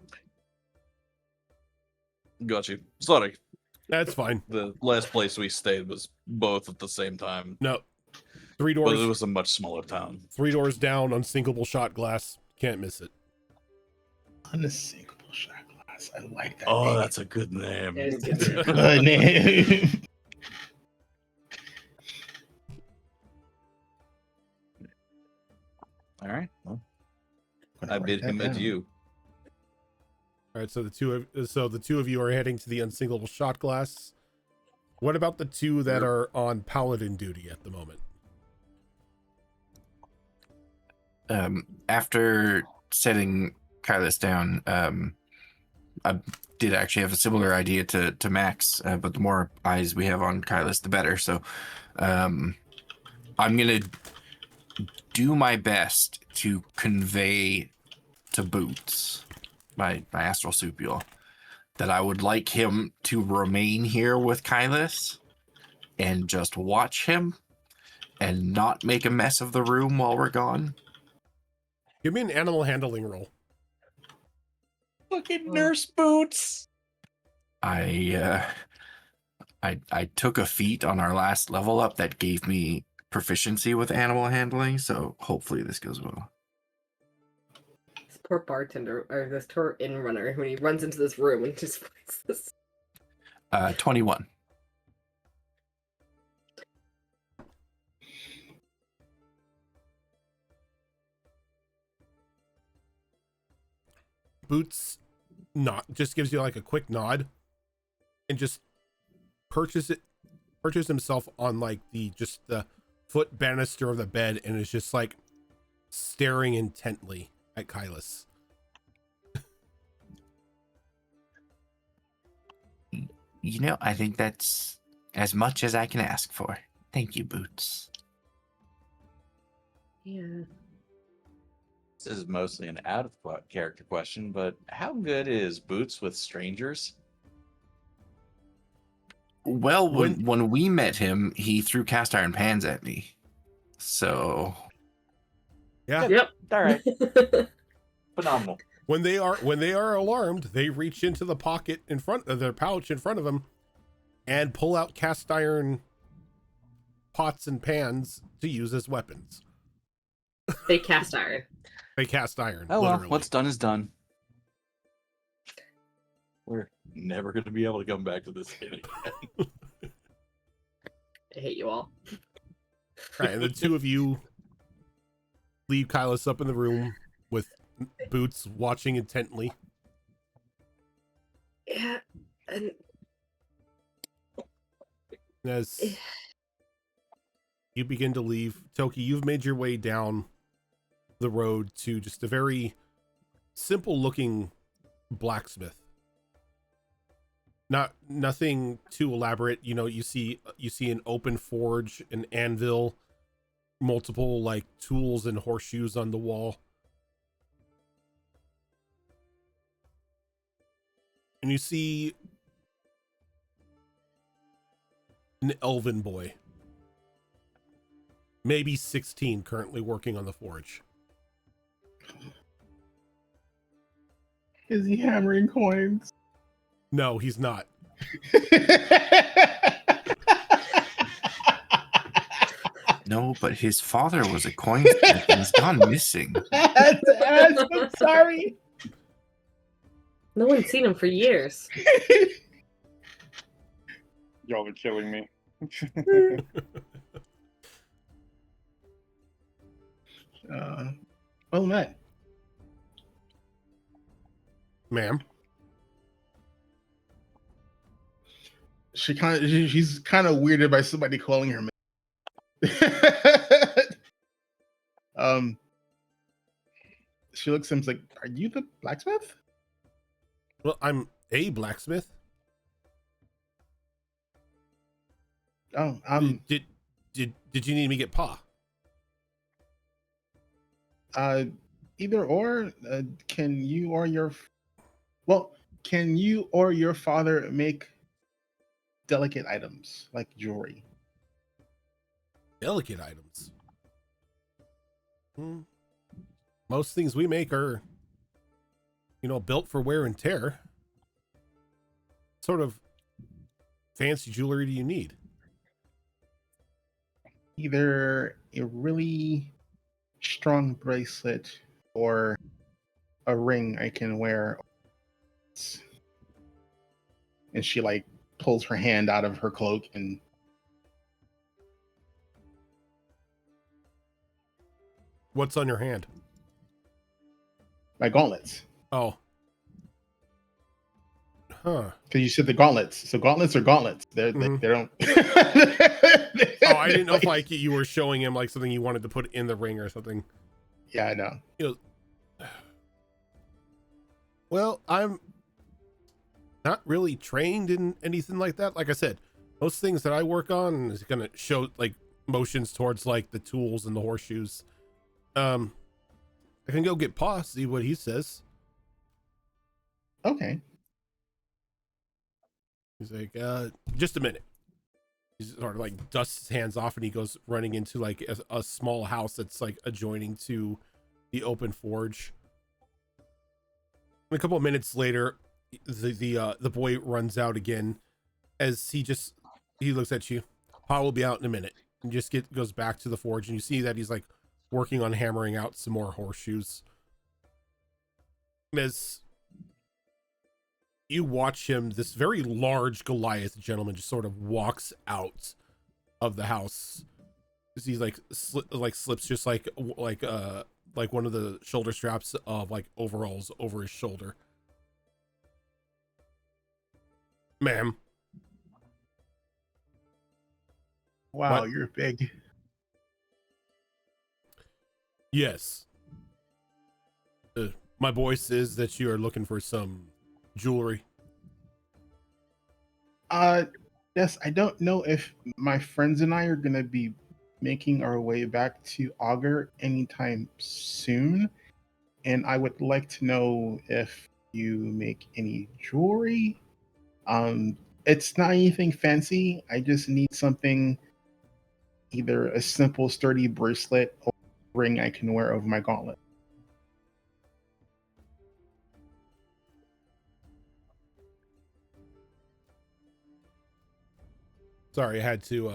Got you. Sorry. That's fine. The last place we stayed was both at the same time. No. 3 doors. But it was a much smaller town. 3 doors down, unsinkable shot glass. Can't miss it. Unsinkable shot glass. I like that. Oh, name. that's a good name. It's Good name. All right. Well, I bid him adieu. All right, so the two of you are heading to the unsinkable shot glass. What about the two that are on paladin duty at the moment? After setting Kylus down, I did actually have a similar idea to Max, but the more eyes we have on Kylus, the better. So I'm going to do my best to convey to Boots, my astral supul, that I would like him to remain here with Kylus and just watch him and not make a mess of the room while we're gone. Give me an animal handling roll. Fucking nurse Boots. I took a feat on our last level up that gave me proficiency with animal handling, so hopefully this goes well. This poor bartender, or this poor inn runner, when he runs into this room and just finds this. 21. Boots just gives you like a quick nod and just perches himself on like the foot banister of the bed and is just like staring intently at Kylus. You know, I think that's as much as I can ask for. Thank you, Boots. Yeah. This is mostly an out of character question, but how good is Boots with strangers? Well, when we met him, he threw cast iron pans at me. So Yeah. Yep. All right. Phenomenal. When they are alarmed, they reach into the pocket in front of their pouch in front of them and pull out cast iron pots and pans to use as weapons. They cast iron. They cast iron. Oh, well, literally. what's done is done. We're never going to be able to come back to this game again. I hate you all. Right, and the two of you leave Kylus up in the room with Boots watching intently. Yeah, and As you begin to leave, Toki, you've made your way down the road to just a very simple looking blacksmith. Nothing too elaborate. You know, you see an open forge, an anvil, multiple like tools and horseshoes on the wall. And you see an elven boy, maybe 16, currently working on the forge. Is he hammering coins? No, he's not. no, but his father was a coinsmith and he's gone missing. I'm sorry. no one's seen him for years. Y'all are killing me. Well met. Ma'am. She's kind of weirded by somebody calling her man. She looks at him like, "Are you the blacksmith?" Well, I'm a blacksmith. Oh, Did you need me to get Pa? either or. Can you or your father make delicate items like jewelry? Delicate items. Most things we make are, built for wear and tear. What sort of fancy jewelry do you need? Either a really strong bracelet or a ring I can wear. And she like pulls her hand out of her cloak and What's on your hand? my gauntlets. Oh. Huh. Because you said the gauntlets. So gauntlets are gauntlets. They don't. Oh, I didn't know if like you were showing him like something you wanted to put in the ring or something. Yeah, I know. You know, well, I'm not really trained in anything like that. Like I said, most things that I work on is gonna show like motions towards like the tools and the horseshoes. I can go get Pa, see what he says. Okay. He's like, just a minute. He sort of like dusts his hands off and he goes running into like a small house that's like adjoining to the open forge. And a couple of minutes later, the boy runs out again as he looks at you. Pa will be out in a minute, and just goes back to the forge, and you see that he's like working on hammering out some more horseshoes. As you watch him, this very large Goliath gentleman just sort of walks out of the house. He like slips just like one of the shoulder straps of like overalls over his shoulder. Ma'am. Wow, What? you're big. Yes. My boy says that you are looking for some jewelry. Yes, I don't know if my friends and I are gonna be making our way back to Augur anytime soon, and I would like to know if you make any jewelry. It's not anything fancy. I just need something, either a simple, sturdy bracelet or ring I can wear over my gauntlet. Sorry, I had to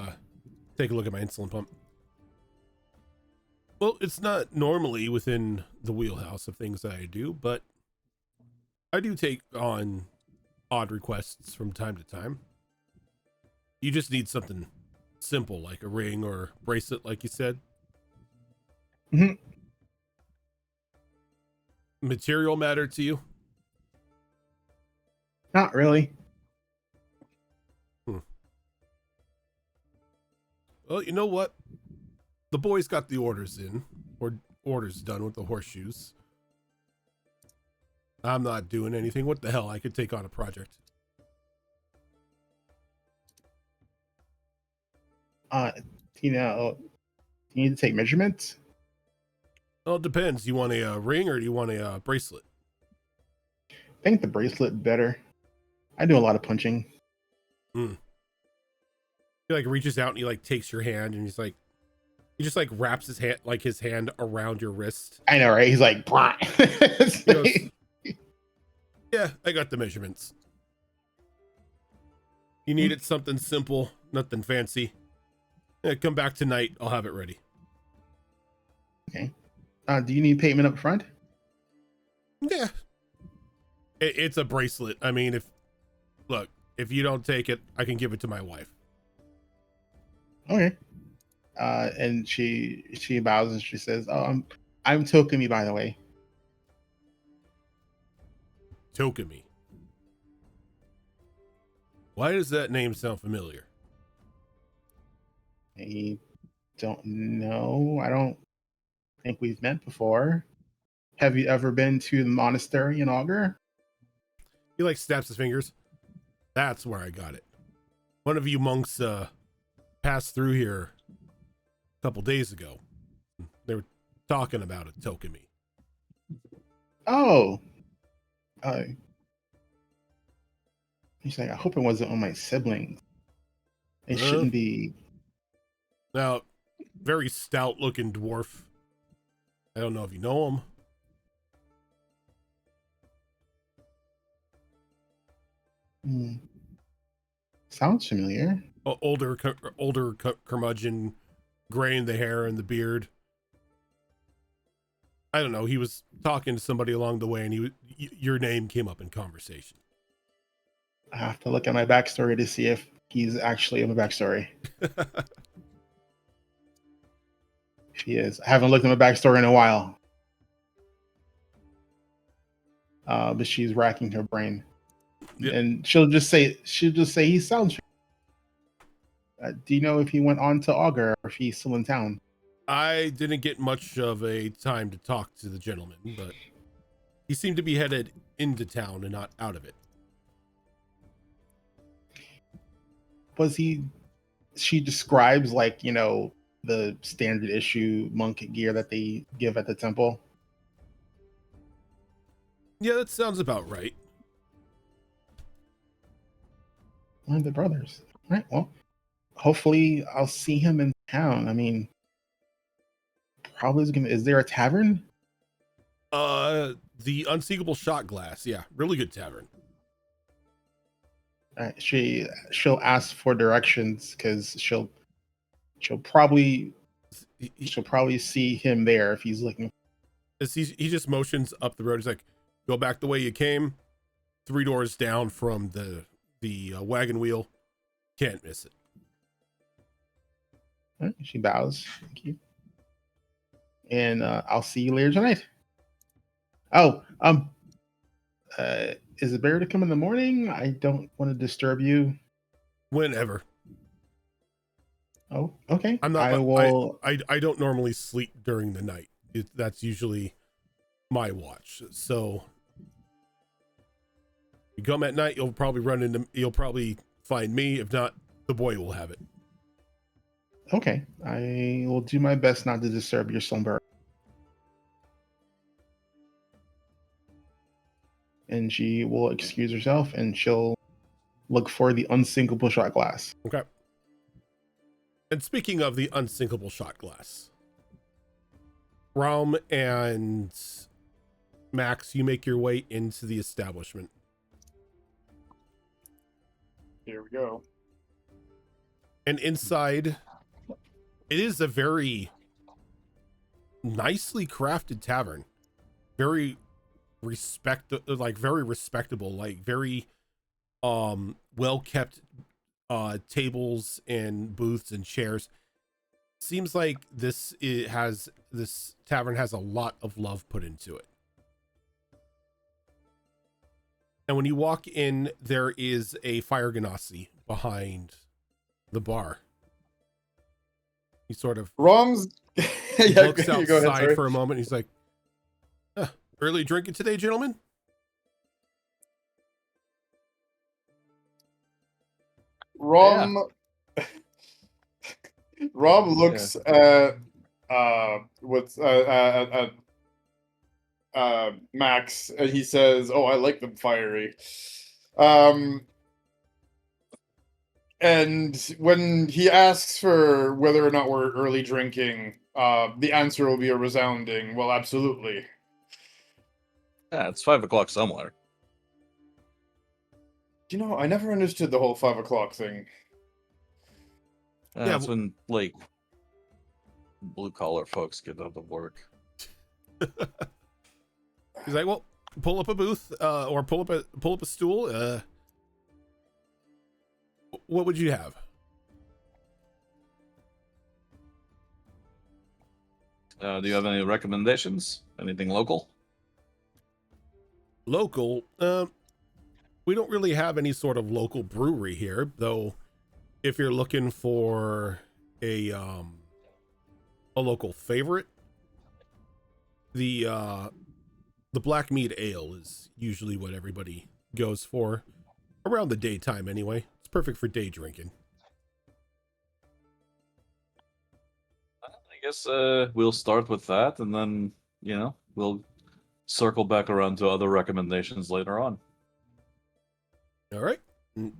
take a look at my insulin pump. Well, it's not normally within the wheelhouse of things that I do, but I do take on odd requests from time to time. You just need something simple, like a ring or bracelet, like you said. Mhm. Material matter to you? Not really. Well, you know what? The boys got the orders in, or orders done with the horseshoes. I'm not doing anything. What the hell? I could take on a project. You need to take measurements. Well, it depends. You want a ring or do you want a bracelet? I think the bracelet better. I do a lot of punching. He like reaches out and he like takes your hand and he just like wraps his hand around your wrist. I know, right? He's like, He goes, yeah, I got the measurements. You needed something simple, nothing fancy. Yeah, come back tonight. I'll have it ready. okay. Do you need payment up front? Yeah. It's a bracelet. I mean, if you don't take it, I can give it to my wife. Okay. And she bows and she says, "Oh, I'm Tokumi, by the way." Tokumi. Why does that name sound familiar? I don't know. I don't think we've met before. Have you ever been to the monastery in Augur? He like snaps his fingers. That's where I got it. One of you monks passed through here a couple days ago. They were talking about a Tokumi. Oh. He's like, I hope it wasn't on my siblings. It shouldn't be. Now, very stout looking dwarf. I don't know if you know him. Sounds familiar. Older curmudgeon, gray in the hair and the beard. I don't know. He was talking to somebody along the way, and your name came up in conversation. I have to look at my backstory to see if he's actually in my backstory. She is. I haven't looked at my backstory in a while. But she's racking her brain. Yeah. And she'll just say he sounds. Do you know if he went on to Augur or if he's still in town? I didn't get much of a time to talk to the gentleman, but he seemed to be headed into town and not out of it. Was he? She describes like the standard issue monk gear that they give at the temple. Yeah, that sounds about right. One of the brothers. All right. Well, hopefully I'll see him in town. I mean, probably is gonna. Is there a tavern? The Unsinkable Shot Glass. Yeah, really good tavern. She'll ask for directions because she'll probably see him there if he's looking. As he just motions up the road. He's like, "Go back the way you came. 3 doors down from the wagon wheel. Can't miss it." All right, she bows. Thank you. And I'll see you later tonight. Oh, is it better to come in the morning? I don't want to disturb you. Whenever. Oh, okay. I'm not. I will. I don't normally sleep during the night. That's usually my watch. So you come at night, you'll probably find me. If not, the boy will have it. Okay. I will do my best not to disturb your slumber. And she will excuse herself and she'll look for the unsinkable shot glass. Okay. And speaking of the unsinkable shot glass, Realm and Max, you make your way into the establishment. Here we go. And inside, it is a very nicely crafted tavern. Very very respectable, like very well kept tables and booths and chairs. Seems like this tavern has a lot of love put into it. And when you walk in, there is a fire ganassi behind the bar. He sort of Rom's looks outside for a moment. He's like, early drinking today, gentlemen? Rom Rob looks at Max and he says, "Oh, I like them fiery." And when he asks for whether or not we're early drinking, the answer will be a resounding, "Well, absolutely." Yeah, it's 5 o'clock somewhere. I never understood the whole 5 o'clock thing. That's when blue collar folks get out of work. He's like, well, pull up a booth, or pull up a stool. What would you have? Do you have any recommendations? Anything local? Local? We don't really have any sort of local brewery here, though. If you're looking for a local favorite, the black mead ale is usually what everybody goes for around the daytime anyway. It's perfect for day drinking. I guess we'll start with that, and then we'll circle back around to other recommendations later on. All right. And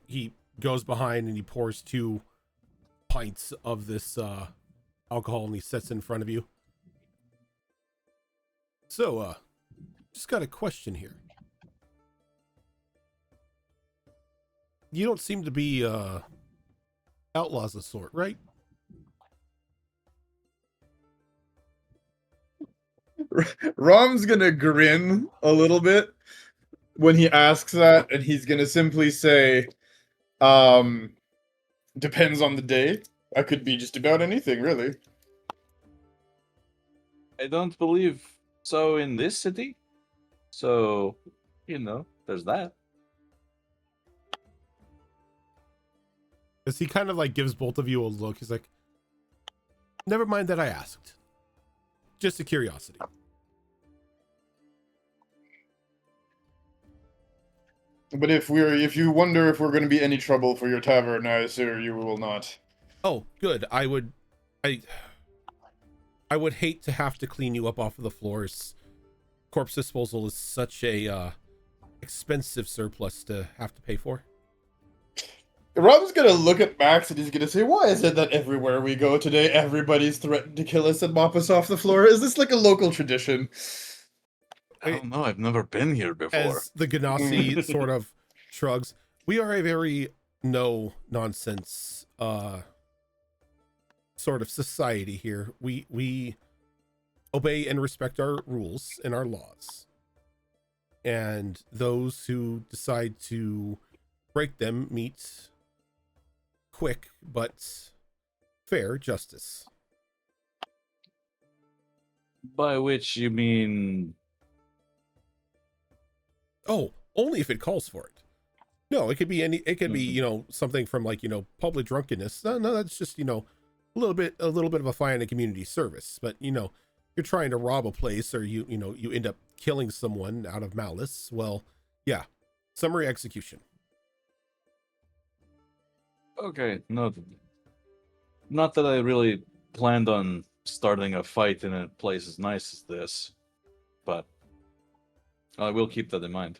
he goes behind and he pours 2 pints of this alcohol and he sets it in front of you. So, just got a question here. You don't seem to be outlaws of sort, right? Rom's gonna grin a little bit when he asks that, and he's gonna simply say, depends on the day. I could be just about anything, really. I don't believe so in this city. So, there's that. As he kind of like gives both of you a look, he's like, never mind that I asked. Just a curiosity. But if you wonder if we're going to be any trouble for your tavern, I assure you will not. Oh, good. I would hate to have to clean you up off of the floors. Corpse disposal is such a expensive surplus to have to pay for. Rob's gonna look at Max and he's gonna say, "Why is it that everywhere we go today, everybody's threatened to kill us and mop us off the floor? Is this like a local tradition?" I don't know. I've never been here before. As the Ganassi sort of shrugs, we are a very no nonsense sort of society here. We obey and respect our rules and our laws. And those who decide to break them meet quick but fair justice. By which you mean... Oh, only if it calls for it. No, it could be be, something from like, public drunkenness. No, that's just, a little bit of a fine and community service. But, you're trying to rob a place or you end up killing someone out of malice. Well, yeah, summary execution. Okay, noted. Not that I really planned on starting a fight in a place as nice as this, but I will keep that in mind.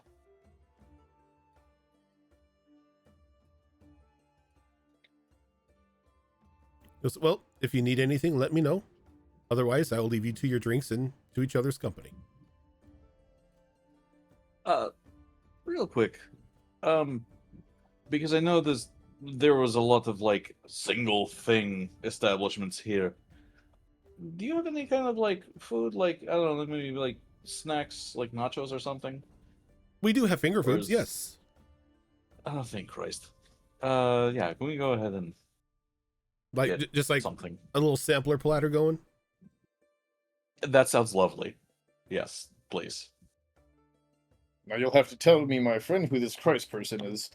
Well, if you need anything, let me know. Otherwise, I will leave you to your drinks and to each other's company. Real quick, because I know there was a lot of like single thing establishments here. Do you have any kind of like food, like I don't know, maybe like snacks, like nachos or something? We do have finger foods, yes. Oh, thank Christ. Yeah, can we go ahead and like just like something? A little sampler platter going? That sounds lovely. Yes, please. Now you'll have to tell me, my friend, who this Christ person is.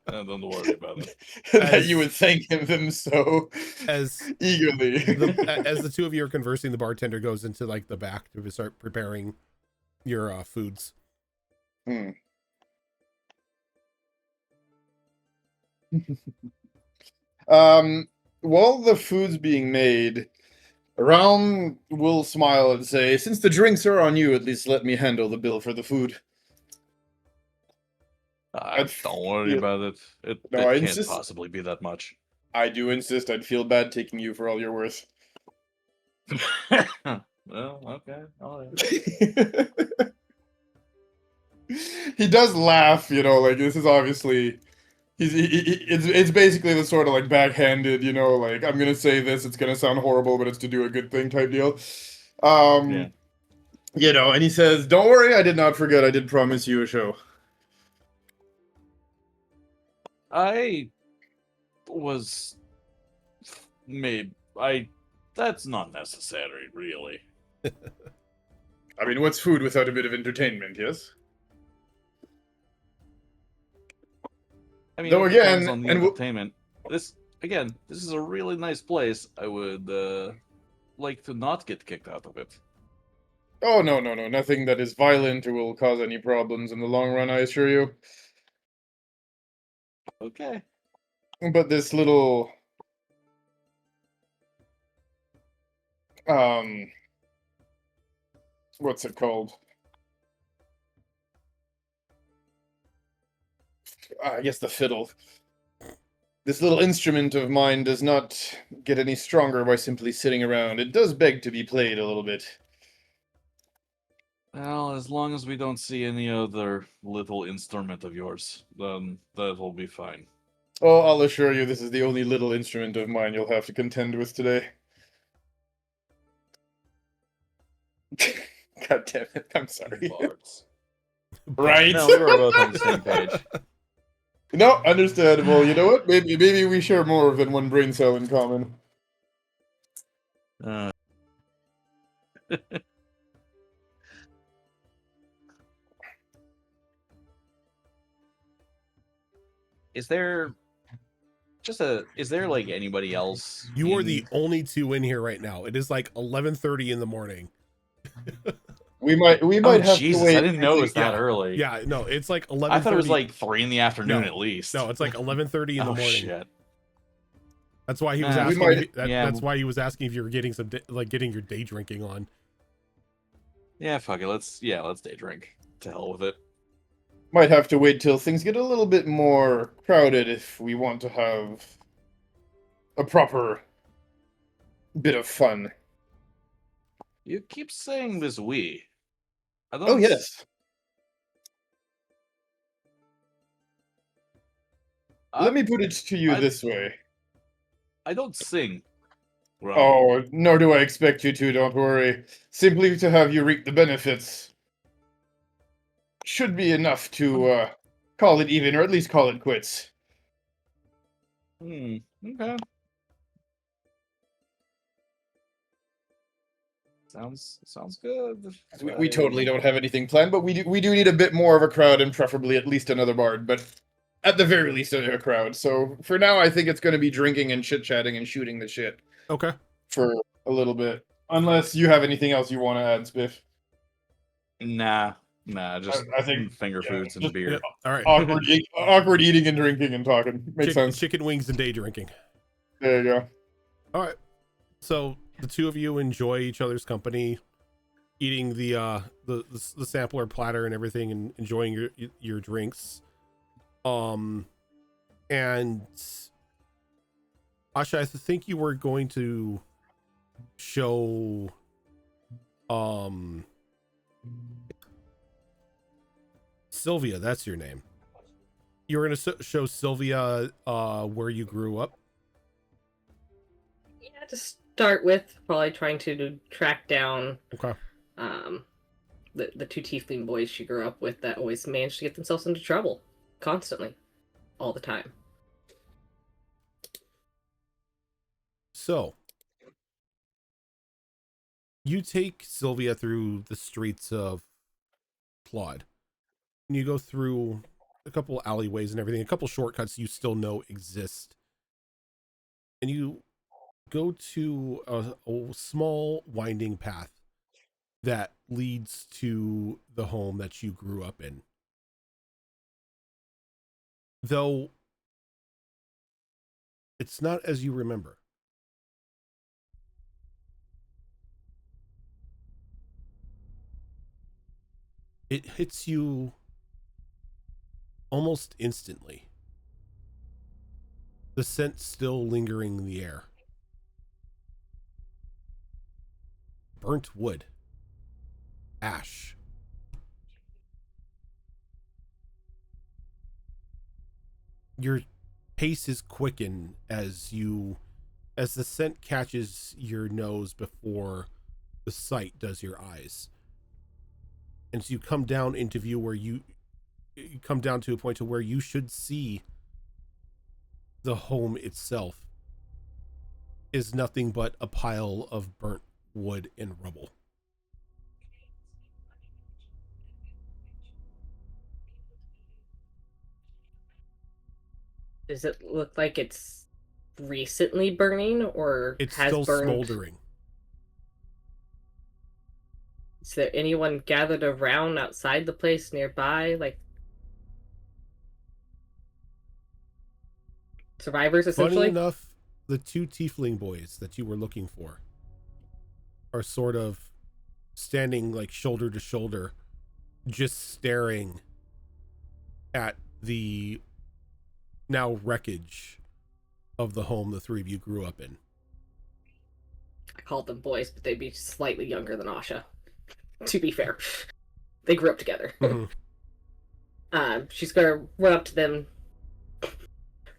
Don't worry about it. That you would thank them so eagerly. As the two of you are conversing, the bartender goes into like the back to start preparing your foods. While the food's being made, Realm will smile and say, "Since the drinks are on you, at least let me handle the bill for the food." Don't worry about it. It can't possibly be that much. I do insist. I'd feel bad taking you for all you're worth. Well, okay. All right. He does laugh, like this is obviously... It's basically the sort of like backhanded, like I'm gonna say this, it's gonna sound horrible, but it's to do a good thing type deal. Yeah. And he says, "Don't worry, I did not forget. I did promise you a show." That's not necessary, really. I mean, what's food without a bit of entertainment, yes? I mean, Though it again, depends on the entertainment. This is a really nice place. I would like to not get kicked out of it. Oh, no. Nothing that is violent or will cause any problems in the long run, I assure you. Okay. But this little... what's it called? I guess the fiddle. This little instrument of mine does not get any stronger by simply sitting around. It does beg to be played a little bit. Well, as long as we don't see any other little instrument of yours, then that will be fine. Oh, I'll assure you this is the only little instrument of mine you'll have to contend with today. God damn it, I'm sorry. Bards. Right? No, we were both on the same page. No, understandable. You know what? Maybe we share more than one brain cell in common. is there is there like anybody else? You are the in- only two in here right now. It is like 11:30 in the morning. We might Oh have Jesus! to wait. I didn't know it was that Yeah. early. Yeah, no, it's like 11:30. I thought it was like 3 in the afternoon No. at least. No, it's like 11:30 in the Oh morning. shit! That's why he was We asking. might- That's why he was asking if you were getting getting your day drinking on. Yeah, fuck it. Let's day drink. To hell with it. Might have to wait till things get a little bit more crowded if we want to have a proper bit of fun. You keep saying this we. I don't Oh yes. Let me put it to you this way. I don't sing. Well, Oh, nor do I expect you to, don't worry. Simply to have you reap the benefits should be enough to call it even, or at least call it quits. okay. Sounds good. We totally don't have anything planned, but we do need a bit more of a crowd, and preferably at least another bard, but at the very least a crowd. So for now, I think it's going to be drinking and chit-chatting and shooting the shit Okay. for a little bit. Unless you have anything else you want to add, Spiff. Nah. Just I think finger foods and just- beer. Yeah, all right. Awkward eating and drinking and talking. Makes sense. Chicken wings and day drinking. There you go. All right. So the two of you enjoy each other's company, eating the sampler platter and everything, and enjoying your drinks. And Asha, I think you were going to show Sylvia, that's your name. You were going to show Sylvia where you grew up. Yeah, to start with, probably trying to track down Okay. the two tiefling boys she grew up with that always managed to get themselves into trouble constantly, all the time. So you take Sylvia through the streets of Claude, and you go through a couple alleyways and everything, a couple shortcuts you still know exist, and you go to a small winding path that leads to the home that you grew up in. Though it's not as you remember. It hits you almost instantly. The scent still lingering in the air. Burnt wood. Ash. Your pace is quickened as the scent catches your nose before the sight does your eyes. And so you come down into view where you come down to a point to where you should see the home itself is nothing but a pile of burnt wood and rubble. Does it look like it's recently burning, or It's has still burned? smoldering. Is there anyone gathered around outside the place nearby, like survivors, essentially? Funny enough, the two tiefling boys that you were looking for are sort of standing like shoulder to shoulder, just staring at the now wreckage of the home the three of you grew up in. I called them boys, but they'd be slightly younger than Asha. To be fair, they grew up together. Mhm. She's gonna run up to them,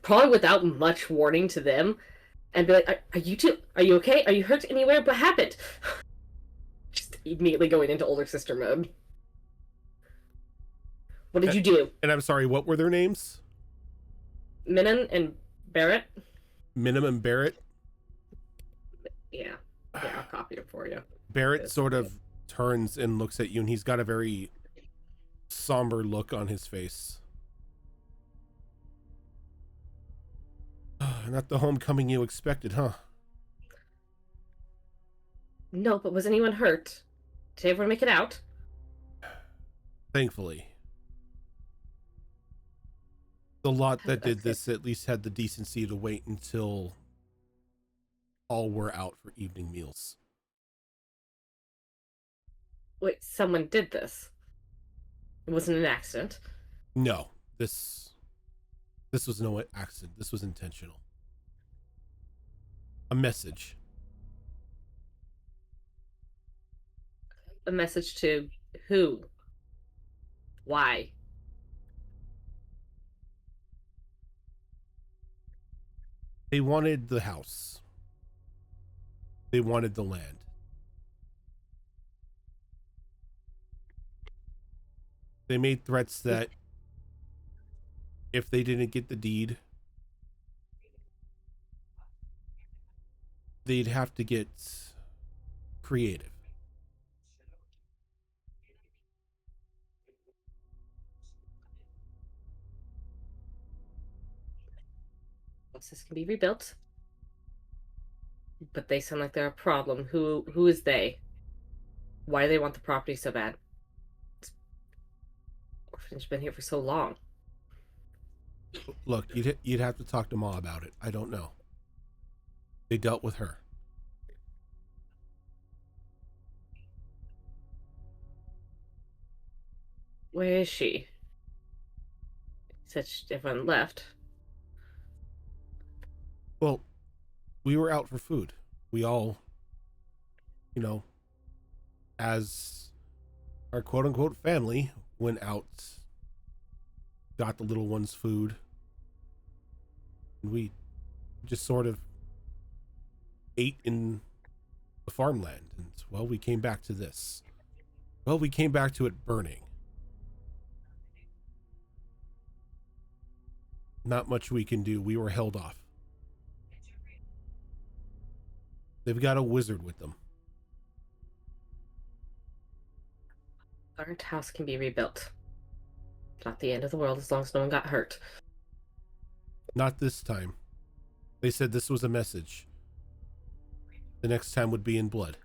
probably without much warning to them, and be like, "Are you two? Are you okay? Are you hurt anywhere? What happened?" Just immediately going into older sister mode. What did you do? And I'm sorry, what were their names? Minan and Barrett? Minim and Barrett. Yeah, I'll copy it for you. Barrett sort of turns and looks at you, and he's got a very somber look on his face. Not the homecoming you expected, huh? No, but was anyone hurt? Did everyone make it out? Thankfully. The lot that did Okay. this at least had the decency to wait until all were out for evening meals. Wait, someone did this. It wasn't an accident. No, this was no accident. This was intentional. A message. A message to who? Why? They wanted the house. They wanted the land. They made threats that if they didn't get the deed, they'd have to get creative. Houses can be rebuilt. But they sound like they're a problem. Who is they? Why do they want the property so bad? Orphanage been here for so long. Look, you'd have to talk to Ma about it. I don't know. They dealt with her. Where is she? Said everyone left. Well, we were out for food. We all, as our quote unquote family, went out, got the little ones food, and we just sort of ate in the farmland. And, well, we came back to this. Well, we came back to it burning. Not much we can do. We were held off. They've got a wizard with them. Burnt house can be rebuilt. Not the end of the world as long as no one got hurt. Not this time. They said this was a message. The next time would be in blood.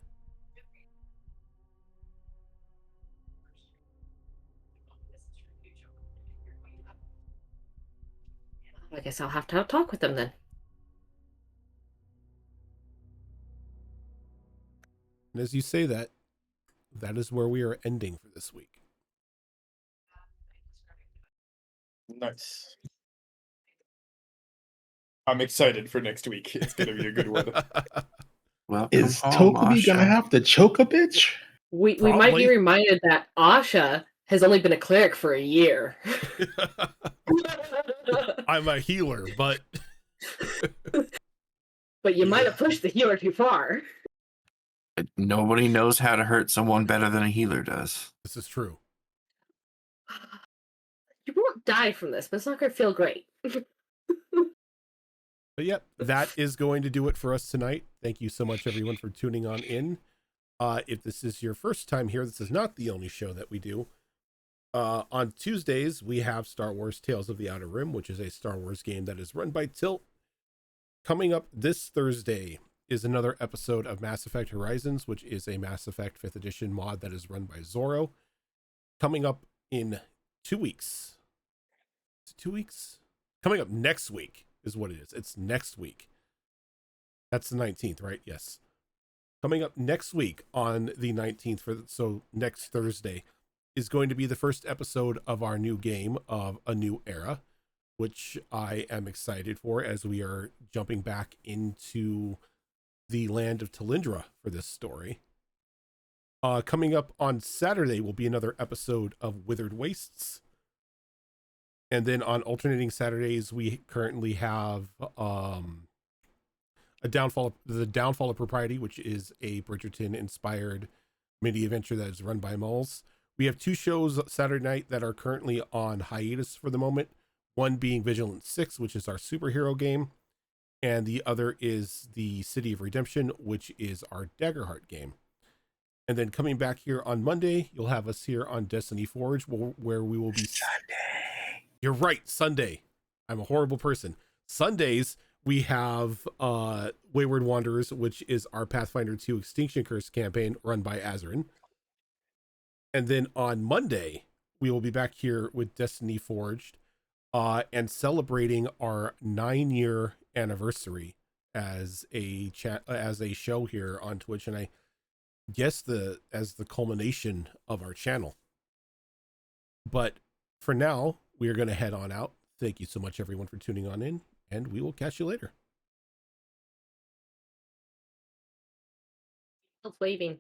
I guess I'll have to have a talk with them then. And as you say that, that is where we are ending for this week. Nice. I'm excited for next week. It's gonna be a good one. Welcome Is home, Tokubi gonna Asha. have to choke a bitch? We might Probably. be reminded that Asha has only been a cleric for a year. I'm a healer, but But you might have pushed the healer too far. Nobody knows how to hurt someone better than a healer does. this is true. You won't die from this, but it's not going to feel great. But yep, that is going to do it for us tonight. Thank you so much, everyone, for tuning on in. If this is your first time here, this is not the only show that we do. On Tuesdays, we have Star Wars Tales of the Outer Rim, which is a Star Wars game that is run by Tilt. Coming up this Thursday is another episode of Mass Effect Horizons, which is a Mass Effect 5th Edition mod that is run by Zorro. Coming up in 2 weeks. Is it 2 weeks? Coming up next week is what it is. It's next week. That's the 19th, right? Yes. Coming up next week on the 19th, so next Thursday, is going to be the first episode of our new game of A New Era, which I am excited for as we are jumping back into the land of Tahlendra for this story. Coming up on Saturday will be another episode of Withered Wastes. And then on alternating Saturdays, we currently have the Downfall of Propriety, which is a Bridgerton-inspired mini-adventure that is run by Mulls. We have 2 shows Saturday night that are currently on hiatus for the moment. One being Vigilance 6, which is our superhero game. And the other is the City of Redemption, which is our Daggerheart game. And then coming back here on Monday, you'll have us here on Destiny Forge, where we will be... Sunday. You're right, Sunday. I'm a horrible person. Sundays, we have Wayward Wanderers, which is our Pathfinder 2 Extinction Curse campaign run by Azarin. And then on Monday, we will be back here with Destiny Forged and celebrating our 9-year anniversary as a show here on Twitch, and I guess as the culmination of our channel. But for now, we are going to head on out. Thank you so much, everyone, for tuning on in, and we will catch you later. Waving.